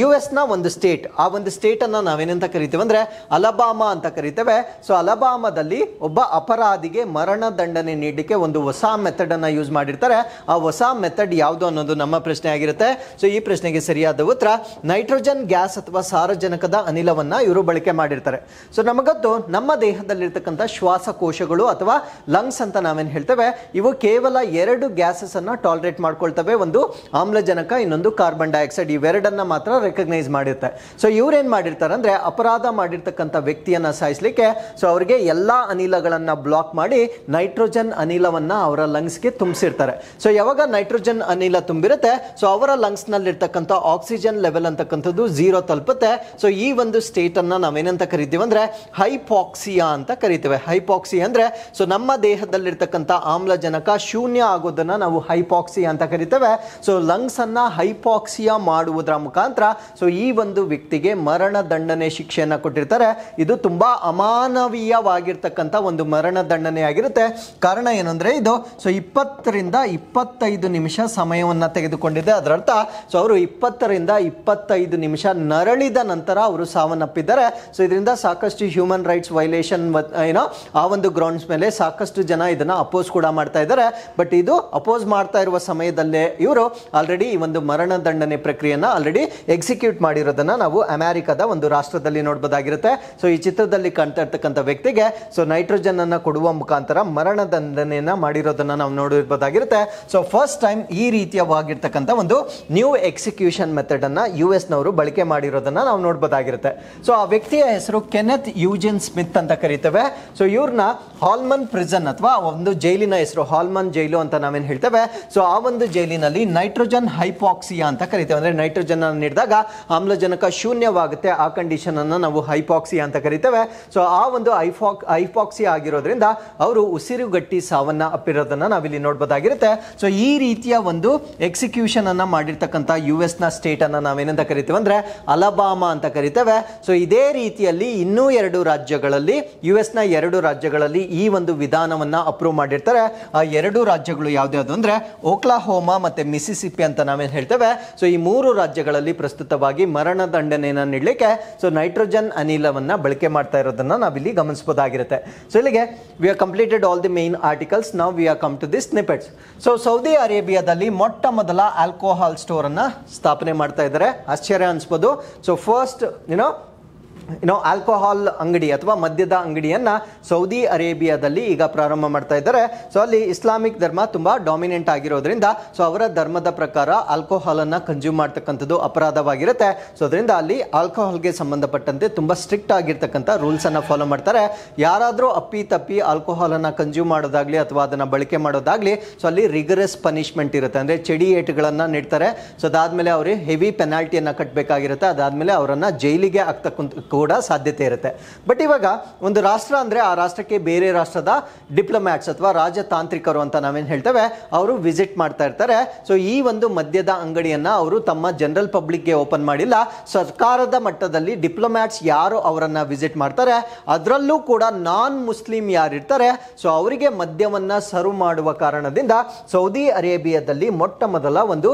Speaker 1: US ಒಂದು ಸ್ಟೇಟ್, ಆ ಒಂದು ಸ್ಟೇಟನ್ನು ನಾವೇನಂತ ಕರಿತೇವೆ ಅಂದರೆ ಅಲಬಾಮಾ ಅಂತ ಕರಿತೇವೆ. ಸೊ ಅಲಬಾಮಾದಲ್ಲಿ ಒಬ್ಬ ಅಪರಾಧಿಗೆ ಮರಣದಂಡನೆ ನೀಡಲಿಕ್ಕೆ ಒಂದು ಹೊಸ ಮೆಥಡನ್ನು ಯೂಸ್ ಮಾಡಿರ್ತಾರೆ. ಆ ಹೊಸ ಮೆಥಡ್ ಯಾವುದು ಅನ್ನೋದು ನಮ್ಮ ಪ್ರಶ್ನೆ ಆಗಿರುತ್ತೆ. ಸೊ ಈ ಪ್ರಶ್ನೆಗೆ ಸರಿಯಾದ ಉತ್ತರ ನೈಟ್ರೋಜನ್ ಗ್ಯಾಸ್ ಅಥವಾ ಸಾರಜನಕದ ಅನಿಲವನ್ನು ಇವರು ಬಳಕೆ ಮಾಡಿರ್ತಾರೆ. ಸೊ ನಮಗತ್ತು ನಮ್ಮ ದೇಹದಲ್ಲಿರ್ತಕ್ಕಂಥ ಶ್ವಾಸಕೋಶಗಳು ಅಥವಾ ಲಂಗ್ಸ್ ಅಂತ ನಾವೇನು ಹೇಳ್ತೇವೆ, ಇವು ಕೇವಲ 2 ಗ್ಯಾಸಸ್ಸನ್ನು ಟಾಲರೇಟ್ ಮಾಡ್ಕೊಳ್ತವೆ. ಒಂದು ಆಮ್ಲಜನಕ, ಇನ್ನೊಂದು ಕಾರ್ಬನ್ ಡೈಆಕ್ಸೈಡ್. ಇವೆರಡನ್ನ ಮಾತ್ರ ರೆಕಗ್ನೈಸ್ ಮಾಡಿರ್ತಾರೆ. ಸೊ ಇವ್ರೇನ್ ಮಾಡಿರ್ತಾರೆ ಅಂದ್ರೆ ಅಪರಾಧ ಮಾಡಿರ್ತಕ್ಕಂಥ ವ್ಯಕ್ತಿಯನ್ನ ಸಾಯಿಸಲಿಕ್ಕೆ ಸೊ ಅವರಿಗೆ ಎಲ್ಲಾ ಅನಿಲಗಳನ್ನ ಬ್ಲಾಕ್ ಮಾಡಿ ನೈಟ್ರೋಜನ್ ಅನಿಲವನ್ನ ಅವರ ಲಂಗ್ಸ್ಗೆ ತುಂಬಿಸಿರ್ತಾರೆ. ಸೊ ಯಾವಾಗ ನೈಟ್ರೋಜನ್ ಅನಿಲ ತುಂಬಿರುತ್ತೆ, ಸೊ ಅವರ ಲಂಗ್ಸ್ ನಲ್ಲಿರ್ತಕ್ಕಂಥ ಆಕ್ಸಿಜನ್ ಲೆವೆಲ್ ಅಂತಕ್ಕಂಥದ್ದು 0 ತಲುಪುತ್ತೆ. ಸೊ ಈ ಒಂದು ಸ್ಟೇಟ್ ಅನ್ನ ನಾವೇನಂತ ಕರಿತೀವಿ ಅಂದ್ರೆ ಹೈಪಾಕ್ಸಿಯಾ ಅಂತ ಕರಿತೇವೆ. ಹೈಪಾಕ್ಸಿ ಅಂದ್ರೆ ಸೊ ನಮ್ಮ ದೇಹದಲ್ಲಿರ್ತಕ್ಕಂಥ ಆಮ್ಲಜನಕ ಶೂನ್ಯ ಆಗೋದನ್ನ ನಾವು ಹೈಪಾಕ್ಸಿಯಾ ಅಂತ ಕರಿತೇವೆ. ಸೊ ಲಂಗ್ಸ್ ಅನ್ನ ಹೈಪಾಕ್ಸಿಯಾ ಮಾಡುವುದರ ಮುಖಾಂತರ ಸೊ ಈ ಒಂದು ವ್ಯಕ್ತಿಗೆ ಮರಣದಂಡನೆ ಶಿಕ್ಷೆಯನ್ನ ಕೊಟ್ಟಿರ್ತಾರೆ. ಇದು ತುಂಬಾ ಅಮಾನವೀಯವಾಗಿರ್ತಕ್ಕಂಥ ಒಂದು ಮರಣದಂಡನೆ ಆಗಿರುತ್ತೆ. ಕಾರಣ ಏನಂದ್ರೆ ಇದು ಸೊ 20 ರಿಂದ 25 ನಿಮಿಷ ಸಮಯವನ್ನ ತೆಗೆದುಕೊಂಡಿದೆ. ಅದರರ್ಥ ಸೊ ಅವರು 20 ರಿಂದ 25 ನಿಮಿಷ ನರಳಿದ ನಂತರ ಅವರು ಸಾವನ್ನಪ್ಪಿದ್ದಾರೆ. ಸೊ ಇದರಿಂದ ಸಾಕಷ್ಟು ಹ್ಯೂಮನ್ ರೈಟ್ಸ್ ವೈಲೇಷನ್ ಏನೋ ಆ ಒಂದು ಗ್ರೌಂಡ್ಸ್ ಮೇಲೆ ಸಾಕಷ್ಟು ಜನ ಇದನ್ನ ಅಪೋಸ್ ಕೂಡ ಮಾಡ್ತಾ ಇದ್ದಾರೆ. ಬಟ್ ಇದು ಅಪೋಸ್ ಮಾಡ್ತಾ ಇರುವ ಸಮಯದಲ್ಲೇ ಇವರು ಆಲ್ರೆಡಿ ಈ ಒಂದು ಮರಣದಂಡನೆ ಪ್ರಕ್ರಿಯೆಯನ್ನ ಆಲ್ರೆಡಿ ಎಕ್ಸಿಕ್ಯೂಟ್ ಮಾಡಿರೋದನ್ನ ನಾವು ಅಮೆರಿಕದ ಒಂದು ರಾಷ್ಟ್ರದಲ್ಲಿ ನೋಡಬಹುದಾಗಿರುತ್ತೆ. ಸೊ ಈ ಚಿತ್ರದಲ್ಲಿ ಕಾಣ್ತಾ ಇರ್ತಕ್ಕಂಥ ವ್ಯಕ್ತಿಗೆ ಸೊ ನೈಟ್ರೋಜನ್ ಅನ್ನ ಕೊಡುವ ಮುಖಾಂತರ ಮರಣದಂಡನೆಯನ್ನ ಮಾಡಿರೋದನ್ನ ನಾವು ನೋಡಿರಬಹುದಾಗಿರುತ್ತೆ. ಸೊ ಫಸ್ಟ್ ಟೈಮ್ ಈ ರೀತಿಯವಾಗಿರ್ತಕ್ಕಂಥ ಒಂದು ನ್ಯೂ ಎಕ್ಸಿಕ್ಯೂಷನ್ ಮೆಥಡ್ ಅನ್ನ US ನವರು ಬಳಕೆ ಮಾಡಿರೋದನ್ನ ನಾವು ನೋಡಬಹುದಾಗಿರುತ್ತೆ. ಸೊ ಆ ವ್ಯಕ್ತಿಯ ಹೆಸರು ಕೆನೆತ್ ಯೂಜಿನ್ ಸ್ಮಿತ್ ಅಂತ ಕರಿತೇವೆ. ಸೊ ಇವ್ರನ್ನ ಹಾಲ್ಮನ್ ಪ್ರಿಸನ್ ಅಥವಾ ಒಂದು ಜೈಲಿನ ಹೆಸರು ಹಾಲ್ಮನ್ ಜೈಲು ಅಂತ ನಾವೇನು ಹೇಳ್ತೇವೆ. ಸೊ ಆ ಒಂದು ಜೈಲಿನಲ್ಲಿ ನೈಟ್ರೋಜನ್ ಹೈಪಾಕ್ಸಿಯಾ ಅಂತ ಕರಿತೇವೆ. ಅಂದ್ರೆ ನೈಟ್ರೋಜನ್ ನೀಡಿದಾಗ ಆಮ್ಲಜನಕ ಶೂನ್ಯವಾಗುತ್ತೆ. ಆ ಕಂಡೀಷನ್ ಅನ್ನು ನಾವು ಹೈಪಾಕ್ಸಿಯಾ ಅಂತ ಕರಿತೇವೆ. ಸೊ ಆ ಒಂದು ಹೈಪಾಕ್ಸಿಯಾ ಆಗಿರೋದ್ರಿಂದ ಅವರು ಉಸಿರುಗಟ್ಟಿ ಸಾವನ್ನ ಅಪ್ಪಿರೋದನ್ನ ನಾವಿಲ್ಲಿ ನೋಡಬಹುದಾಗಿರುತ್ತೆ. ಸೊ ಈ ರೀತಿಯ ಒಂದು ಎಕ್ಸಿಕ್ಯೂಷನ್ ಅನ್ನ ಮಾಡಿರ್ತಕ್ಕಂಥ US ನ ಸ್ಟೇಟ್ ಅನ್ನ ನಾವೇನಂತ ಕರಿತೇವೆ ಅಂದ್ರೆ ಅಲಬಾಮಾ ಅಂತ ಕರಿತೇವೆ. ಸೊ ಇದೇ ರೀತಿಯಲ್ಲಿ ಇನ್ನೂ 2 ರಾಜ್ಯಗಳಲ್ಲಿ US ನ 2 ರಾಜ್ಯಗಳಲ್ಲಿ ಈ ಒಂದು ವಿಧಾನವನ್ನ ಅಪ್ರೂವ್ ಮಾಡಿರ್ತಾರೆ. ಆ 2 ರಾಜ್ಯಗಳು ಯಾವ್ದು ಅಂದ್ರೆ ಓಕ್ಲಹೋಮಾ ಮತ್ತೆ ಮಿಸಿಸಿಪಿ ಅಂತ ನಾವೇನು ಹೇಳ್ತೇವೆ. ಸೊ ಈ 3 ರಾಜ್ಯಗಳಲ್ಲಿ ಪ್ರಸ್ತುತವಾಗಿ ಮರಣದಂಡನೆಯನ್ನು ನೀಡಲಿಕ್ಕೆ ಸೊ ನೈಟ್ರೋಜನ್ ಅನಿಲವನ್ನ ಬಳಕೆ ಮಾಡ್ತಾ ಇರೋದನ್ನ ನಾವಿಲ್ಲಿ ಗಮನಿಸಬಹುದಾಗಿರುತ್ತೆ. ಸೊ ಇಲ್ಲಿಗೆ we are completed all the main articles. Now we are come to the snippets. So Saudi ಅರೇಬಿಯಾದಲ್ಲಿ ಮೊಟ್ಟ ಮೊದಲ ಆಲ್ಕೋಹಾಲ್ ಸ್ಟೋರ್ ಅನ್ನ ಸ್ಥಾಪನೆ ಮಾಡ್ತಾ ಇದ್ದಾರೆ. ಆಶ್ಚರ್ಯ ಅನ್ಸ್ಬೋದು. ಸೊ ಫಸ್ಟ್ ಆಲ್ಕೋಹಾಲ್ ಅಂಗಡಿ ಅಥವಾ ಮದ್ಯದ ಅಂಗಡಿಯನ್ನ ಸೌದಿ ಅರೇಬಿಯಾದಲ್ಲಿ ಈಗ ಪ್ರಾರಂಭ ಮಾಡ್ತಾ ಇದ್ದಾರೆ. ಸೊ ಅಲ್ಲಿ ಇಸ್ಲಾಮಿಕ್ ಧರ್ಮ ತುಂಬಾ ಡಾಮಿನೆಂಟ್ ಆಗಿರೋದ್ರಿಂದ ಸೊ ಅವರ ಧರ್ಮದ ಪ್ರಕಾರ ಆಲ್ಕೋಹಾಲ್ ಅನ್ನ ಕನ್ಸ್ಯೂಮ್ ಮಾಡ್ತಕ್ಕಂಥದ್ದು ಅಪರಾಧವಾಗಿರುತ್ತೆ. ಸೊ ಅದರಿಂದ ಅಲ್ಲಿ ಆಲ್ಕೋಹಾಲ್ಗೆ ಸಂಬಂಧಪಟ್ಟಂತೆ ತುಂಬಾ ಸ್ಟ್ರಿಕ್ಟ್ ಆಗಿರ್ತಕ್ಕಂಥ ರೂಲ್ಸ್ ಅನ್ನ ಫಾಲೋ ಮಾಡ್ತಾರೆ. ಯಾರಾದರೂ ಅಪ್ಪಿ ತಪ್ಪಿ ಆಲ್ಕೋಹಾಲ್ ಅನ್ನ ಕನ್ಸ್ಯೂಮ್ ಮಾಡೋದಾಗ್ಲಿ ಅಥವಾ ಅದನ್ನ ಬಳಕೆ ಮಾಡೋದಾಗ್ಲಿ ಸೊ ಅಲ್ಲಿ ರಿಗರಸ್ ಪನಿಷ್ಮೆಂಟ್ ಇರುತ್ತೆ. ಅಂದ್ರೆ ಚಡಿ ಏಟುಗಳನ್ನ ನೀಡ್ತಾರೆ. ಸೊ ಅದಾದ್ಮೇಲೆ ಅವ್ರಿಗೆ ಹೆವಿ ಪೆನಾಲ್ಟಿಯನ್ನ ಕಟ್ಟಬೇಕಾಗಿರುತ್ತೆ. ಅದಾದ್ಮೇಲೆ ಅವರನ್ನ ಜೈಲಿಗೆ ಆಗ್ತಕ್ಕಂಥ ಕೂಡ ಸಾಧ್ಯತೆ ಇರುತ್ತೆ. ಬಟ್ ಇವಾಗ ಒಂದು ರಾಷ್ಟ್ರ ಅಂದ್ರೆ ಆ ರಾಷ್ಟ್ರಕ್ಕೆ ಬೇರೆ ರಾಷ್ಟ್ರದ ಡಿಪ್ಲೊಮ್ಯಾಟ್ಸ್ ಅಥವಾ ರಾಜತಾಂತ್ರಿಕರು ಅಂತ ನಾವೇನು ಹೇಳ್ತೇವೆ ಅವರು ವಿಸಿಟ್ ಮಾಡ್ತಾ ಇರ್ತಾರೆ. ಸೊ ಈ ಒಂದು ಮದ್ಯದ ಅಂಗಡಿಯನ್ನ ಅವರು ತಮ್ಮ ಜನರಲ್ ಪಬ್ಲಿಕ್ಗೆ ಓಪನ್ ಮಾಡಿಲ್ಲ. ಸರ್ಕಾರದ ಮಟ್ಟದಲ್ಲಿ ಡಿಪ್ಲೊಮ್ಯಾಟ್ಸ್ ಯಾರು ಅವರನ್ನ ವಿಸಿಟ್ ಮಾಡ್ತಾರೆ ಅದರಲ್ಲೂ ಕೂಡ ನಾನ್ ಮುಸ್ಲಿಂ ಯಾರಿರ್ತಾರೆ ಸೊ ಅವರಿಗೆ ಮದ್ಯವನ್ನ ಸರ್ವ್ ಮಾಡುವ ಕಾರಣದಿಂದ ಸೌದಿ ಅರೇಬಿಯಾದಲ್ಲಿ ಮೊಟ್ಟ ಮೊದಲ ಒಂದು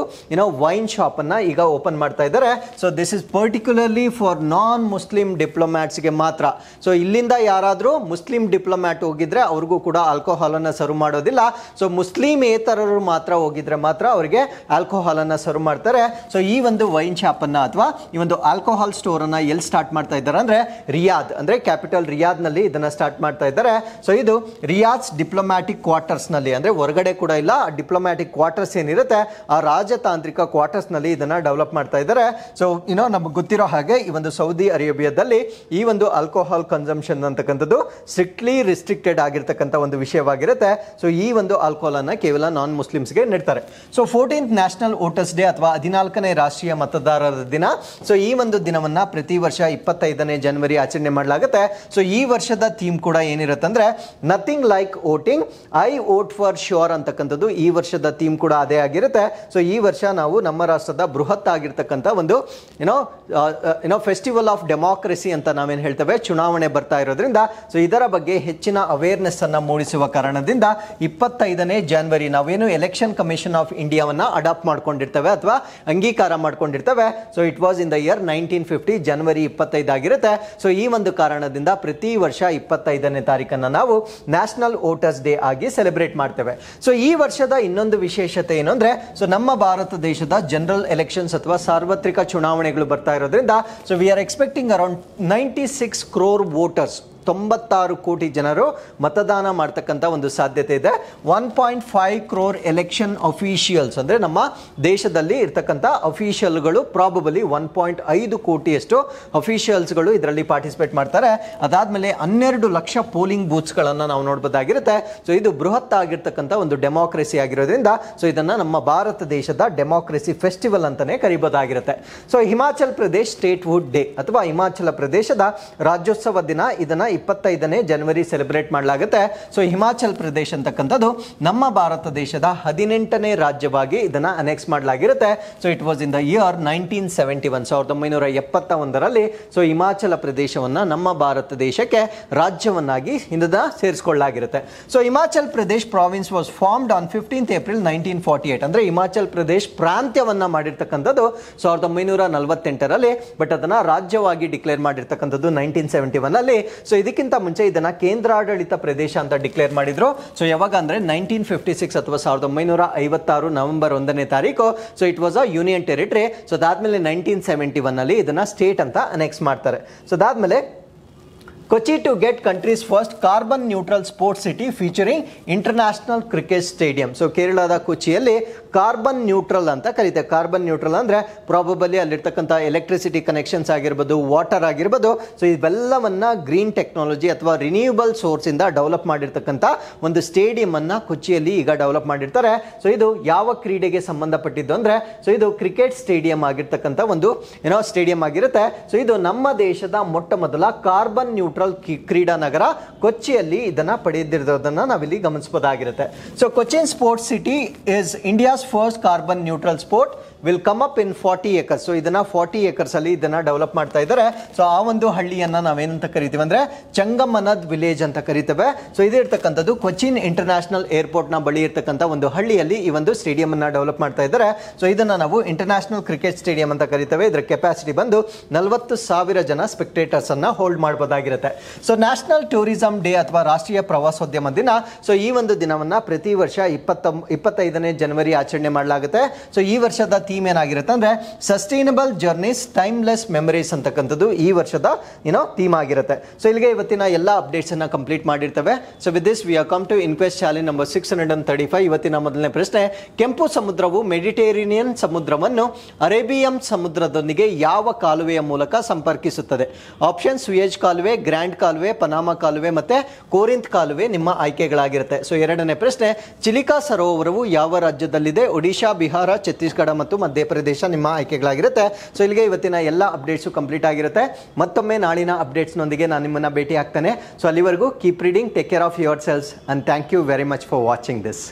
Speaker 1: ವೈನ್ ಶಾಪ್ ಅನ್ನ ಈಗ ಓಪನ್ ಮಾಡ್ತಾ ಇದ್ದಾರೆ. So this is particularly for non Muslim ಡಿಪ್ಲೊಮ್ಯಾಟ್ಸ್ಗೆ ಮಾತ್ರ. ಸೊ ಇಲ್ಲಿಂದ ಯಾರಾದರೂ ಮುಸ್ಲಿಂ ಡಿಪ್ಲೊಮ್ಯಾಟ್ ಹೋಗಿದ್ರೆ ಅವ್ರಿಗೂ ಕೂಡ ಆಲ್ಕೋಹಾಲ್ ಅನ್ನ ಸರ್ವ್ ಮಾಡೋದಿಲ್ಲ. ಸೊ ಮುಸ್ಲಿಮೇತರರು ಮಾತ್ರ ಹೋಗಿದ್ರೆ ಮಾತ್ರ ಅವರಿಗೆ ಆಲ್ಕೋಹಾಲ್ ಅನ್ನ ಸರ್ವ್ ಮಾಡ್ತಾರೆ. ಸೊ ಈ ಒಂದು ವೈನ್ ಶಾಪ್ ಅನ್ನ ಅಥವಾ ಈ ಒಂದು ಆಲ್ಕೋಹಾಲ್ ಸ್ಟೋರ್ ಅನ್ನ ಎಲ್ಲಿ ಸ್ಟಾರ್ಟ್ ಮಾಡ್ತಾ ಇದ್ದಾರೆ ಅಂದ್ರೆ ರಿಯಾದ್, ಅಂದ್ರೆ ಕ್ಯಾಪಿಟಲ್ ರಿಯಾದ್ ನಲ್ಲಿ ಇದನ್ನ ಸ್ಟಾರ್ಟ್ ಮಾಡ್ತಾ ಇದ್ದಾರೆ. ಸೊ ಇದು ರಿಯಾದ್ಸ್ ಡಿಪ್ಲೊಮ್ಯಾಟಿಕ್ ಕ್ವಾರ್ಟರ್ಸ್ ನಲ್ಲಿ, ಅಂದ್ರೆ ಹೊರಗಡೆ ಕೂಡ ಇಲ್ಲ, ಡಿಪ್ಲೊಮ್ಯಾಟಿಕ್ ಕ್ವಾರ್ಟರ್ಸ್ ಏನಿರುತ್ತೆ ಆ ರಾಜತಾಂತ್ರಿಕ ಕ್ವಾರ್ಟರ್ಸ್ ನಲ್ಲಿ ಇದನ್ನ ಡೆವಲಪ್ ಮಾಡ್ತಾ ಇದ್ದಾರೆ. ಸೊ ನಮಗೆ ಗೊತ್ತಿರೋ ಹಾಗೆ ಈ ಒಂದು ಸೌದಿ ಅರೇಬಿಯಾದಲ್ಲಿ ದೇಶಗಳಲ್ಲಿ ಈ ಒಂದು ಆಲ್ಕೋಹಾಲ್ ಕನ್ಸಂಪ್ಷನ್ ಅಂತಕ್ಕಂಥದ್ದು ಸ್ಟ್ರಿಕ್ಟ್ಲಿ ರಿಸ್ಟ್ರಿಕ್ಟೆಡ್ ಆಗಿರ್ತಕ್ಕಂಥ ಒಂದು ವಿಷಯವಾಗಿರುತ್ತೆ. ಸೊ ಈ ಒಂದು ಆಲ್ಕೋಹಾಲ್ ಅನ್ನ ಕೇವಲ ನಾನ್ ಮುಸ್ಲಿಮ್ಸ್ಗೆ ನೀಡ್ತಾರೆ. So 14th national voters day ಅಥವಾ 14ನೇ ರಾಷ್ಟ್ರೀಯ ಮತದಾರರ ದಿನ. ಸೊ ಈ ಒಂದು ದಿನವನ್ನ ಪ್ರತಿ ವರ್ಷ 25ನೇ ಜನವರಿ ಆಚರಣೆ ಮಾಡಲಾಗುತ್ತೆ. ಸೊ ಈ ವರ್ಷದ ಥೀಮ್ ಕೂಡ ಏನಿರುತ್ತೆ ಅಂದ್ರೆ nothing like voting, I vote for sure ಅಂತಕ್ಕಂಥದ್ದು ಈ ವರ್ಷದ ಥೀಮ್ ಕೂಡ ಅದೇ ಆಗಿರುತ್ತೆ. ಸೊ ಈ ವರ್ಷ ನಾವು ನಮ್ಮ ರಾಷ್ಟ್ರದ ಬೃಹತ್ ಆಗಿರ್ತಕ್ಕಂಥ ಒಂದು ಏನೋ ಫೆಸ್ಟಿವಲ್ ಆಫ್ ಡೆಮಾಕ್ರಸಿ ಅಂತ ನಾವೇನು ಹೇಳ್ತೇವೆ, ಚುನಾವಣೆ ಬರ್ತಾ ಇರೋದ್ರಿಂದ ಸೊ ಇದರ ಬಗ್ಗೆ ಹೆಚ್ಚಿನ ಅವೇರ್ನೆಸ್ ಅನ್ನ ಮೂಡಿಸುವ ಕಾರಣದಿಂದ 25ನೇ ಜನವರಿ ನಾವೇನು ಎಲೆಕ್ಷನ್ ಕಮಿಷನ್ ಆಫ್ ಇಂಡಿಯಾವನ್ನ ಅಡಾಪ್ಟ್ ಮಾಡ್ಕೊಂಡಿರ್ತೇವೆ ಅಥವಾ ಅಂಗೀಕಾರ ಮಾಡ್ಕೊಂಡಿರ್ತೇವೆ. So it was in the year 1950, January 25 ಆಗಿರುತ್ತೆ. ಸೊ ಈ ಒಂದು ಕಾರಣದಿಂದ ಪ್ರತಿ ವರ್ಷ 25ನೇ ತಾರೀಕನ್ನು ನಾವು ನ್ಯಾಷನಲ್ ವೋಟರ್ಸ್ ಡೇ ಆಗಿ ಸೆಲೆಬ್ರೇಟ್ ಮಾಡ್ತೇವೆ. ಸೊ ಈ ವರ್ಷದ ಇನ್ನೊಂದು ವಿಶೇಷತೆ ಏನು ಅಂದ್ರೆ, ಸೊ ನಮ್ಮ ಭಾರತ ದೇಶದ ಜನರಲ್ ಎಲೆಕ್ಷನ್ಸ್ ಅಥವಾ ಸಾರ್ವತ್ರಿಕ ಚುನಾವಣೆಗಳು ಬರ್ತಾ ಇರೋದ್ರಿಂದ so we are expecting around 96 crore voters, 96 ಕೋಟಿ ಜನರು ಮತದಾನ ಮಾಡ್ತಕ್ಕಂಥ ಒಂದು ಸಾಧ್ಯತೆ ಇದೆ. 1.5 crore ಎಲೆಕ್ಷನ್ ಅಫಿಷಿಯಲ್ಸ್ ಅಂದ್ರೆ ನಮ್ಮ ದೇಶದಲ್ಲಿ ಇರ್ತಕ್ಕಂಥ ಅಫಿಷಿಯಲ್ಗಳು ಪ್ರಾಬಬಲಿ 1.5 ಕೋಟಿಯಷ್ಟು ಅಫಿಷಿಯಲ್ಸ್ಗಳು ಇದರಲ್ಲಿ ಪಾರ್ಟಿಸಿಪೇಟ್ ಮಾಡ್ತಾರೆ. ಅದಾದ್ಮೇಲೆ 12 ಲಕ್ಷ ಪೋಲಿಂಗ್ ಬೂತ್ಸ್ಗಳನ್ನು ನಾವು ನೋಡ್ಬೋದಾಗಿರುತ್ತೆ. ಸೊ ಇದು ಬೃಹತ್ ಆಗಿರ್ತಕ್ಕಂಥ ಒಂದು ಡೆಮಾಕ್ರಸಿ ಆಗಿರೋದ್ರಿಂದ ಸೊ ಇದನ್ನ ನಮ್ಮ ಭಾರತ ದೇಶದ ಡೆಮಾಕ್ರಸಿ ಫೆಸ್ಟಿವಲ್ ಅಂತಾನೆ ಕರಿಬೋದಾಗಿರುತ್ತೆ. So Himachal Pradesh state hood day ಅಥವಾ ಹಿಮಾಚಲ ಪ್ರದೇಶದ ರಾಜ್ಯೋತ್ಸವ ದಿನ, ಇದನ್ನ 25ನೇ ಜನವರಿ ಸೆಲೆಬ್ರೇಟ್ ಮಾಡಲಾಗುತ್ತೆ. ಸೊ ಹಿಮಾಚಲ್ ಪ್ರದೇಶ್ ಅಂತಕ್ಕಂಥದ್ದು ನಮ್ಮ ಭಾರತ ದೇಶದ 18ನೇ ರಾಜ್ಯವಾಗಿ ಇದನ್ನ ಅನೆಕ್ಸ್ ಮಾಡಲಾಗಿರುತ್ತೆ. So it was in the year 1971, 1971ರಲ್ಲಿ ಸೊ ಹಿಮಾಚಲ ಪ್ರದೇಶವನ್ನ ನಮ್ಮ ಭಾರತ ದೇಶಕ್ಕೆ ರಾಜ್ಯವನ್ನಾಗಿ ಇದನ್ನ ಸೇರಿಸಿಕೊಳ್ಳಲಾಗಿರುತ್ತೆ. So Himachal Pradesh province was formed on 15th April 1948. ಅಂದ್ರೆ ಹಿಮಾಚಲ್ ಪ್ರದೇಶ್ ಪ್ರಾಂತ್ಯವನ್ನ ಮಾಡಿರ್ತಕ್ಕಂಥದ್ದು 1948ರಲ್ಲಿ, ಬಟ್ ಅದನ್ನ ರಾಜ್ಯವಾಗಿ ಡಿಕ್ಲೇರ್ ಮಾಡಿರ್ತಕ್ಕಂಥದ್ದು 1971 ಅಲ್ಲಿ. ಸೊ ಇದಕ್ಕಿಂತ ಮುಂಚೆ ಇದನ್ನ ಕೇಂದ್ರಾಡಳಿತ ಪ್ರದೇಶ ಅಂತ ಡಿಕ್ಲೇರ್ ಮಾಡಿದ್ರು. ಸೊ ಯಾವಾಗ ಅಂದ್ರೆ 1956 ಅಥವಾ 1956 ನವೆಂಬರ್ 1ನೇ ತಾರೀಕು. So it was a union territory. So ಅದಾದ್ಮೇಲೆ 1971 ಅಲ್ಲಿ ಇದನ್ನ ಸ್ಟೇಟ್ ಅಂತ ಅನೆಕ್ಸ್ ಮಾಡ್ತಾರೆ. ಸೊ ಅದಾದ್ಮೇಲೆ Kochi to get country's first carbon neutral sports city featuring international cricket stadium. So ಕೇರಳದ ಕೊಚ್ಚಿಯಲ್ಲಿ ಕಾರ್ಬನ್ ನ್ಯೂಟ್ರಲ್ ಅಂತ ಕರೀತಾರೆ. ಕಾರ್ಬನ್ ನ್ಯೂಟ್ರಲ್ ಅಂದ್ರೆ ಪ್ರಾಬಬಲಿ ಅಲ್ಲಿರ್ತಕ್ಕಂಥ ಎಲೆಕ್ಟ್ರಿಸಿಟಿ ಕನೆಕ್ಷನ್ಸ್ ಆಗಿರ್ಬೋದು, ವಾಟರ್ ಆಗಿರ್ಬೋದು, ಸೊ ಇವೆಲ್ಲವನ್ನ ಗ್ರೀನ್ ಟೆಕ್ನಾಲಜಿ ಅಥವಾ ರಿನ್ಯೂಯಬಲ್ ಸೋರ್ಸ್ ಇಂದ ಡೆವಲಪ್ ಮಾಡಿರ್ತಕ್ಕಂಥ ಒಂದು ಸ್ಟೇಡಿಯಂ ಅನ್ನ ಕೊಚ್ಚಿಯಲ್ಲಿ ಈಗ ಡೆವಲಪ್ ಮಾಡಿರ್ತಾರೆ. ಸೊ ಇದು ಯಾವ ಕ್ರೀಡೆಗೆ ಸಂಬಂಧಪಟ್ಟಿದ್ದು ಅಂದ್ರೆ ಸೊ ಇದು ಕ್ರಿಕೆಟ್ ಸ್ಟೇಡಿಯಂ ಆಗಿರ್ತಕ್ಕಂಥ ಒಂದು ಸ್ಟೇಡಿಯಂ ಆಗಿರುತ್ತೆ. ಸೊ ಇದು ನಮ್ಮ ದೇಶದ ಮೊಟ್ಟ ಮೊದಲ ಕಾರ್ಬನ್ ನ್ಯೂಟ್ರಲ್ ಕ್ರೀಡಾ ನಗರ ಕೊಚ್ಚಿಯಲ್ಲಿ ಇದನ್ನ ಪಡೆದಿರೋದನ್ನ ನಾವಿಲ್ಲಿ ಗಮನಿಸಬಹುದಾಗಿರುತ್ತೆ. So Cochin sports city is India's first carbon neutral sport will come up in 40 acres. So ಇದನ್ನ 40 acres ಅಲ್ಲಿ ಇದನ್ನ ಡೆವಲಪ್ ಮಾಡ್ತಾ ಇದ್ದಾರೆ. ಸೊ ಆ ಒಂದು ಹಳ್ಳಿಯನ್ನ ನಾವೇನಂತ ಕರಿತೀವಿ ಅಂದ್ರೆ ಚಂಗಮನದ್ ವಿಲೇಜ್ ಅಂತ ಕರಿತೇವೆ. ಸೊ ಇದಿರ್ತಕ್ಕಂಥದ್ದು ಕೊಚ್ಚಿನ್ ಇಂಟರ್ನ್ಯಾಷನಲ್ ಏರ್ಪೋರ್ಟ್ ನ ಬಳಿ ಇರ್ತಕ್ಕಂಥ ಒಂದು ಹಳ್ಳಿಯಲ್ಲಿ ಈ ಒಂದು ಸ್ಟೇಡಿಯಂ ಅನ್ನ ಡೆವಲಪ್ ಮಾಡ್ತಾ ಇದ್ದಾರೆ. ಸೊ ಇದನ್ನ ನಾವು ಇಂಟರ್ನ್ಯಾಷನಲ್ ಕ್ರಿಕೆಟ್ ಸ್ಟೇಡಿಯಂ ಅಂತ ಕರಿತೇವೆ. ಇದರ ಕೆಪಾಸಿಟಿ ಬಂದು 40,000 ಜನ ಸ್ಪೆಕ್ಟೇಟರ್ಸ್ ಅನ್ನ ಹೋಲ್ಡ್ ಮಾಡಬಹುದಾಗಿರುತ್ತೆ. ಸೊ ನ್ಯಾಷನಲ್ ಟೂರಿಸಂ ಡೇ ಅಥವಾ ರಾಷ್ಟ್ರೀಯ ಪ್ರವಾಸೋದ್ಯಮ ದಿನ. ಸೊ ಈ ಒಂದು ದಿನವನ್ನ ಪ್ರತಿ ವರ್ಷ 25ನೇ ಜನವರಿ ಆಚರಣೆ ಮಾಡಲಾಗುತ್ತೆ. ಸೊ ಈ ವರ್ಷದ ಥೀಮ್ ಏನಾಗಿರುತ್ತೆ ಅಂದ್ರೆ ಸಸ್ಟೈನಬಲ್ ಜರ್ನೀಸ್ ಟೈಮ್ಲೆಸ್ ಮೆಮರೀಸ್ ಅಂತಕ್ಕಂಥದ್ದು ಈ ವರ್ಷದ ಥೀಮ್ ಆಗಿರುತ್ತೆ. ಸೊ ಇಲ್ಲಿಗೆ ಇವತ್ತಿನ ಎಲ್ಲ ಅಪ್ಡೇಟ್ಸ್ ಅನ್ನ ಕಂಪ್ಲೀಟ್ ಮಾಡಿರ್ತೇವೆ. So with this we are come to inquest challenge number 635. ಇವತ್ತಿನ ಮೊದಲನೇ ಪ್ರಶ್ನೆ, ಕೆಂಪು ಸಮುದ್ರವು ಮೆಡಿಟೇರಿಯನ್ ಸಮುದ್ರವನ್ನು ಅರೇಬಿಯನ್ ಸಮುದ್ರದೊಂದಿಗೆ ಯಾವ ಕಾಲುವೆಯ ಮೂಲಕ ಸಂಪರ್ಕಿಸುತ್ತದೆ? ಆಪ್ಷನ್ ಸುಯೇಜ್ ಕಾಲುವೆ, ಗ್ರ್ಯಾಂಡ್ ಕಾಲುವೆ, ಪನಾಮಾ ಕಾಲುವೆ ಮತ್ತೆ ಕೋರಿಂತ್ ಕಾಲುವೆ ನಿಮ್ಮ ಆಯ್ಕೆಗಳಾಗಿರುತ್ತೆ. ಸೊ ಎರಡನೇ ಪ್ರಶ್ನೆ, ಚಿಲಿಕಾ ಸರೋವರವು ಯಾವ ರಾಜ್ಯದಲ್ಲಿದೆ? ಒಡಿಶಾ, ಬಿಹಾರ, ಛತ್ತೀಸ್ಗಢ ಮತ್ತು ಮಧ್ಯಪ್ರದೇಶ ನಿಮ್ಮ ಆಯ್ಕೆಗಳಾಗಿರುತ್ತೆ. ಸೊ ಇಲ್ಲಿಗೆ ಇವತ್ತಿನ ಎಲ್ಲ ಅಪ್ಡೇಟ್ಸ್ ಕಂಪ್ಲೀಟ್ ಆಗಿರುತ್ತೆ. ಮತ್ತೊಮ್ಮೆ ನಾಳಿನ ಅಪ್ಡೇಟ್ಸ್ ನೊಂದಿಗೆ ನಾನು ನಿಮ್ಮನ್ನ ಭೇಟಿ ಆಗ್ತೇನೆ. ಸೊ ಅಲ್ಲಿವರೆಗೂ keep reading, take care of your selves and thank you very much for watching this.